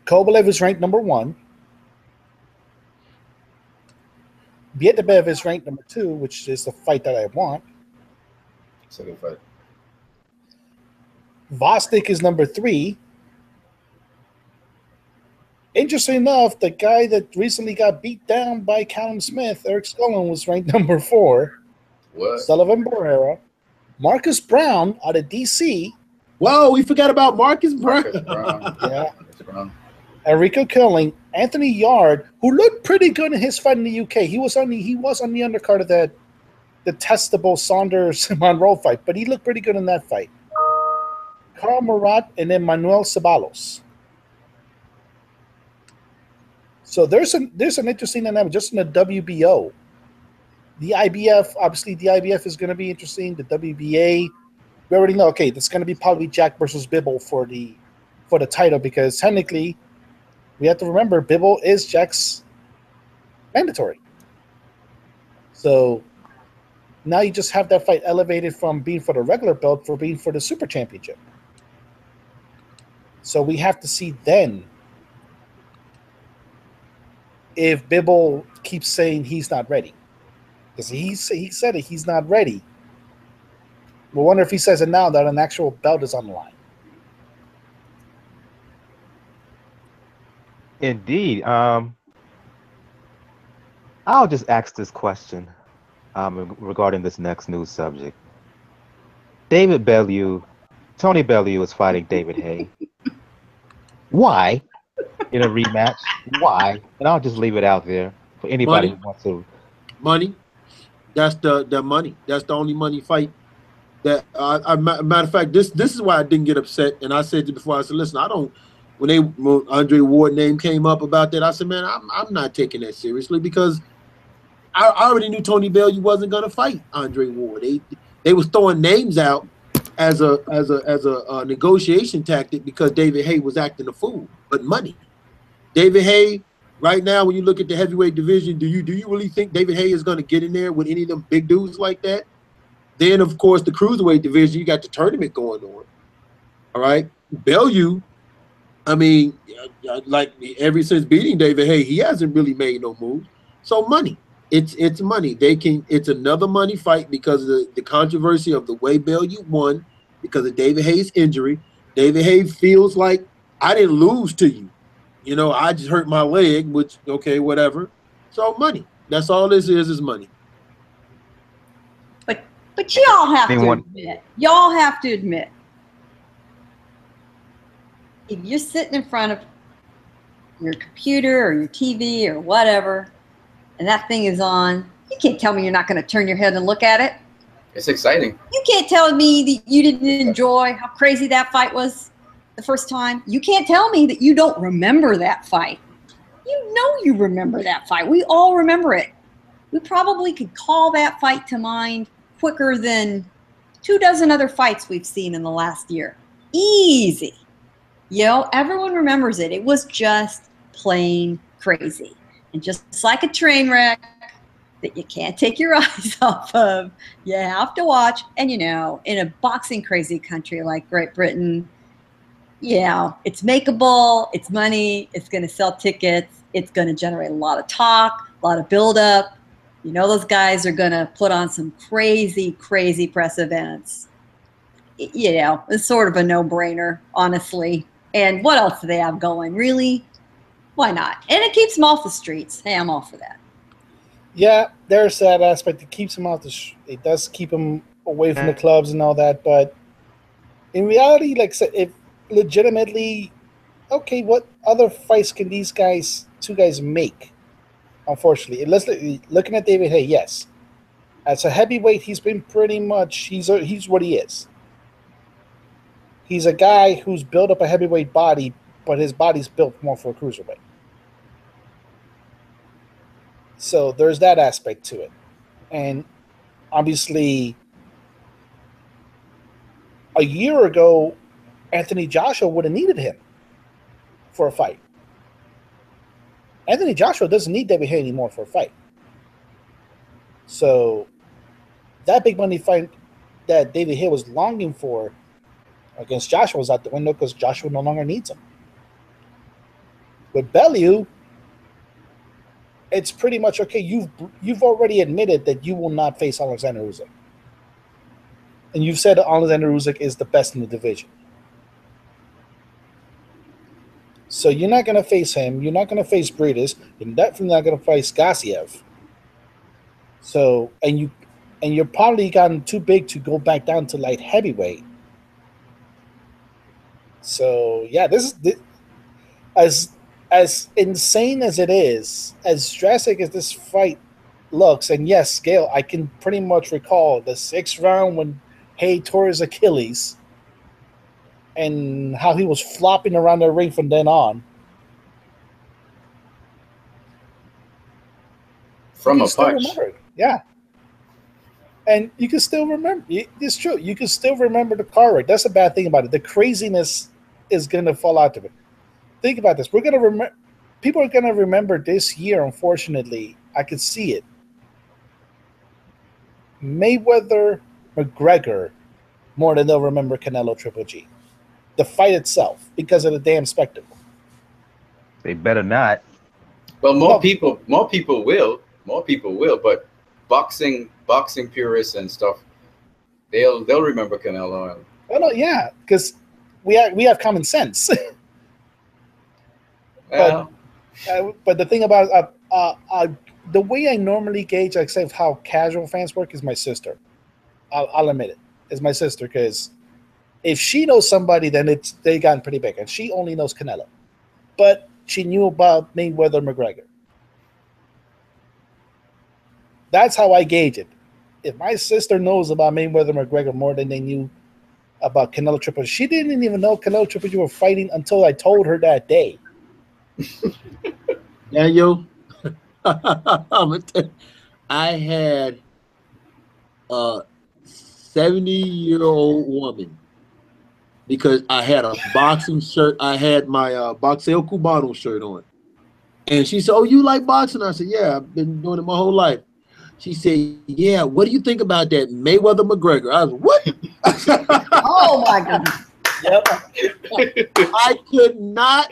Kovalev is ranked number 1. Bietabev is ranked number 2, which is the fight that I want. Second fight. Gvozdyk is number 3. Interesting enough, the guy that recently got beat down by Callum Smith, Eric Scullin, was ranked number 4. What? Sullivan Barrera. Marcus Brown out of D.C. Whoa, we forgot about Marcus Brown. Yeah. Enrico Killing, Anthony Yard, who looked pretty good in his fight in the UK. He was on the undercard of the testable Saunders Monroe fight, but he looked pretty good in that fight. Carl Murat and then Manuel Ceballos. So there's an interesting dynamic just in the WBO. The IBF, obviously the IBF is going to be interesting. The WBA, we already know, okay, that's going to be probably Jack versus Bibble for the title because technically we have to remember Bibble is Jack's mandatory. So Now you just have that fight elevated from being for the regular belt for being for the super championship. So we have to see then if Bibble keeps saying he's not ready. Because he said it, he's not ready. We'll wonder if he says it now that an actual belt is on the line. Indeed. I'll just ask this question regarding this next news subject. David Bellew, Tony Bellew is fighting David Haye. Why? In a rematch? Why? And I'll just leave it out there for anybody who wants to. Money. That's the money. That's the only money fight. That matter of fact, this is why I didn't get upset. And I said it before. I said, listen, I don't. When Andre Ward name came up about that, I said, man, I'm not taking that seriously because I already knew Tony Bellew wasn't gonna fight Andre Ward. They was throwing names out as a negotiation tactic because David Haye was acting a fool. But money, David Haye. Right now, when you look at the heavyweight division, do you really think David Haye is going to get in there with any of them big dudes like that? Then, of course, the cruiserweight division, you got the tournament going on. All right, Bellew. I mean, like ever since beating David Haye, he hasn't really made no moves. So money, it's money. It's another money fight because of the controversy of the way Bellew won because of David Haye's injury. David Haye feels like I didn't lose to you. You know, I just hurt my leg, which, okay, whatever. So money. That's all this is money. But y'all have to admit, if you're sitting in front of your computer or your TV or whatever, and that thing is on, you can't tell me you're not going to turn your head and look at it. It's exciting. You can't tell me that you didn't enjoy how crazy that fight was the first time. You can't tell me that you don't remember that fight. You know you remember that fight. We all remember it. We probably could call that fight to mind quicker than 24 other fights we've seen in the last year. Easy. You know, everyone remembers it. It was just plain crazy. And just like a train wreck that you can't take your eyes off of, you have to watch. And, you know, in a boxing crazy country like Great Britain, yeah, it's makeable, it's money, it's going to sell tickets, it's going to generate a lot of talk, a lot of buildup. You know, those guys are going to put on some crazy, crazy press events. You know, it's sort of a no-brainer, honestly. And what else do they have going? Really? Why not? And it keeps them off the streets. Hey, I'm all for that. Yeah, there's that aspect. It keeps them off the street. It does keep them away from the clubs and all that. But in reality, like I said, if legitimately, okay, what other fights can these two guys make? Unfortunately, looking at David Haye, yes, as a heavyweight, he's been pretty much he's what he is. He's a guy who's built up a heavyweight body, but his body's built more for a cruiserweight. So there's that aspect to it, and obviously, a year ago, Anthony Joshua would have needed him for a fight. Anthony Joshua doesn't need David Haye anymore for a fight. So that big money fight that David Haye was longing for against Joshua was out the window because Joshua no longer needs him. With Bellew, it's pretty much okay. You've already admitted that you will not face Alexander Usyk. And you've said that Alexander Usyk is the best in the division. So you're not going to face him. You're not going to face Briedis. You're definitely not going to face Gassiev. So, and you're probably gotten too big to go back down to light heavyweight. So yeah, this is as insane as it is, as drastic as this fight looks. And yes, Gail, I can pretty much recall the 6th round when Haye tore his Achilles and how he was flopping around the ring from then on. From a punch. Yeah. And you can still remember. It's true. You can still remember the car wreck. That's the bad thing about it. The craziness is going to fall out of it. Think about this. We're going to remember. People are going to remember this year, unfortunately. I could see it. Mayweather McGregor more than they'll remember Canelo Triple G. The fight itself, because of the damn spectacle. They better not. Well, more people will, but boxing purists and stuff, they'll remember Canelo. Oh no, yeah, because we have common sense. Well, but the thing about the way I normally gauge, like say, how casual fans work is my sister. I'll admit it. It's my sister, because if she knows somebody, then they gotten pretty big, and she only knows Canelo, but she knew about Mayweather McGregor. That's how I gauge it. If my sister knows about Mayweather McGregor more than they knew about Canelo Triple G, she didn't even know Canelo Triple G were fighting until I told her that day. Daniel, I had a 70-year-old woman, because I had a boxing shirt. I had my Boxeo Cubano shirt on. And she said, "Oh, you like boxing?" I said, "Yeah, I've been doing it my whole life." She said, "Yeah, what do you think about that Mayweather McGregor?" I was, "What?" Oh my goodness. Yep. I could not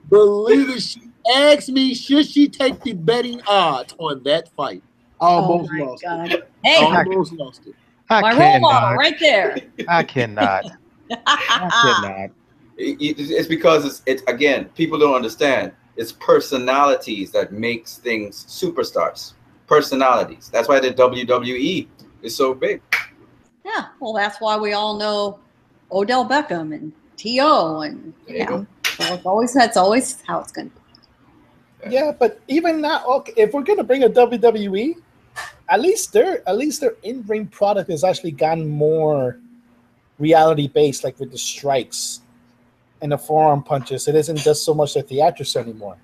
believe it. She asked me, should she take the betting odds on that fight? I almost lost it. Hey, I almost lost it. my role model right there. I cannot. I cannot. It's because it's again, people don't understand. It's personalities that makes things superstars. Personalities. That's why the WWE is so big. Yeah, well, that's why we all know Odell Beckham and T.O. and so that's always how it's going to be. Yeah, but even now, okay, if we're going to bring a WWE, at least their in-ring product has actually gotten more reality-based, like with the strikes and the forearm punches. It isn't just so much the theatrics anymore.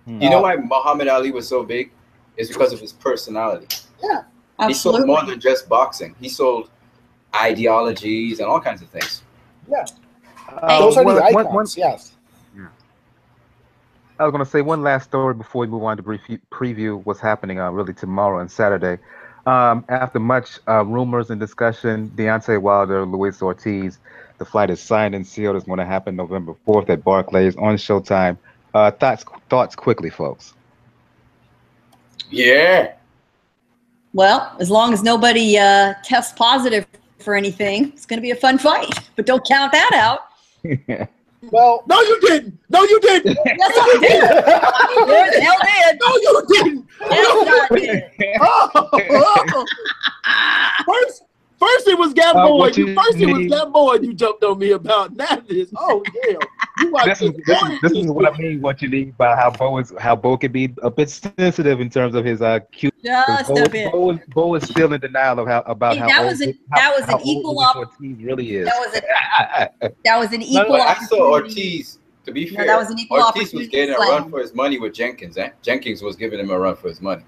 You know why Muhammad Ali was so big? It's because of his personality. Yeah, absolutely. He sold more than just boxing. He sold ideologies and all kinds of things. Yeah. Those are the icons, yes. Yeah. I was going to say one last story before we move on to preview what's happening really tomorrow and Saturday. After much rumors and discussion, Deontay Wilder, Luis Ortiz, the fight is signed and sealed. It's going to happen November 4th at Barclays on Showtime. Thoughts quickly, folks. Yeah. Well, as long as nobody tests positive for anything, it's going to be a fun fight. But don't count that out. Well, no, you didn't. No, you didn't. Yes, I did. I mean, hell did. No, you didn't. Yes, I did. First it was Gamboa. What you First it was need- Gamboa you jumped on me about. Now this. Oh hell. You This is what I mean. What you need by how Bo can be a bit sensitive in terms of his cute. Just a bit. Bo is still in denial of how That was an equal opportunity really is. That was an equal I opportunity. saw Ortiz. To be fair, that was an equal Ortiz was opportunity getting a slam. run for his money with Jenkins. Jenkins was giving him a run for his money.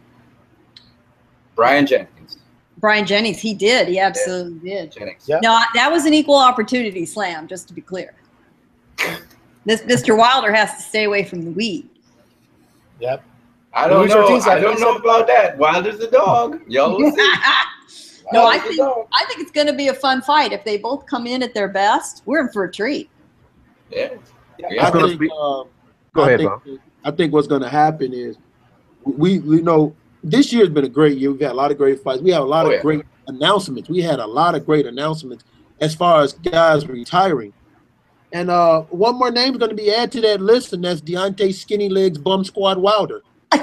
Brian Jenkins. Brian Jennings, he did. He absolutely did. Jennings. Yeah. No, that was an equal opportunity slam, just to be clear. Mr. Wilder has to stay away from the weed. yep. I don't Luis know. Ortiz, I don't know about that. Wilder's the dog. Y'all will see. No, I Wilder's the dog. think it's going to be a fun fight. If they both come in at their best, we're in for a treat. Yeah. I think, Go ahead, Bo. I think what's going to happen is we know this year has been a great year. We've had a lot of great fights. We have a lot of great announcements. We had a lot of great announcements as far as guys retiring. And one more name is going to be added to that list, and that's Deontay Skinny Legs Bum Squad Wilder. When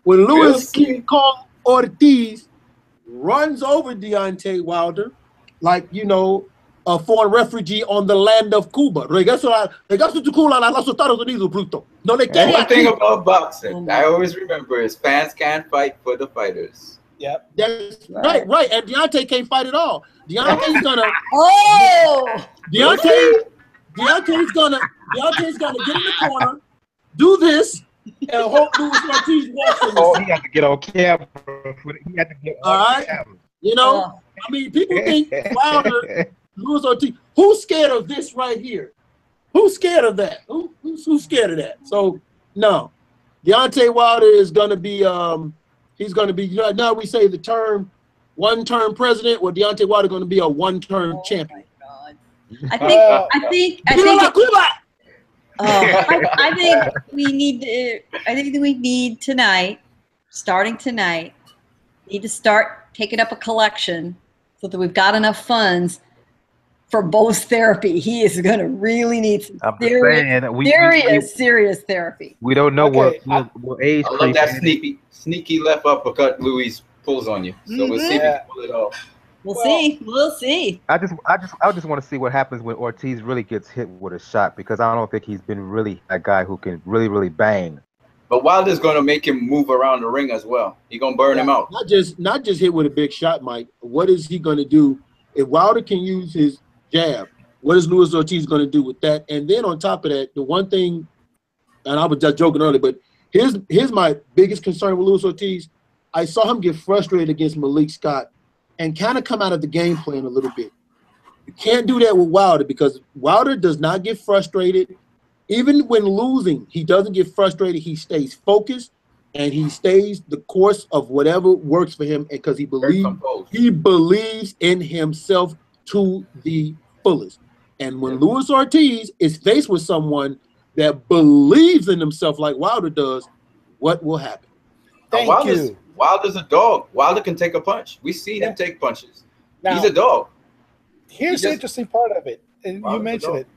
Luis King Kong Ortiz runs over Deontay Wilder, like, you know, a foreign refugee on the land of Cuba. One thing about boxing, I always remember is fans can't fight for the fighters. Yep. That's right. And Deontay can't fight at all. Deontay's gonna Deontay's gonna get in the corner, do this, and hope Luis Ortiz walks in. Oh, he had to get on camera. He had to get on camera. You know, I mean, people think Wilder, Luis Ortiz. Who's scared of this right here? Who's scared of that? Who's scared of that? So no, Deontay Wilder is going to be, he's going to be, now we say the term, one-term president, or Deontay Wilder going to be a one-term champion? My God. I think we need tonight, starting tonight, need to start taking up a collection so that we've got enough funds for Bo's therapy. He is going to really need some serious therapy. We don't know what age. I love that sneaky left uppercut Louis pulls on you. So we'll see if he can pull it off. We'll see. I just want to see what happens when Ortiz really gets hit with a shot, because I don't think he's been really that guy who can really bang. But Wilder's going to make him move around the ring as well. He's going to burn him out. Not just hit with a big shot, Mike. What is he going to do if Wilder can use his jab? What is Luis Ortiz going to do with that? And then on top of that, the one thing, and I was just joking earlier, but here's my biggest concern with Luis Ortiz. I saw him get frustrated against Malik Scott and kind of come out of the game plan a little bit. You can't do that with Wilder, because Wilder does not get frustrated. Even when losing, he doesn't get frustrated. He stays focused, and he stays the course of whatever works for him, because he believes in himself to the fullest. And when Luis Ortiz is faced with someone that believes in himself like Wilder does, what will happen? Thank you. Wilder's a dog. Wilder can take a punch. We've seen him take punches. Now, he's a dog. Here's the interesting part of it, and you mentioned it.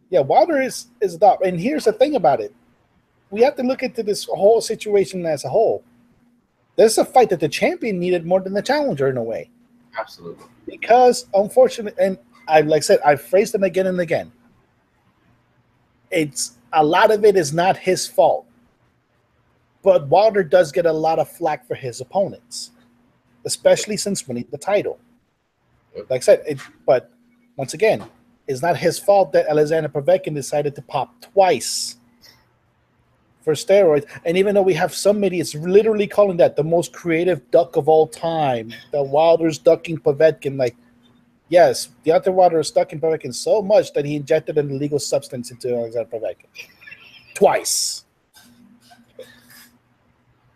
Yeah, Wilder is a dog. And here's the thing about it. We have to look into this whole situation as a whole. This is a fight that the champion needed more than the challenger in a way. Absolutely. Because, unfortunately, and like I said, I've phrased them again and again. It's a lot of it is not his fault. But Wilder does get a lot of flack for his opponents, especially since winning the title. Like I said, but once again, it's not his fault that Alexander Povetkin decided to pop twice for steroids. And even though we have some idiots literally calling that the most creative duck of all time, the Wilder's ducking Povetkin, like, yes, Deontay Wilder is ducking Povetkin so much that he injected an illegal substance into Alexander Povetkin. Twice.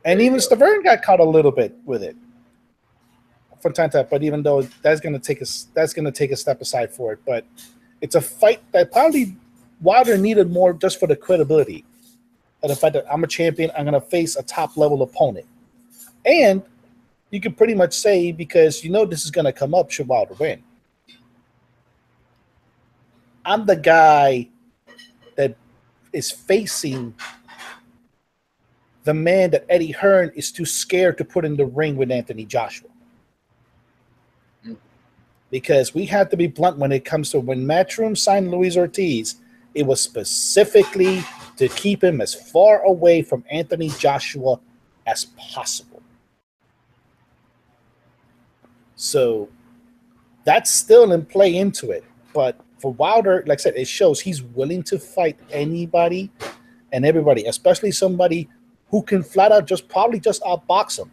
And even Stavern got caught a little bit with it from time to time. But even though that's going to take a step aside for it, but it's a fight that probably Wilder needed more just for the credibility of the fact that I'm a champion. I'm going to face a top level opponent, and you can pretty much say, because you know this is going to come up should Wilder win, I'm the guy that is facing the man that Eddie Hearn is too scared to put in the ring with Anthony Joshua. Because we have to be blunt when it comes to when Matchroom signed Luis Ortiz, it was specifically to keep him as far away from Anthony Joshua as possible. So that's still in play into it. But for Wilder, like I said, it shows he's willing to fight anybody and everybody, especially somebody who can flat out probably just outbox him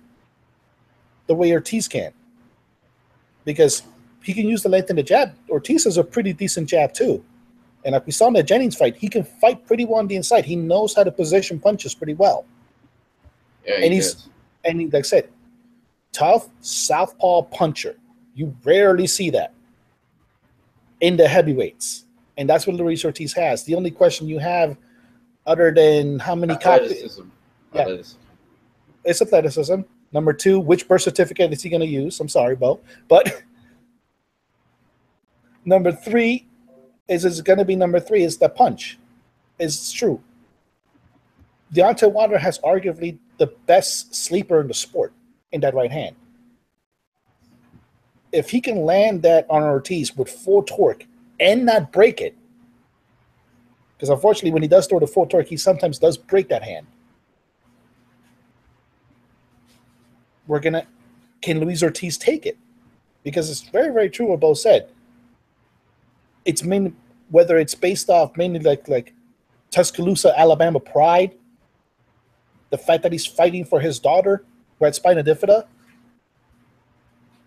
the way Ortiz can. Because he can use the length in the jab. Ortiz has a pretty decent jab too. And like we saw in the Jennings fight, he can fight pretty well on the inside. He knows how to position punches pretty well. Yeah, and like I said, tough southpaw puncher. You rarely see that in the heavyweights. And that's what Luis Ortiz has. The only question you have, other than how many athleticism. It's athleticism. Number 2, which birth certificate is he going to use? I'm sorry, Bo. But number 3 is going to be the punch. It's true. Deontay Wilder has arguably the best sleeper in the sport in that right hand. If he can land that on Ortiz with full torque and not break it, because unfortunately when he does throw the full torque, he sometimes does break that hand. Can Luis Ortiz take it? Because it's very, very true what Bo said. It's whether it's based off mainly like Tuscaloosa, Alabama pride, the fact that he's fighting for his daughter who had spina bifida.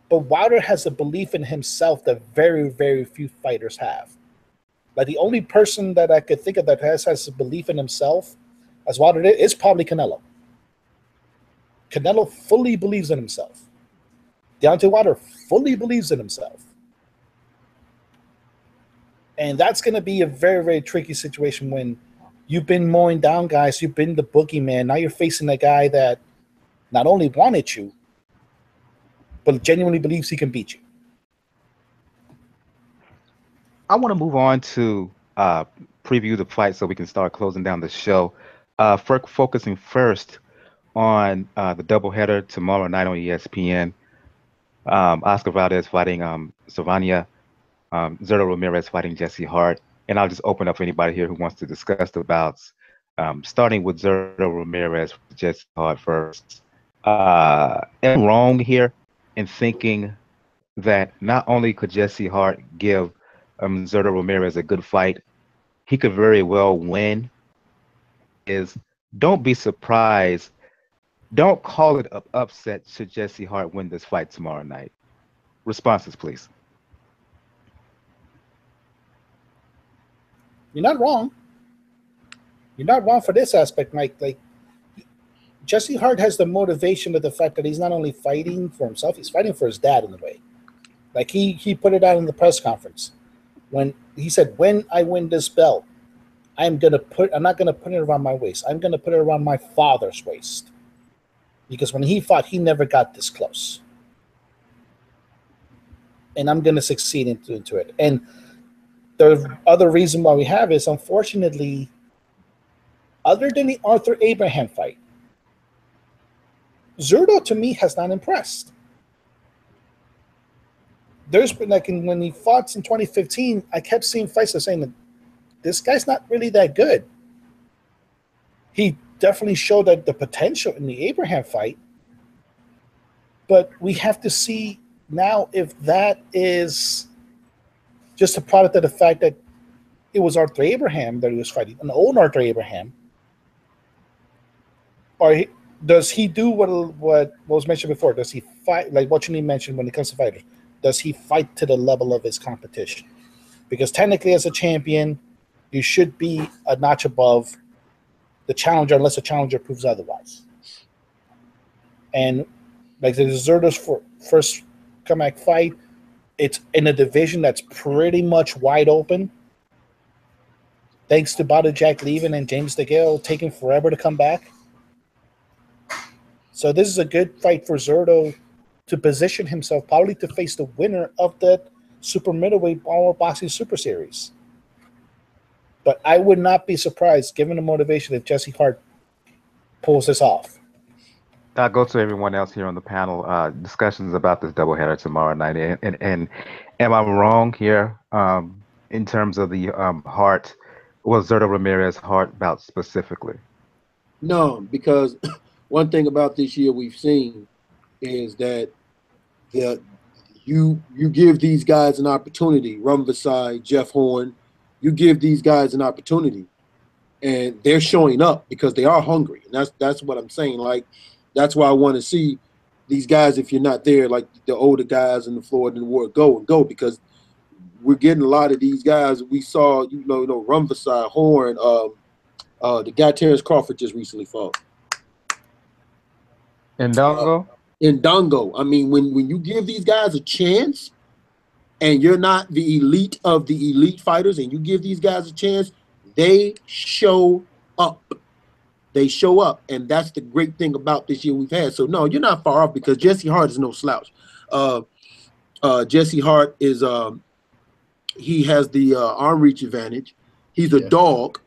But Wilder has a belief in himself that very, very few fighters have. Like the only person that I could think of that has a belief in himself as Wilder did, is probably Canelo. Canelo fully believes in himself. Deontay Wilder fully believes in himself. And that's going to be a very, very tricky situation when you've been mowing down guys, you've been the boogeyman. Now you're facing a guy that not only wanted you, but genuinely believes he can beat you. I want to move on to preview the fight so we can start closing down the show. Focusing first on the doubleheader tomorrow night on ESPN. Oscar Valdez fighting Servania, Zurdo Ramirez fighting Jesse Hart. And I'll just open up for anybody here who wants to discuss the bouts. Starting with Zurdo Ramirez, Jesse Hart first. Am I wrong here in thinking that not only could Jesse Hart give Zurdo Ramirez a good fight, he could very well win? Don't be surprised. Don't call it an upset should Jesse Hart win this fight tomorrow night. Responses, please. You're not wrong. You're not wrong for this aspect, Mike. Like, Jesse Hart has the motivation of the fact that he's not only fighting for himself, he's fighting for his dad in a way. Like, he put it out in the press conference when he said, when I win this belt, I'm not gonna put it around my waist. I'm gonna put it around my father's waist. Because when he fought, he never got this close. And I'm gonna succeed into it. And the other reason why we have is, unfortunately, other than the Arthur Abraham fight, Zurdo to me has not impressed. There's been, like, when he fought in 2015, I kept seeing fights that saying that this guy's not really that good. He definitely showed that the potential in the Abraham fight, but we have to see now if that is just a product of the fact that it was Arthur Abraham that he was fighting, an old Arthur Abraham, or does he do what was mentioned before? Does he fight, like what you mentioned when it comes to fighters? Does he fight to the level of his competition? Because technically, as a champion, you should be a notch above the challenger, unless the challenger proves otherwise. And like the Zurdo's first comeback fight, it's in a division that's pretty much wide open. Thanks to Bada Jack leaving and James DeGale taking forever to come back. So this is a good fight for Zurdo to position himself probably to face the winner of the super middleweight boxing super series. But I would not be surprised, given the motivation, if Jesse Hart pulls this off. I'll go to everyone else here on the panel. Discussions about this doubleheader tomorrow night. And am I wrong here in terms of the Hart, Zurdo Ramirez Hart bout specifically? No, because one thing about this year we've seen is that you give these guys an opportunity. Rumvasai, Jeff Horn, you give these guys an opportunity, and they're showing up because they are hungry. And that's what I'm saying. Like, that's why I want to see these guys, if you're not there, like the older guys in the Florida War, go, because we're getting a lot of these guys. We saw, Rumvasai, Horn, the guy Terrence Crawford just recently fought. Ndongo? Ndongo. I mean, when you give these guys a chance and you're not the elite of the elite fighters and you give these guys a chance, they show up. They show up. And that's the great thing about this year we've had. So, no, you're not far off because Jesse Hart is no slouch. Jesse Hart is he has the arm reach advantage. He's a dog.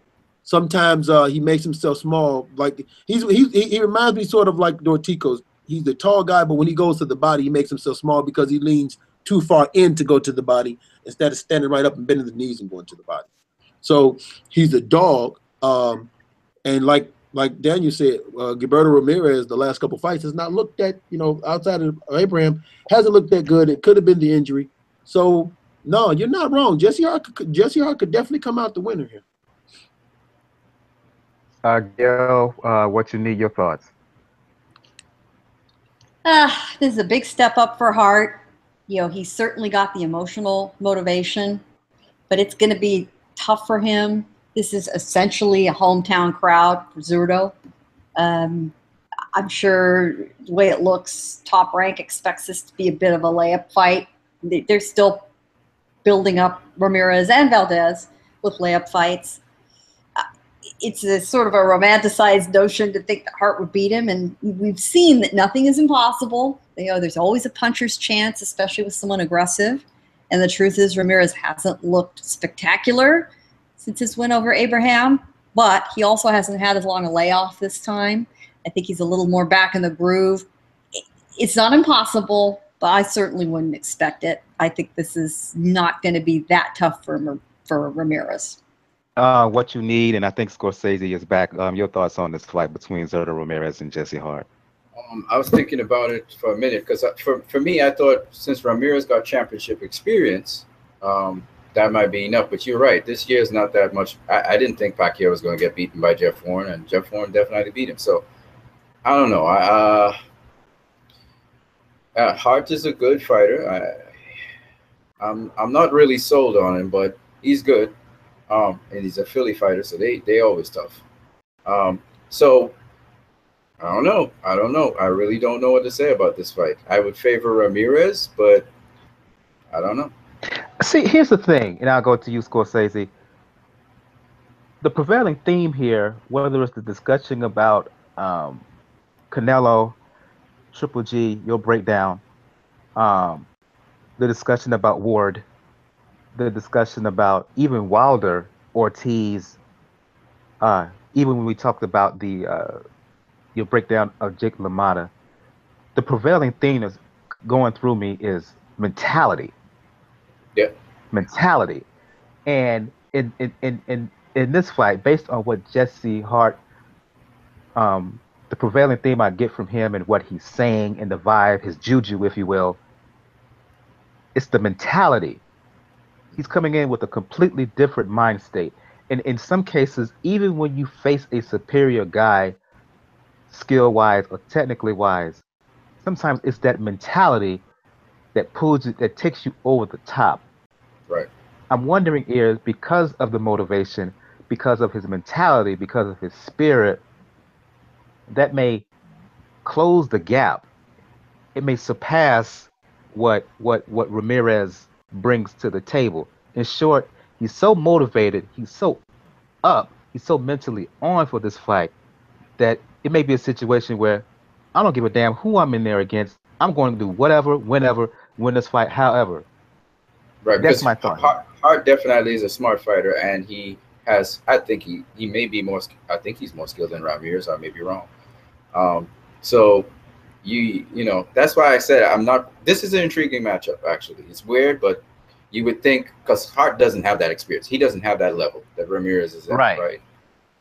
Sometimes he makes himself small. Like he reminds me sort of like Dortico's. He's the tall guy, but when he goes to the body, he makes himself small because he leans too far in to go to the body instead of standing right up and bending the knees and going to the body. So he's a dog. And like Daniel said, Gilberto Ramirez, the last couple fights, has not looked that, outside of Abraham, hasn't looked that good. It could have been the injury. So, no, you're not wrong. Jesse Hart could definitely come out the winner here. Gail, what you need, your thoughts? This is a big step up for Hart. He's certainly got the emotional motivation, but it's going to be tough for him This is essentially a hometown crowd for Zurdo. I'm sure the way it looks, Top Rank expects this to be a bit of a layup fight. They're still building up Ramirez and Valdez with layup fights. It's a sort of a romanticized notion to think that Hart would beat him, and we've seen that nothing is impossible. There's always a puncher's chance, especially with someone aggressive. And the truth is, Ramirez hasn't looked spectacular since his win over Abraham, but he also hasn't had as long a layoff this time. I think he's a little more back in the groove. It's not impossible, but I certainly wouldn't expect it. I think this is not going to be that tough for Ramirez. What you need, and I think Scorsese is back. Your thoughts on this fight between Zurdo Ramirez and Jesse Hart? I was thinking about it for a minute because for me, I thought since Ramirez got championship experience, that might be enough. But you're right. This year is not that much. I didn't think Pacquiao was going to get beaten by Jeff Horn, and Jeff Horn definitely beat him. So I don't know. Hart is a good fighter. I'm not really sold on him, but he's good. And he's a Philly fighter, so they always tough. So I don't know. I really don't know what to say about this fight. I would favor Ramirez, but I don't know. See, here's the thing, and I'll go to you, Scorsese. The prevailing theme here, whether it's the discussion about Canelo, Triple G, your breakdown, the discussion about Ward, the discussion about even Wilder, Ortiz, even when we talked about the your breakdown of Jake LaMotta, the prevailing theme that's going through me is mentality. Yeah. Mentality. And in this fight, based on what Jesse Hart, the prevailing theme I get from him and what he's saying and the vibe, his juju, if you will, it's the mentality. He's coming in with a completely different mind state. And in some cases, even when you face a superior guy, skill-wise or technically wise, sometimes it's that mentality that pulls you, that takes you over the top. Right. I'm wondering is because of the motivation, because of his mentality, because of his spirit, that may close the gap. It may surpass what Ramirez brings to the table. In short, he's so motivated, he's so up, he's so mentally on for this fight that it may be a situation where I don't give a damn who I'm in there against. I'm going to do whatever, whenever, win this fight, however. Right. That's my thought. Hart definitely is a smart fighter, and he has. I think he may be more. I think he's more skilled than Ramirez. I may be wrong. So you know that's why I said I'm not. This is an intriguing matchup. Actually, it's weird, but you would think because Hart doesn't have that experience. He doesn't have that level that Ramirez is at. Right.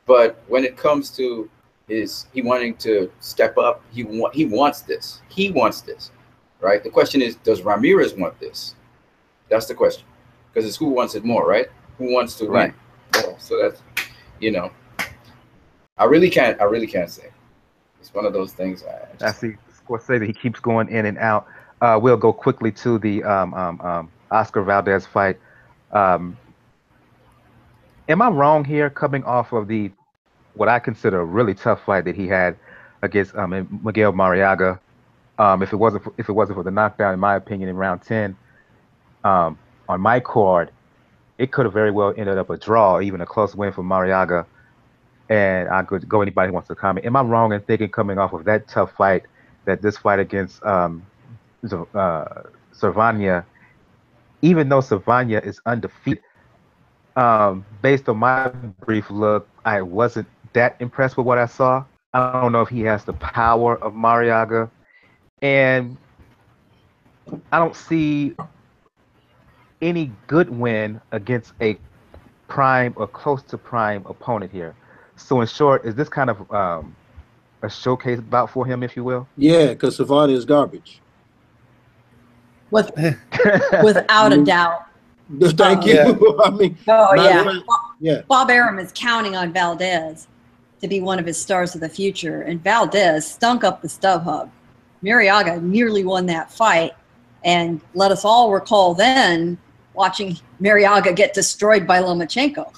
But when it comes to he wanting to step up, he wants this. He wants this, right? The question is, does Ramirez want this? That's the question, because it's who wants it more, right? Who wants to win? So that's, I really can't say. It's one of those things. I see Scorsese. He keeps going in and out. We'll go quickly to the Oscar Valdez fight. Am I wrong here? Coming off of what I consider a really tough fight that he had against Miguel Mariaga, if it wasn't for the knockdown, in my opinion, in round 10, on my card, it could have very well ended up a draw, even a close win for Mariaga. And I could go anybody who wants to comment. Am I wrong in thinking, coming off of that tough fight, that this fight against Servania, even though Servania is undefeated, based on my brief look, I wasn't that impressed with what I saw. I don't know if he has the power of Mariaga, and I don't see any good win against a prime or close to prime opponent here. So in short, is this kind of a showcase bout for him, if you will? Yeah, because Servania is garbage. Without a doubt. Thank you. Yeah. I mean, yeah. Bob Arum is counting on Valdez to be one of his stars of the future, and Valdez stunk up the StubHub. Mariaga nearly won that fight, and let us all recall then watching Mariaga get destroyed by Lomachenko.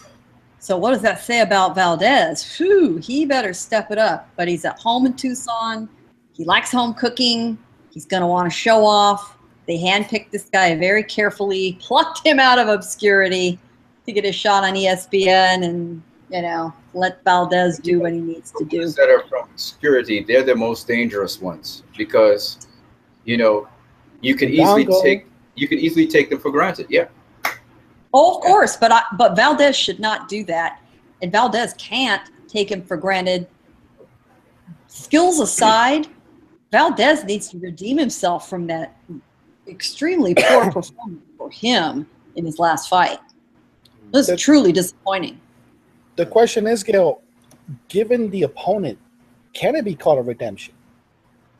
So what does that say about Valdez? Phew, he better step it up. But he's at home in Tucson. He likes home cooking. He's going to want to show off. They handpicked this guy very carefully, plucked him out of obscurity to get a shot on ESPN and, you know, let Valdez do what he needs to do. That are from obscurity, they're the most dangerous ones because, you know, you can easily take them for granted. Yeah. Oh, of course, but Valdez should not do that, and Valdez can't take him for granted. Skills aside, Valdez needs to redeem himself from that extremely poor performance for him in his last fight. This is truly disappointing. The question is, Gail, given the opponent, can it be called a redemption?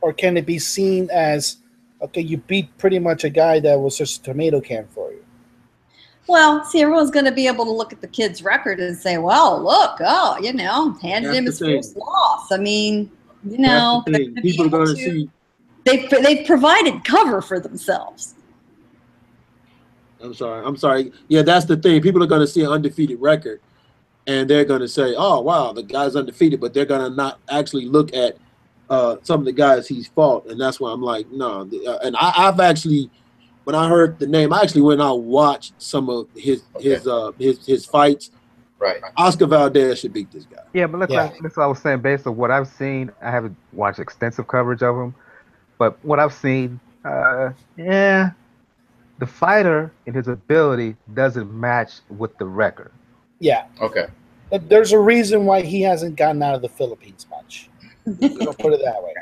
Or can it be seen as, okay, you beat pretty much a guy that was just a tomato can for you? Well, see, everyone's going to be able to look at the kid's record and say, well, look, oh, you know, handed him his first loss. I mean, you know, people are going to see. They've provided cover for themselves. I'm sorry. Yeah, that's the thing. People are going to see an undefeated record, and they're going to say, oh, wow, the guy's undefeated, but they're going to not actually look at some of the guys he's fought, and that's why I'm like, no. And I've actually, when I heard the name, I actually went out and watched some of his fights. Right. Oscar Valdez should beat this guy. Yeah, but that's what I was saying. Based on what I've seen, I haven't watched extensive coverage of him, but what I've seen, the fighter and his ability doesn't match with the record. Yeah. Okay. But there's a reason why he hasn't gotten out of the Philippines much. I'll put it that way.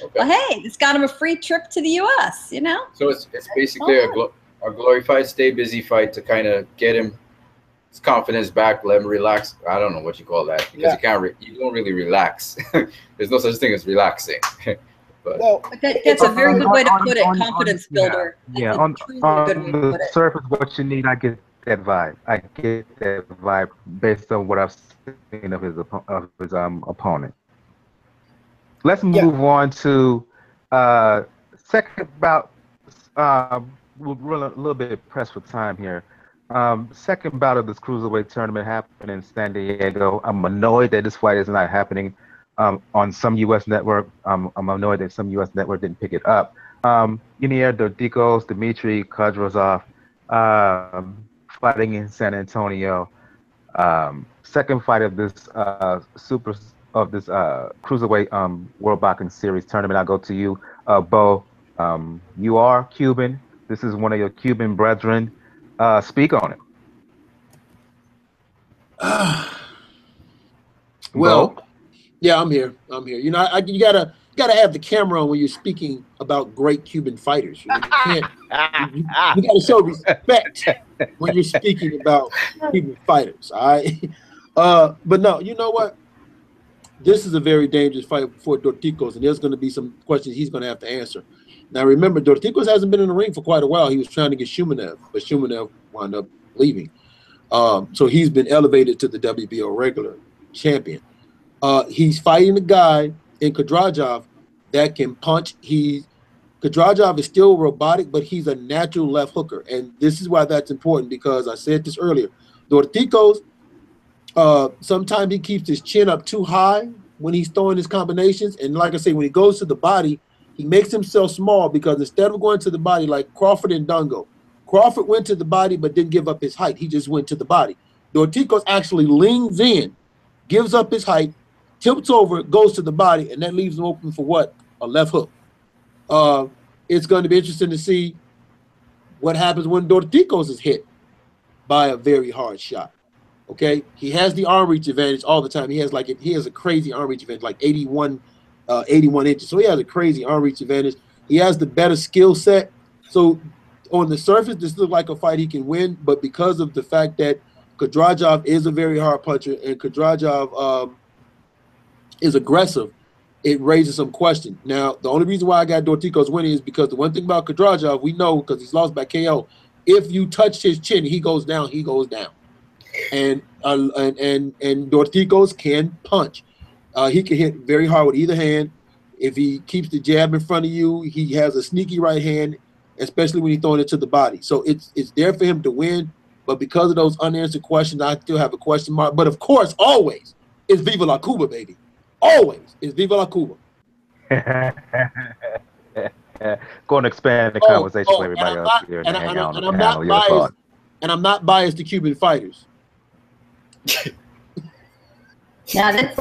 Okay. Well, hey, it's got him a free trip to the U.S., you know? So it's basically a glorified stay busy fight to kind of get him his confidence back, let him relax. I don't know what you call that because you don't really relax. There's no such thing as relaxing. But that's a very good way to put it. Confidence builder. Yeah, on the surface, what you need, I get that vibe. I get that vibe based on what I've seen of his opponent. Let's move on to second bout. We're a little bit pressed for time here. Second bout of this cruiserweight tournament happened in San Diego. I'm annoyed that this fight is not happening on some U.S. network. I'm annoyed that some U.S. network didn't pick it up. Yunier Dordikos, Dmitry Kudrozov fighting in San Antonio. Second fight of this cruiserweight World Boxing Series tournament. I'll go to you, Bo. You are Cuban. This is one of your Cuban brethren. Speak on it. Well, yeah, I'm here. You know, you gotta have the camera on when you're speaking about great Cuban fighters. You know, you gotta show respect when you're speaking about Cuban fighters. All right. But no, you know what? This is a very dangerous fight for Dordikos, and there's going to be some questions he's going to have to answer. Now, remember, Dordikos hasn't been in the ring for quite a while. He was trying to get Shumanev, but Shumanev wound up leaving. So he's been elevated to the WBO regular champion. He's fighting a guy in Kudrozov that can punch. Kudrozov is still robotic, but he's a natural left hooker. And this is why that's important, because I said this earlier. Dordikos, sometimes he keeps his chin up too high when he's throwing his combinations. And like I say, when he goes to the body, he makes himself small, because instead of going to the body like Crawford and Dungo, Crawford went to the body but didn't give up his height. He just went to the body. Dordikos actually leans in, gives up his height, tilts over, goes to the body, and that leaves him open for what? A left hook. It's going to be interesting to see what happens when Dordikos is hit by a very hard shot. Okay, he has the arm reach advantage all the time. He has a crazy arm reach advantage, like 81 inches. So he has a crazy arm reach advantage. He has the better skill set. So on the surface, this looks like a fight he can win, but because of the fact that Kudrozov is a very hard puncher and Kudrozov is aggressive, it raises some question. Now, the only reason why I got Dordikos winning is because the one thing about Kudrozov, we know, because he's lost by KO, if you touch his chin, he goes down, he goes down. And Dordikos can punch. He can hit very hard with either hand. If he keeps the jab in front of you, he has a sneaky right hand, especially when he's throwing it to the body. So it's there for him to win. But because of those unanswered questions, I still have a question mark. But of course, always, it's Viva la Cuba, baby. Always, it's Viva la Cuba. Going to expand the conversation for everybody else here and hang out on the panel. And I'm not biased to Cuban fighters. Yeah, this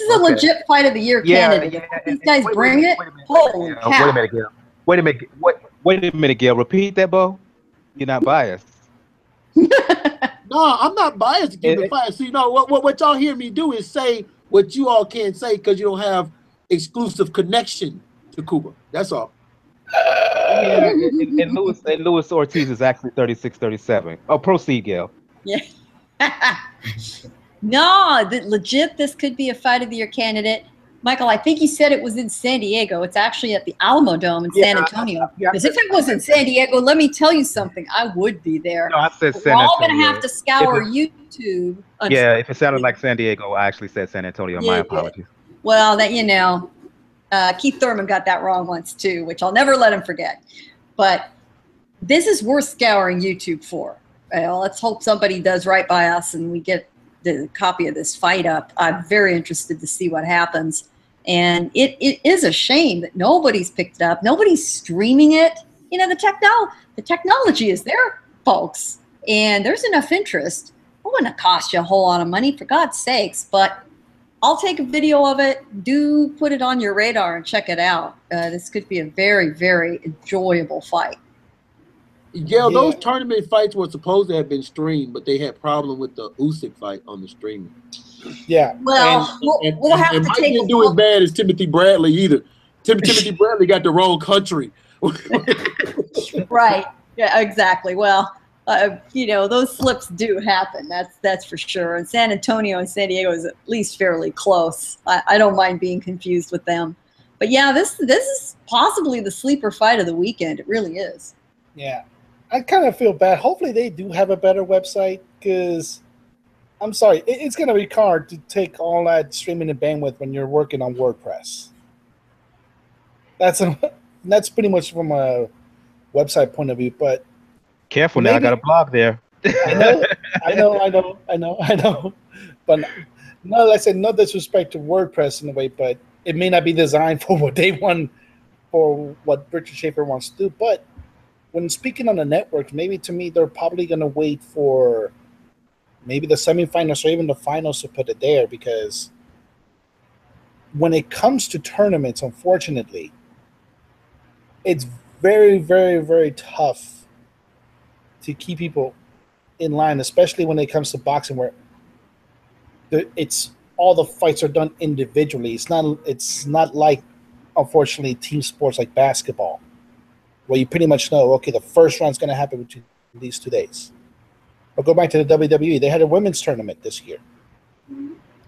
is a legit fight of the year candidate. These guys bring it. Holy cow. Wait a minute, Gil. Repeat that, Bo. You're not biased. No, I'm not biased to Cuban fighters. So, you know, what y'all hear me do is say what you all can't say because you don't have exclusive connection to Cuba. That's all. Yeah, and Luis Ortiz is actually 36-37. Oh, proceed, Gil. Yeah. No, legit, this could be a fight of the year candidate. Michael, I think you said it was in San Diego. It's actually at the Alamo Dome in San Antonio. Because if it was in San Diego, let me tell you something. I would be there. No, I said San Antonio. We're all going to have to scour YouTube. Yeah, if it sounded like San Diego, I actually said San Antonio. My apologies. Well, that Keith Thurman got that wrong once too, which I'll never let him forget. But this is worth scouring YouTube for. Well, let's hope somebody does right by us and we get the copy of this fight up. I'm very interested to see what happens. And it is a shame that nobody's picked it up. Nobody's streaming it. You know, the technology is there, folks. And there's enough interest. It wouldn't cost you a whole lot of money, for God's sakes. But I'll take a video of it. Do put it on your radar and check it out. This could be a very, very enjoyable fight. Yeah, those tournament fights were supposed to have been streamed, but they had problem with the Usyk fight on the streaming. Yeah. Well, we'll have to take didn't do as bad as Timothy Bradley either. Timothy Bradley got the wrong country. Right. Yeah, exactly. Well, those slips do happen. That's for sure. And San Antonio and San Diego is at least fairly close. I don't mind being confused with them. But yeah, this is possibly the sleeper fight of the weekend. It really is. Yeah. I kind of feel bad. Hopefully they do have a better website because I'm sorry, it's going to be hard to take all that streaming and bandwidth when you're working on WordPress. That's pretty much from a website point of view. But careful now, I got a blog there. I know. But no, like I said, no disrespect to WordPress in a way, but it may not be designed for what they want, for what Richard Schaefer wants to do. But when speaking on the network, maybe to me, they're probably going to wait for maybe the semifinals or even the finals to put it there, because when it comes to tournaments, unfortunately, it's very, very, very tough to keep people in line, especially when it comes to boxing, where it's all the fights are done individually. It's not like, unfortunately, team sports like basketball, where you pretty much know, okay, the first round's going to happen between these 2 days. But go back to the WWE. They had a women's tournament this year.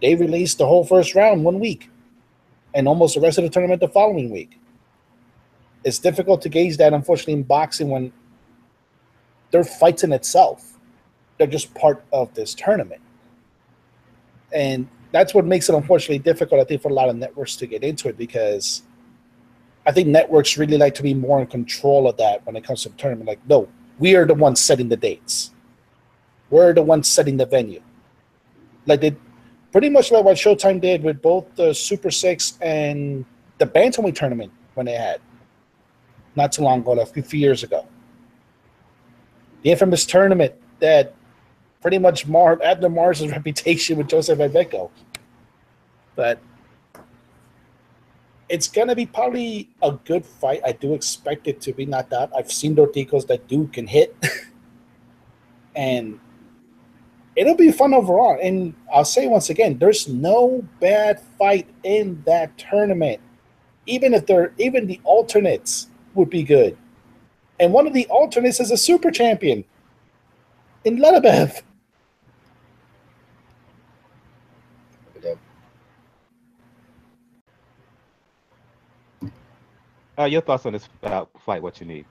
They released the whole first round 1 week and almost the rest of the tournament the following week. It's difficult to gauge that, unfortunately, in boxing when they're fights in itself. They're just part of this tournament. And that's what makes it, unfortunately, difficult, I think, for a lot of networks to get into it, because I think networks really like to be more in control of that when it comes to the tournament. Like, no, we are the ones setting the dates. We're the ones setting the venue. Like, they pretty much like what Showtime did with both the Super 6 and the Bantamweight tournament when they had not too long ago, a few years ago. The infamous tournament that pretty much marred Abner Mars's reputation with Joseph Ibeco. But it's going to be probably a good fight. I do expect it to be knocked out. I've seen Dorticos that can hit. And it'll be fun overall. And I'll say once again, there's no bad fight in that tournament. Even the alternates would be good. And one of the alternates is a super champion in Letabev. Your thoughts on this fight, what you need?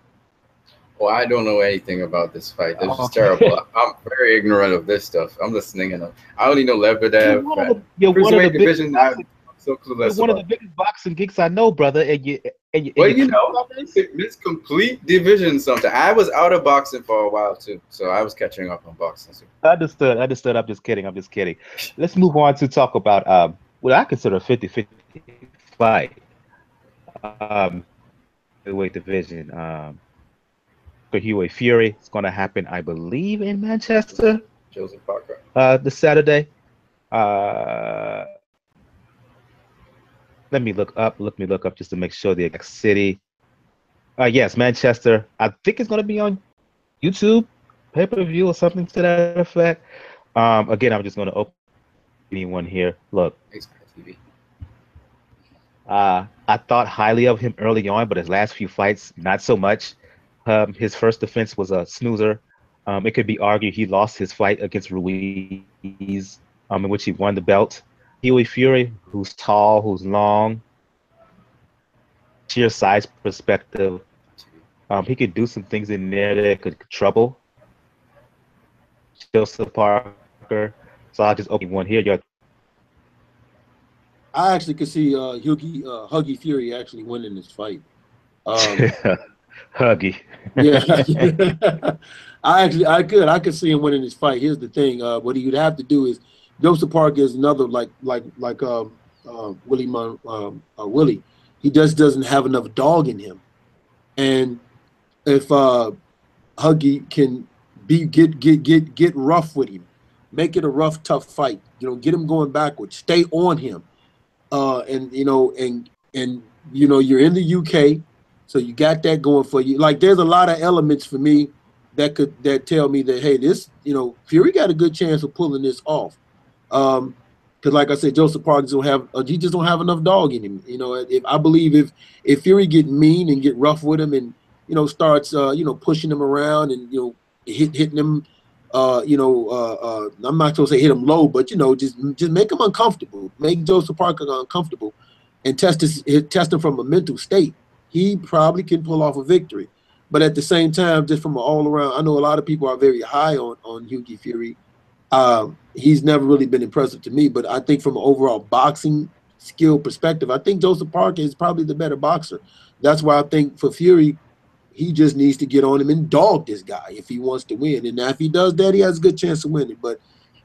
Well, I don't know anything about this fight. This is terrible. I'm very ignorant of this stuff. I'm listening, and I only know Lebedev. You're one of the division. So clueless. You're one of the biggest boxing geeks I know, brother. Well, you know, it's complete division. Sometimes I was out of boxing for a while too, so I was catching up on boxing. So. Understood. I'm just kidding. Let's move on to talk about what I consider a 50-50 fight. Weight division. For Huey Fury, it's going to happen, I believe, in Manchester. Joseph Parker. This Saturday. Let me look up just to make sure the exact city. Yes, Manchester. I think it's going to be on YouTube, pay-per-view or something to that effect. Again, I'm just going to open anyone here. Look. TV. I thought highly of him early on, but his last few fights, not so much. His first defense was a snoozer. It could be argued he lost his fight against Ruiz, in which he won the belt. Huey Fury, who's tall, who's long, sheer size perspective, he could do some things in there that could trouble Joseph Parker. So I'll just open one here. I actually could see Huggy Fury actually winning this fight. Huggy. Yeah. I could see him winning this fight. Here's the thing. What he would have to do is Joseph Parker is another like Willie. He just doesn't have enough dog in him. And if Huggy can get rough with him, make it a rough, tough fight, get him going backwards, stay on him. And you're in the UK, so you got that going for you. Like, there's a lot of elements for me that tell me that, hey, this, Fury got a good chance of pulling this off. Because like I said, Joseph Parker he just don't have enough dog in him. I believe if Fury get mean and get rough with him and starts pushing him around and hitting him. I'm not going to say hit him low, but just make him uncomfortable, make Joseph Parker uncomfortable, and test him from a mental state. He probably can pull off a victory. But at the same time, just from an all around, I know a lot of people are very high on Hughie Fury. He's never really been impressive to me, but I think from an overall boxing skill perspective, I think Joseph Parker is probably the better boxer. That's why I think for Fury, he just needs to get on him and dog this guy if he wants to win. And now if he does that, he has a good chance of winning. But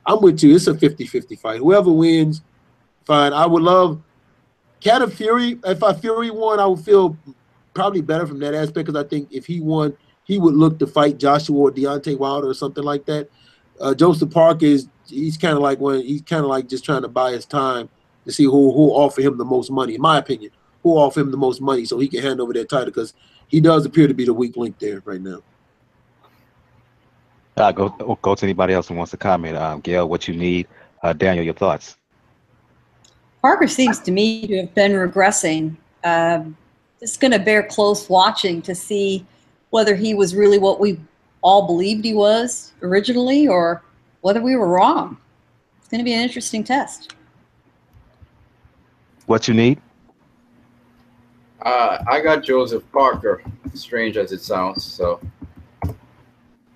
I'm with you. It's a 50-50 fight. Whoever wins, fine. I would love Fury. If Fury won, I would feel probably better from that aspect, because I think if he won, he would look to fight Joshua or Deontay Wilder or something like that. Joseph Parker he's kind of like just trying to buy his time to see who offer him the most money. In my opinion, who offer him the most money so he can hand over that title, because he does appear to be the weak link there right now. Go to anybody else who wants to comment. Gail, what you need. Daniel, your thoughts. Parker seems to me to have been regressing. It's going to bear close watching to see whether he was really what we all believed he was originally, or whether we were wrong. It's going to be an interesting test. What you need? I got Joseph Parker, strange as it sounds. So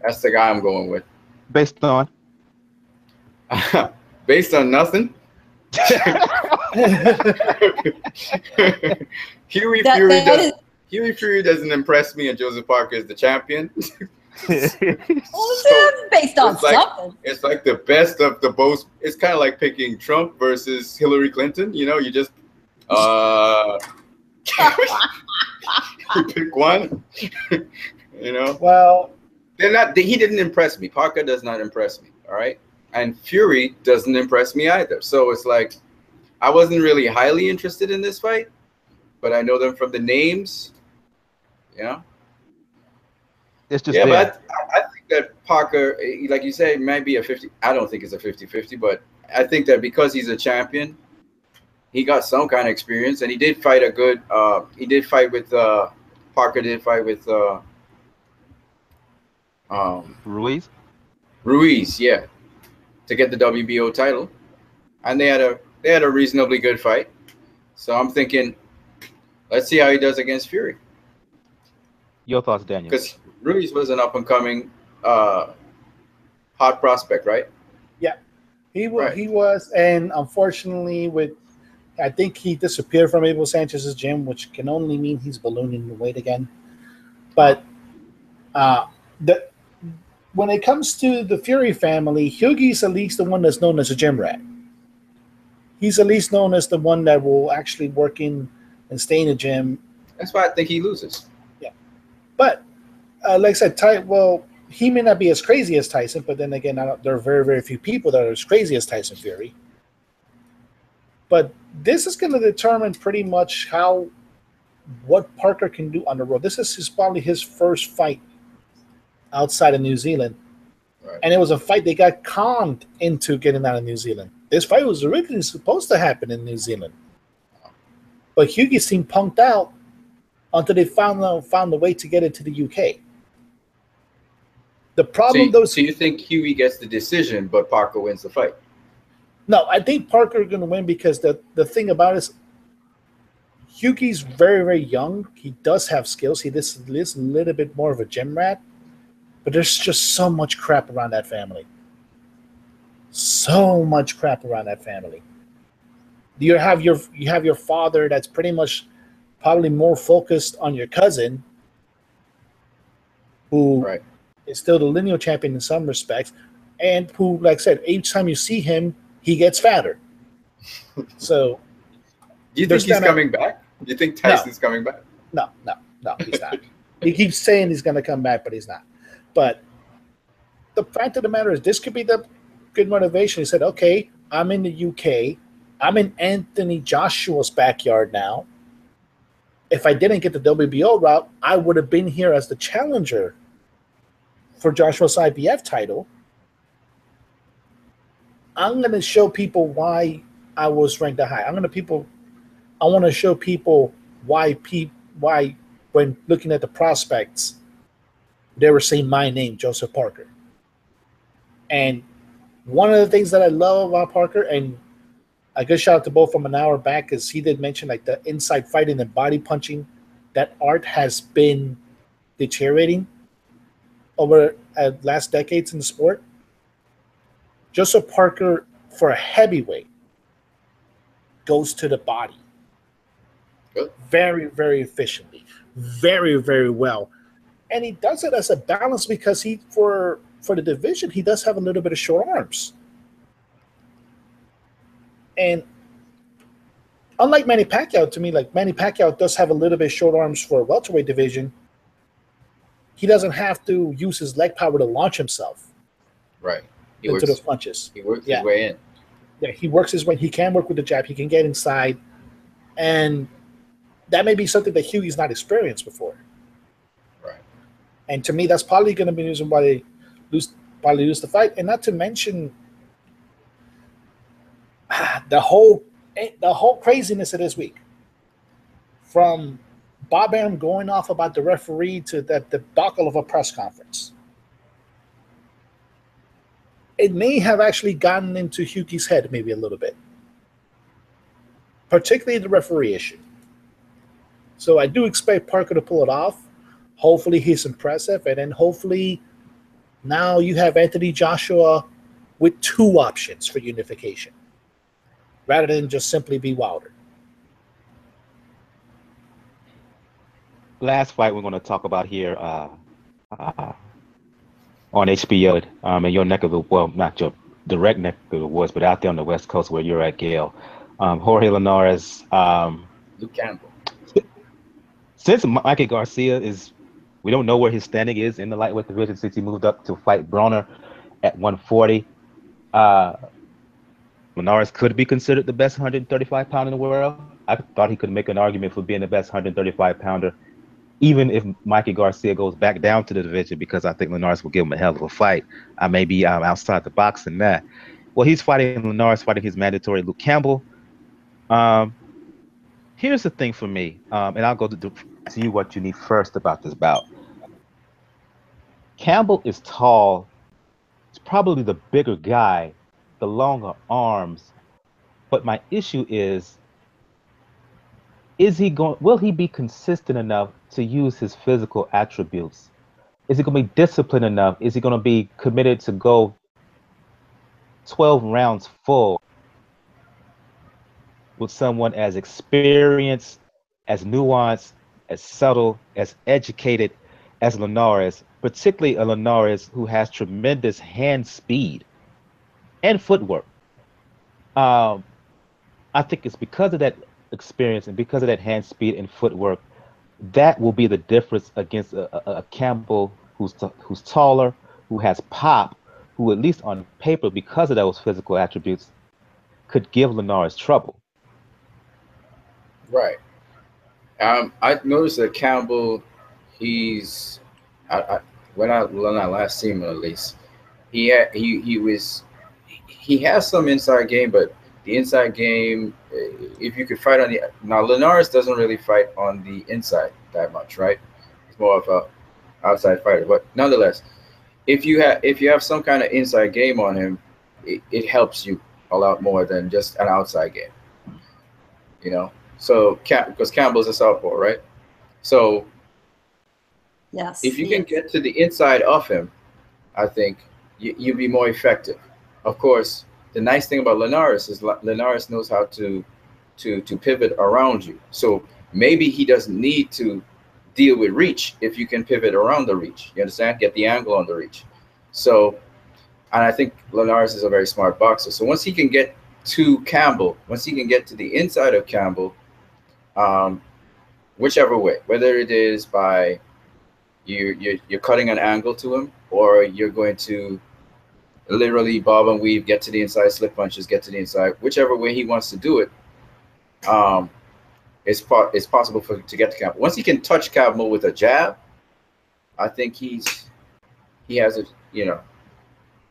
that's the guy I'm going with. Based on? Based on nothing. Huey Fury doesn't impress me, and Joseph Parker is the champion. Based on something. It's like the best of the both. It's kind of like picking Trump versus Hillary Clinton. You just you pick one. Well, they're not. He didn't impress me. Parker does not impress me. All right, and Fury doesn't impress me either. So it's like I wasn't really highly interested in this fight, but I know them from the names. It's just but I think that Parker, like you say, might be a 50. I don't think it's a 50-50, but I think that because he's a champion, he got some kind of experience, and he did fight a good. He did fight with Parker. Did fight with Ruiz. Ruiz, yeah, to get the WBO title, and they had a reasonably good fight. So I'm thinking, let's see how he does against Fury. Your thoughts, Daniel? Because Ruiz was an up-and-coming hot prospect, right? Yeah, he was, and unfortunately, with I think he disappeared from Abel Sanchez's gym, which can only mean he's ballooning the weight again. But when it comes to the Fury family, Hughie's at least the one that's known as a gym rat. He's at least known as the one that will actually work in and stay in the gym. That's why I think he loses. Yeah. But, like I said, he may not be as crazy as Tyson, but then again, there are very, very few people that are as crazy as Tyson Fury. But this is going to determine pretty much what Parker can do on the road. This is probably his first fight outside of New Zealand. Right. And it was a fight they got conned into getting out of New Zealand. This fight was originally supposed to happen in New Zealand. But Hughie seemed punked out until they found a way to get it to the UK. The problem, so you think Hughie gets the decision, but Parker wins the fight? No, I think Parker is going to win because the thing about it is Hughie's very, very young. He does have skills. He is a little bit more of a gym rat, but there's just so much crap around that family. So much crap around that family. You have your father that's pretty much probably more focused on your cousin, who is still the lineal champion in some respects, and who, like I said, each time you see him, he gets fatter. So, do you think he's coming back? Do you think Tyson's coming back? No, he's not. He keeps saying he's going to come back, but he's not. But the fact of the matter is, this could be the good motivation. He said, okay, I'm in the UK. I'm in Anthony Joshua's backyard now. If I didn't get the WBO route, I would have been here as the challenger for Joshua's IBF title. I'm going to show people why I was ranked that high. I want to show people why when looking at the prospects, they were saying my name, Joseph Parker. And one of the things that I love about Parker, and a good shout out to both from an hour back, is he did mention like the inside fighting and body punching, that art has been deteriorating over last decades in the sport. Joseph Parker, for a heavyweight, goes to the body. Good. Very, very efficiently. Very, very well. And he does it as a balance because for the division, he does have a little bit of short arms. And unlike Manny Pacquiao, to me, like Manny Pacquiao does have a little bit short arms for a welterweight division, he doesn't have to use his leg power to launch himself. Right. Into those punches. He works his way in. Yeah, he works his way. He can work with the jab. He can get inside. And that may be something that Hughie's not experienced before. Right. And to me, that's probably going to be the reason why they lose the fight. And not to mention the whole craziness of this week. From Bob Arum going off about the referee to the debacle of a press conference. It may have actually gotten into Hughie's head maybe a little bit, particularly the referee issue. So I do expect Parker to pull it off. Hopefully he's impressive, and then hopefully now you have Anthony Joshua with two options for unification rather than just simply be Wilder. Last fight we're going to talk about here on HBO in your neck of the, well, not your direct neck of the woods, but out there on the West Coast where you're at, Gail. Jorge Linares. Luke Campbell. Since Mikey Garcia we don't know where his standing is in the lightweight division since he moved up to fight Broner at 140. Linares could be considered the best 135-pounder in the world. I thought he could make an argument for being the best 135-pounder. Even if Mikey Garcia goes back down to the division, because I think Linares will give him a hell of a fight. I may be outside the box in that. Well, he's fighting Linares, fighting his mandatory Luke Campbell. Here's the thing for me, and I'll go to you what you need first about this bout. Campbell is tall. He's probably the bigger guy, the longer arms. But my issue is will he be consistent enough to use his physical attributes? Is he going to be disciplined enough? Is he going to be committed to go 12 rounds full with someone as experienced, as nuanced, as subtle, as educated as Linares, particularly a Linares who has tremendous hand speed and footwork. Um, I think it's because of that experience and because of that hand speed and footwork that will be the difference against a Campbell who's taller, who has pop, who at least on paper, because of those physical attributes, could give Linares trouble. Right. I noticed that Campbell, he's, when I last seen him at least, he has some inside game, but the inside game, if you could fight on the now Linares doesn't really fight on the inside that much, right? He's more of a outside fighter, but nonetheless, if you have some kind of inside game on him, it helps you a lot more than just an outside game, you know. So because Campbell's a southpaw, right? So Yes. if you can get to the inside of him, I think you'll be more effective. Of course, the nice thing about Linares is Linares knows how to pivot around you. So maybe he doesn't need to deal with reach if you can pivot around the reach. You understand? Get the angle on the reach. So, and I think Linares is a very smart boxer. So once he can get to Campbell, once he can get to the inside of Campbell, whichever way, whether it is by you're cutting an angle to him, or you're going to literally bob and weave, get to the inside, slip punches, get to the inside, whichever way he wants to do it, it's possible to get to Campbell. Once he can touch Campbell with a jab, I think he has a, you know,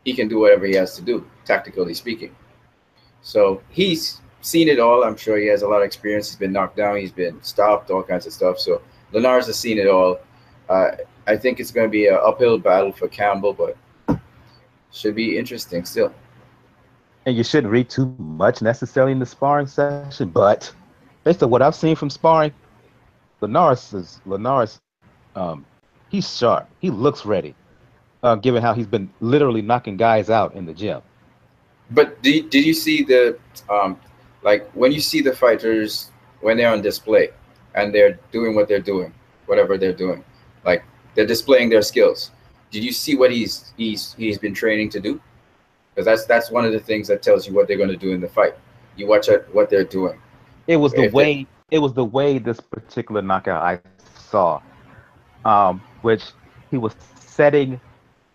he can do whatever he has to do, tactically speaking. So he's seen it all. I'm sure he has a lot of experience. He's been knocked down. He's been stopped, all kinds of stuff. So Linares has seen it all. I think it's going to be an uphill battle for Campbell, but should be interesting still. And you shouldn't read too much necessarily in the sparring session, but based on what I've seen from sparring, Linares, he's sharp. He looks ready, given how he's been literally knocking guys out in the gym. But did you see the like when you see the fighters when they're on display and they're doing what they're doing, whatever they're doing, like they're displaying their skills? Did you see what he's been training to do? Because that's one of the things that tells you what they're going to do in the fight. You watch what they're doing. It was the way this particular knockout I saw, which he was setting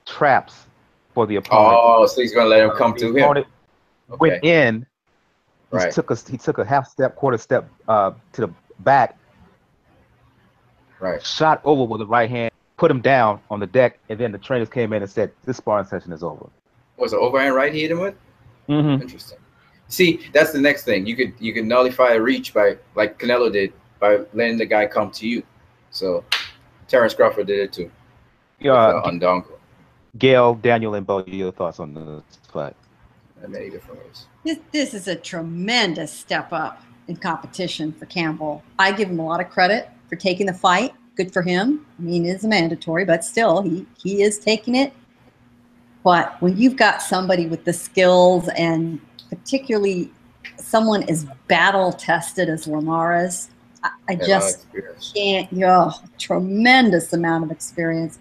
traps for the opponent. Oh, so he's going to let him come to him. Went in. Right. He took a half step, quarter step to the back. Right. Shot over with the right hand, put him down on the deck, and then the trainers came in and said, "This sparring session is over." Was it overhand right he hit him with? Mm-hmm. Interesting. See, that's the next thing. You could nullify a reach by, like Canelo did, by letting the guy come to you. So Terrence Crawford did it too. On Donko. Gail, Daniel, and Bo, your thoughts on this fight? In many different ways. This is a tremendous step up in competition for Campbell. I give him a lot of credit for taking the fight. Good for him. I mean, it's mandatory, but still, he is taking it. But when you've got somebody with the skills, and particularly someone as battle-tested as Linares, I just can't, tremendous amount of experience.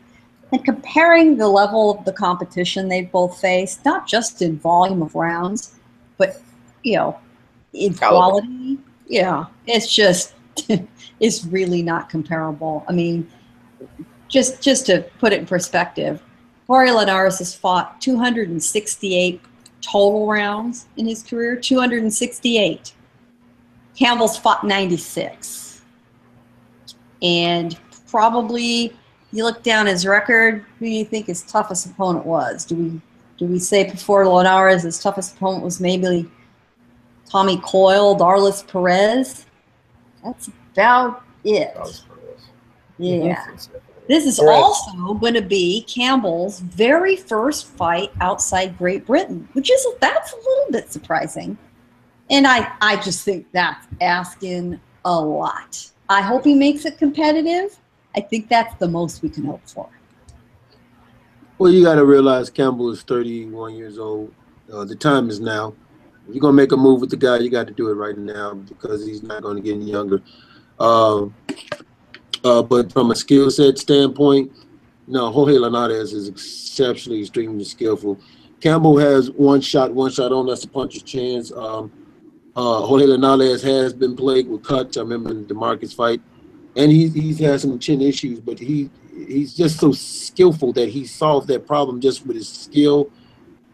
And comparing the level of the competition they've both faced, not just in volume of rounds, but, in quality, it's just, it's really not comparable. I mean, just to put it in perspective, Jorge Linares has fought 268 total rounds in his career, 268. Campbell's fought 96. And probably, you look down his record, who do you think his toughest opponent was? Do we say before Linares his toughest opponent was maybe Tommy Coyle, Darlis Perez? That's about it. Yeah. This is also going to be Campbell's very first fight outside Great Britain, that's a little bit surprising. And I just think that's asking a lot. I hope he makes it competitive. I think that's the most we can hope for. Well, you got to realize Campbell is 31 years old. The time is now. If you're gonna make a move with the guy, you got to do it right now because he's not going to get any younger. But from a skill set standpoint, no, Jorge Linares is exceptionally, extremely skillful. Campbell has one shot on. That's a puncher's chance. Jorge Linares has been plagued with cuts. I remember in the DeMarcus fight, and he's had some chin issues, but he's just so skillful that he solved that problem just with his skill.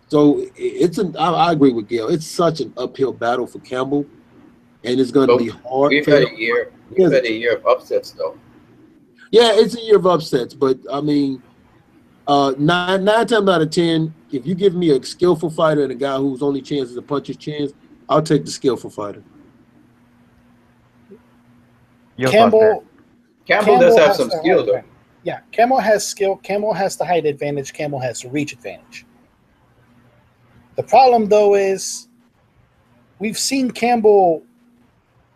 So I agree with Gail. It's such an uphill battle for Campbell, and it's going to be hard. We've had a year of upsets, though. Yeah, it's a year of upsets, but I mean, nine times out of 10, if you give me a skillful fighter and a guy whose only chance is a puncher's chance, I'll take the skillful fighter. Campbell does have some skill, though. Yeah, Campbell has skill. Campbell has the height advantage. Campbell has the reach advantage. The problem, though, is we've seen Campbell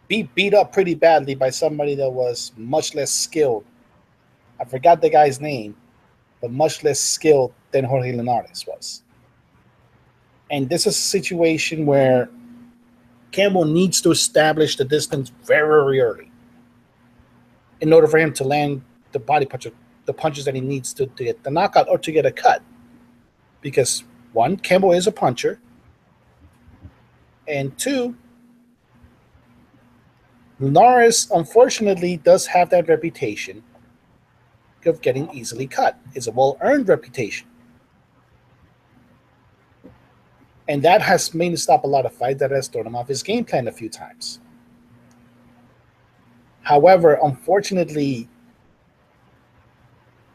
be beat up pretty badly by somebody that was much less skilled. I forgot the guy's name, but much less skilled than Jorge Linares was. And this is a situation where Campbell needs to establish the distance very early in order for him to land the punches that he needs to get the knockout or to get a cut. Because, one, Campbell is a puncher, and two, Linares, unfortunately, does have that reputation of getting easily cut. It's a well-earned reputation. And that has made him stop a lot of fights. That has thrown him off his game plan a few times. However, unfortunately,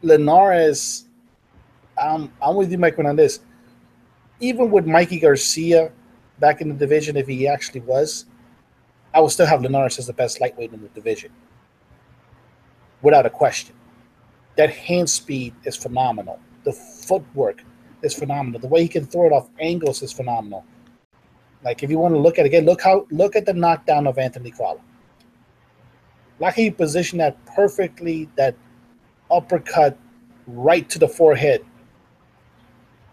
Linares, I'm with you, Mike, on this. Even with Mikey Garcia back in the division, if he actually was, I would still have Linares as the best lightweight in the division, without a question. That hand speed is phenomenal. The footwork is phenomenal. The way he can throw it off angles is phenomenal. Like, if you want to look at it again, look at the knockdown of Anthony Crowell. Like, he positioned that perfectly, that uppercut right to the forehead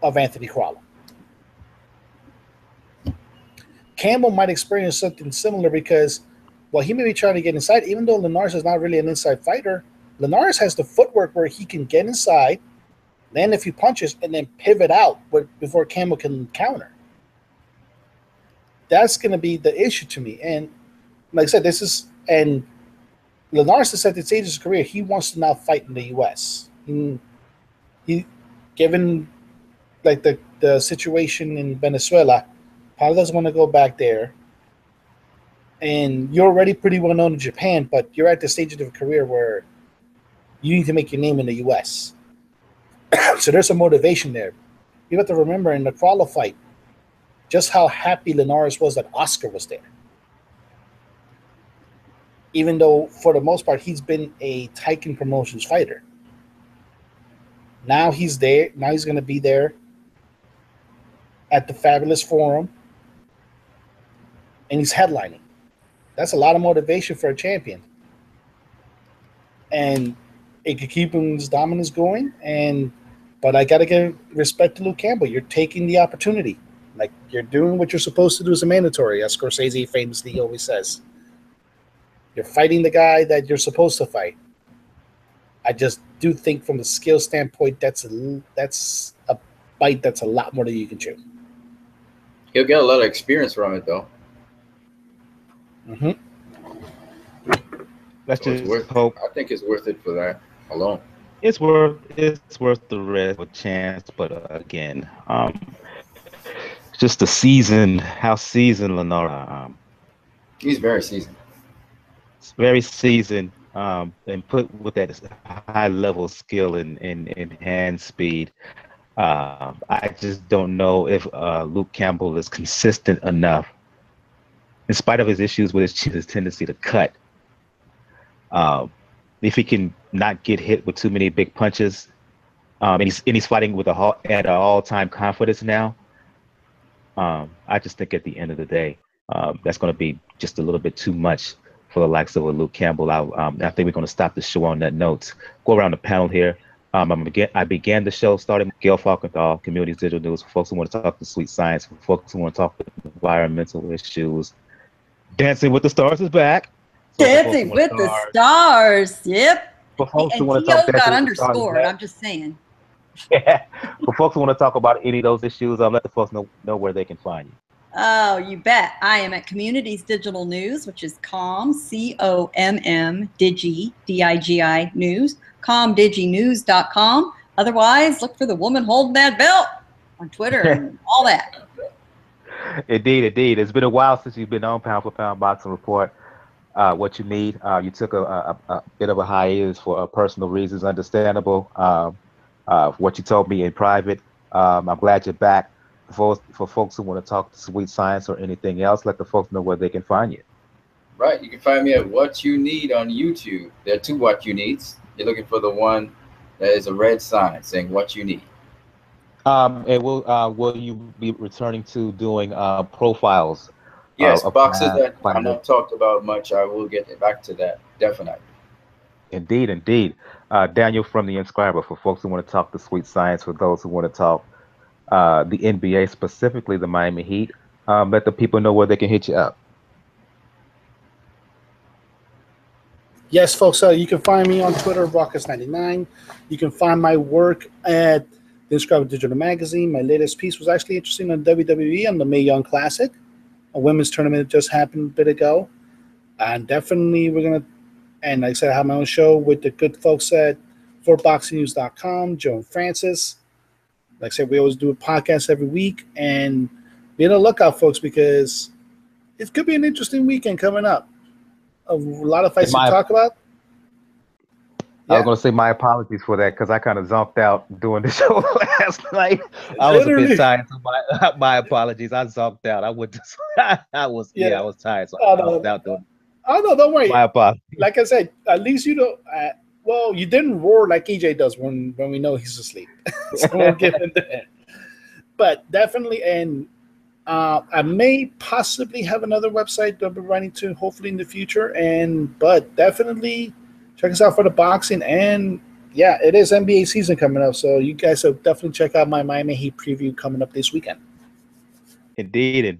of Anthony Crowell. Campbell might experience something similar because, well, he may be trying to get inside. Even though Linares is not really an inside fighter, Linares has the footwork where he can get inside, land a few punches, and then pivot out before Campbell can counter. That's going to be the issue to me. And like I said, and Linares has at the stage of his career, he wants to now fight in the U.S. He given like the situation in Venezuela, probably doesn't want to go back there. And you're already pretty well known in Japan, but you're at the stage of your career where you need to make your name in the U.S. So there's some motivation there. You have to remember in the Crowell fight, just how happy Linares was that Oscar was there. Even though, for the most part, he's been a Titan Promotions fighter. Now he's there. Now he's going to be there at the Fabulous Forum. And he's headlining. That's a lot of motivation for a champion. And it could keep his dominance going. But I got to give respect to Luke Campbell. You're taking the opportunity. Like, you're doing what you're supposed to do as a mandatory, as Scorsese famously always says. You're fighting the guy that you're supposed to fight. I just do think from a skill standpoint, that's a bite that's a lot more than you can chew. He'll get a lot of experience from it, though. Mm-hmm. Let's just hope. I think it's worth it for that alone. It's worth the risk of a chance, but again, just how seasoned Linares. He's very seasoned. Very seasoned, and put with that high level skill and hand speed. I just don't know if Luke Campbell is consistent enough, in spite of his issues with his tendency to cut. If he can not get hit with too many big punches, and he's fighting with at an all-time confidence now. I just think at the end of the day, that's going to be just a little bit too much for the likes of Luke Campbell. I think we're going to stop the show on that note. Go around the panel here. I began the show starting with Gail Falkenthal, Community's Digital News, for folks who want to talk the sweet science, for folks who want to talk the environmental issues. Dancing with the Stars is back. So Dancing with the Stars. Yep. For folks who And want to talk T.O. got Dancing with the Stars is underscored. back. I'm just saying. Yeah. For folks who want to talk about any of those issues, let the folks know where they can find you. Oh, you bet. I am at Communities Digital News, which is COMM, C-O-M-M, Digi, D-I-G-I News, comdiginews.com. Otherwise, look for the woman holding that belt on Twitter and all that. Indeed. It's been a while since you've been on Pound for Pound Boxing Report. What you need. You took a bit of a hiatus for personal reasons, understandable. What you told me in private. I'm glad you're back. For folks who want to talk Sweet Science or anything else, let the folks know where they can find you. Right. You can find me at What You Need on YouTube. There are two What You Needs. You're looking for the one that is a red sign saying What You Need. And will you be returning to doing profiles? Yes, boxes that are not talked about much. I will get back to that, definitely. Indeed. Daniel from the Inscriber, for folks who want to talk the Sweet Science, for those who want to talk the NBA, specifically the Miami Heat, let the people know where they can hit you up. Yes, folks, you can find me on Twitter, Raucus99. You can find my work at the Inscriber Digital Magazine. My latest piece was actually interesting on WWE on the Mae Young Classic. A women's tournament that just happened a bit ago. And definitely we're going to, and like I said, I have my own show with the good folks at forboxingnews.com, Joe and Francis. Like I said, we always do a podcast every week. And be on the lookout, folks, because it could be an interesting weekend coming up. A lot of fights to talk about. I was going to say my apologies for that because I kind of zonked out doing the show last night. I was a bit tired, so my apologies. I zonked out. I was tired, so I zonked out doing. Oh no, don't worry. My apologies. Like I said, at least you don't. Well, you didn't roar like EJ does when we know he's asleep. So we'll give him that. But definitely, and I may possibly have another website that I'll be writing to, hopefully in the future. But definitely. Check us out for the boxing, and yeah, it is NBA season coming up, so you guys will definitely check out my Miami Heat preview coming up this weekend. Indeed.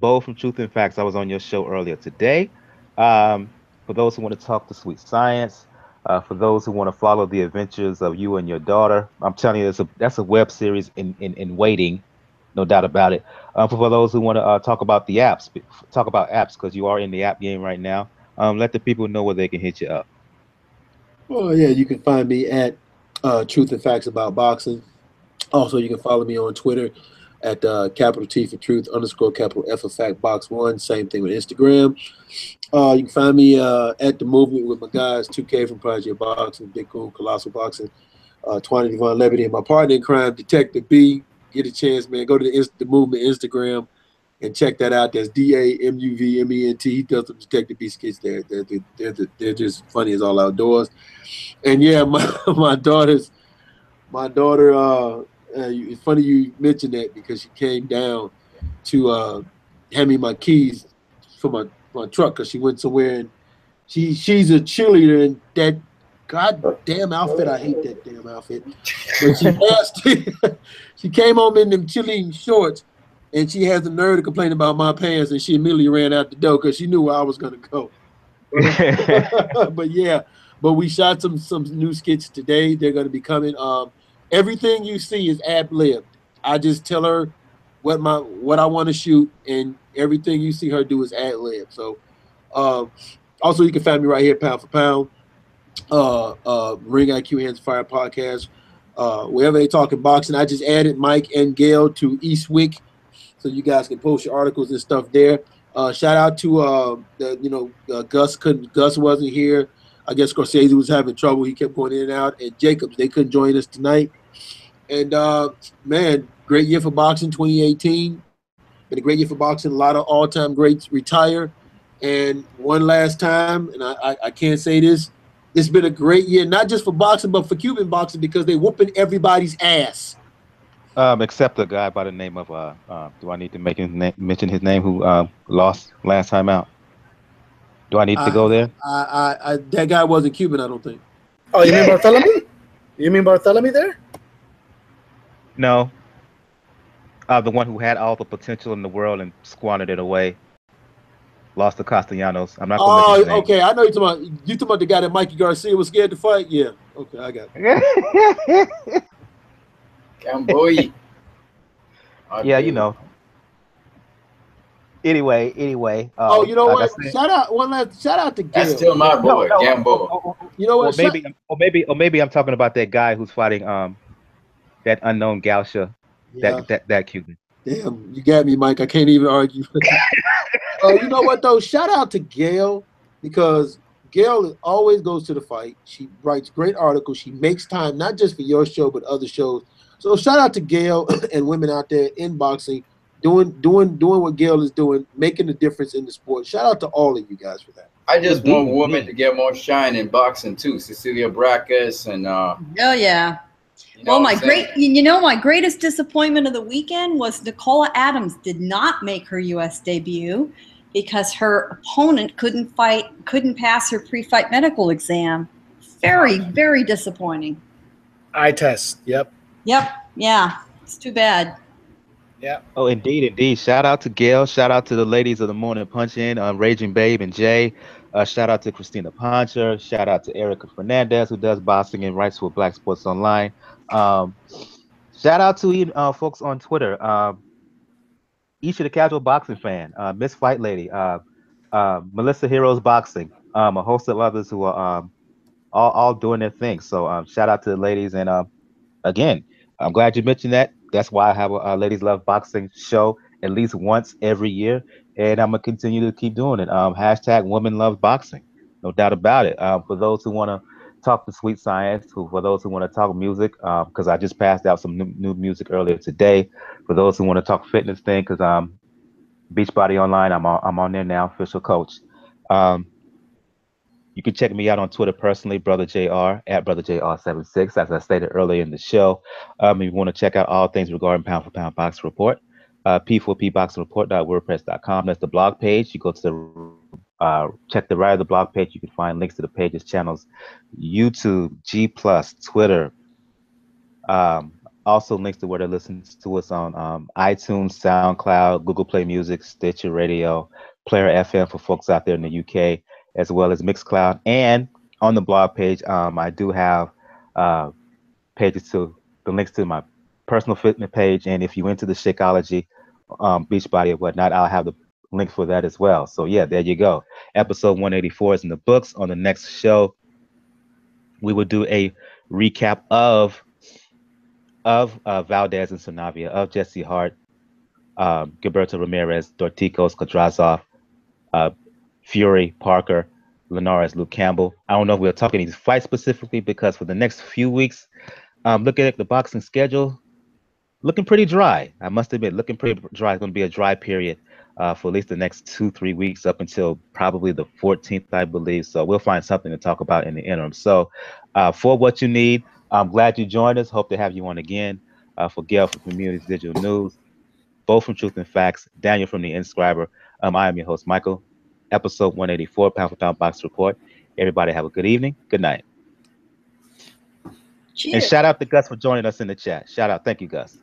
Bo from Truth and Facts, I was on your show earlier today. For those who want to talk to Sweet Science, for those who want to follow the adventures of you and your daughter, I'm telling you, that's a web series in waiting, no doubt about it. For those who want to talk about apps because you are in the app game right now, let the people know where they can hit you up. Well, yeah, you can find me at Truth and Facts About Boxing. Also, you can follow me on Twitter at capital T for Truth _ capital F for Fact Box 1. Same thing with Instagram. You can find me at The Movement with my guys, 2K from Project Boxing, Big Cool, Colossal Boxing, Twani Devon Levity, and my partner in crime, Detective B. Get a chance, man. Go to the Movement Instagram and check that out. That's DAMUVMENT. He does some Detective B skits there. They're just funny as all outdoors. And yeah, my daughter. It's funny you mentioned that because she came down to hand me my keys for my truck because she went somewhere and she's a cheerleader in that goddamn outfit. I hate that damn outfit. But she came home in them cheerleading shorts. And she has the nerve to complain about my pants, and she immediately ran out the door because she knew where I was going to go. But we shot some new skits today. They're going to be coming. Everything you see is ad-libbed. I just tell her what I want to shoot, and everything you see her do is ad-lib. So, also you can find me right here, Pound for Pound, Ring IQ Hands Fire Podcast, wherever they talking boxing. I just added Mike and Gail to Eastwick. So you guys can post your articles and stuff there. Shout out to Gus. Gus wasn't here. I guess Scorsese was having trouble. He kept going in and out. And Jacobs, they couldn't join us tonight. And man, great year for boxing, 2018. Been a great year for boxing. A lot of all-time greats retire. And one last time, and I can't say this, it's been a great year, not just for boxing, but for Cuban boxing because they're whooping everybody's ass. Except a guy by the name of do I need to mention his name who lost last time out? Do I need to go there? That guy wasn't Cuban, I don't think. Oh, you mean Bartholomew? You mean Bartholomew there? No. The one who had all the potential in the world and squandered it away. Lost to Castellanos. I'm not gonna mention his name. Okay. I know you talking about the guy that Mikey Garcia was scared to fight. Yeah. Okay, I got it. Campbell. Yeah, you know. Anyway. You know like what? Shout out to Gail. That's still my boy, Gambo. You know what? Or maybe I'm talking about that guy who's fighting that unknown Gausha, that Cuban. Damn, you got me, Mike. I can't even argue. You know what though? Shout out to Gail, because Gail always goes to the fight. She writes great articles. She makes time not just for your show but other shows. So shout out to Gail and women out there in boxing doing what Gail is doing, making a difference in the sport. Shout out to all of you guys for that. I just want women to get more shine in boxing too. Cecilia Brackus and oh yeah. You know my greatest disappointment of the weekend was Nicola Adams did not make her U.S. debut because her opponent couldn't pass her pre-fight medical exam. Very, very disappointing. Eye test. Yep. Yeah. It's too bad. Yeah. Oh, indeed. Shout out to Gail. Shout out to the ladies of the Morning Punch In, Raging Babe and Jay. Shout out to Christina Poncher. Shout out to Erica Fernandez, who does boxing and writes for Black Sports Online. Shout out to folks on Twitter. Each of the Casual Boxing Fan, Miss Fight Lady, Melissa Heroes Boxing, a host of others who are all doing their thing. So shout out to the ladies. And again, I'm glad you mentioned that. That's why I have a Ladies Love Boxing show at least once every year. And I'm going to continue to keep doing it. Hashtag Women Love Boxing. No doubt about it. For those who want to talk the sweet science, for those who want to talk music, because I just passed out some new music earlier today. For those who want to talk fitness thing, because Beachbody Online, I'm on there now, official coach. You can check me out on Twitter personally, Brother JR, at Brother JR76, as I stated earlier in the show. If you want to check out all things regarding Pound for Pound Boxing Report, p4pboxingreport.wordpress.com. That's the blog page. You go to check the right of the blog page. You can find links to the pages, channels, YouTube, G+, Twitter. Also links to where to listen to us on iTunes, SoundCloud, Google Play Music, Stitcher Radio, Player FM for folks out there in the UK, as well as Mixcloud. And on the blog page, I do have pages to the links to my personal fitness page. And if you're into the Shakeology, Beachbody or whatnot, I'll have the link for that as well. So yeah, there you go. Episode 184 is in the books. On the next show, we will do a recap of Valdez and Sanavia, of Jesse Hart, Gilberto Ramirez, Dorticos, Kudrazov, Fury, Parker, Linares, Luke Campbell. I don't know if we'll talk any fights specifically because for the next few weeks, looking at the boxing schedule, looking pretty dry. I must admit, looking pretty dry. It's going to be a dry period for at least the next 2-3 weeks up until probably the 14th, I believe. So we'll find something to talk about in the interim. So for what you need, I'm glad you joined us. Hope to have you on again. For Gail from Communities Digital News, both from Truth and Facts, Daniel from The Inscriber. I am your host, Michael. Episode 184, Pound for Pound Box Report. Everybody have a good evening. Good night. Cheers. And shout out to Gus for joining us in the chat. Shout out. Thank you, Gus.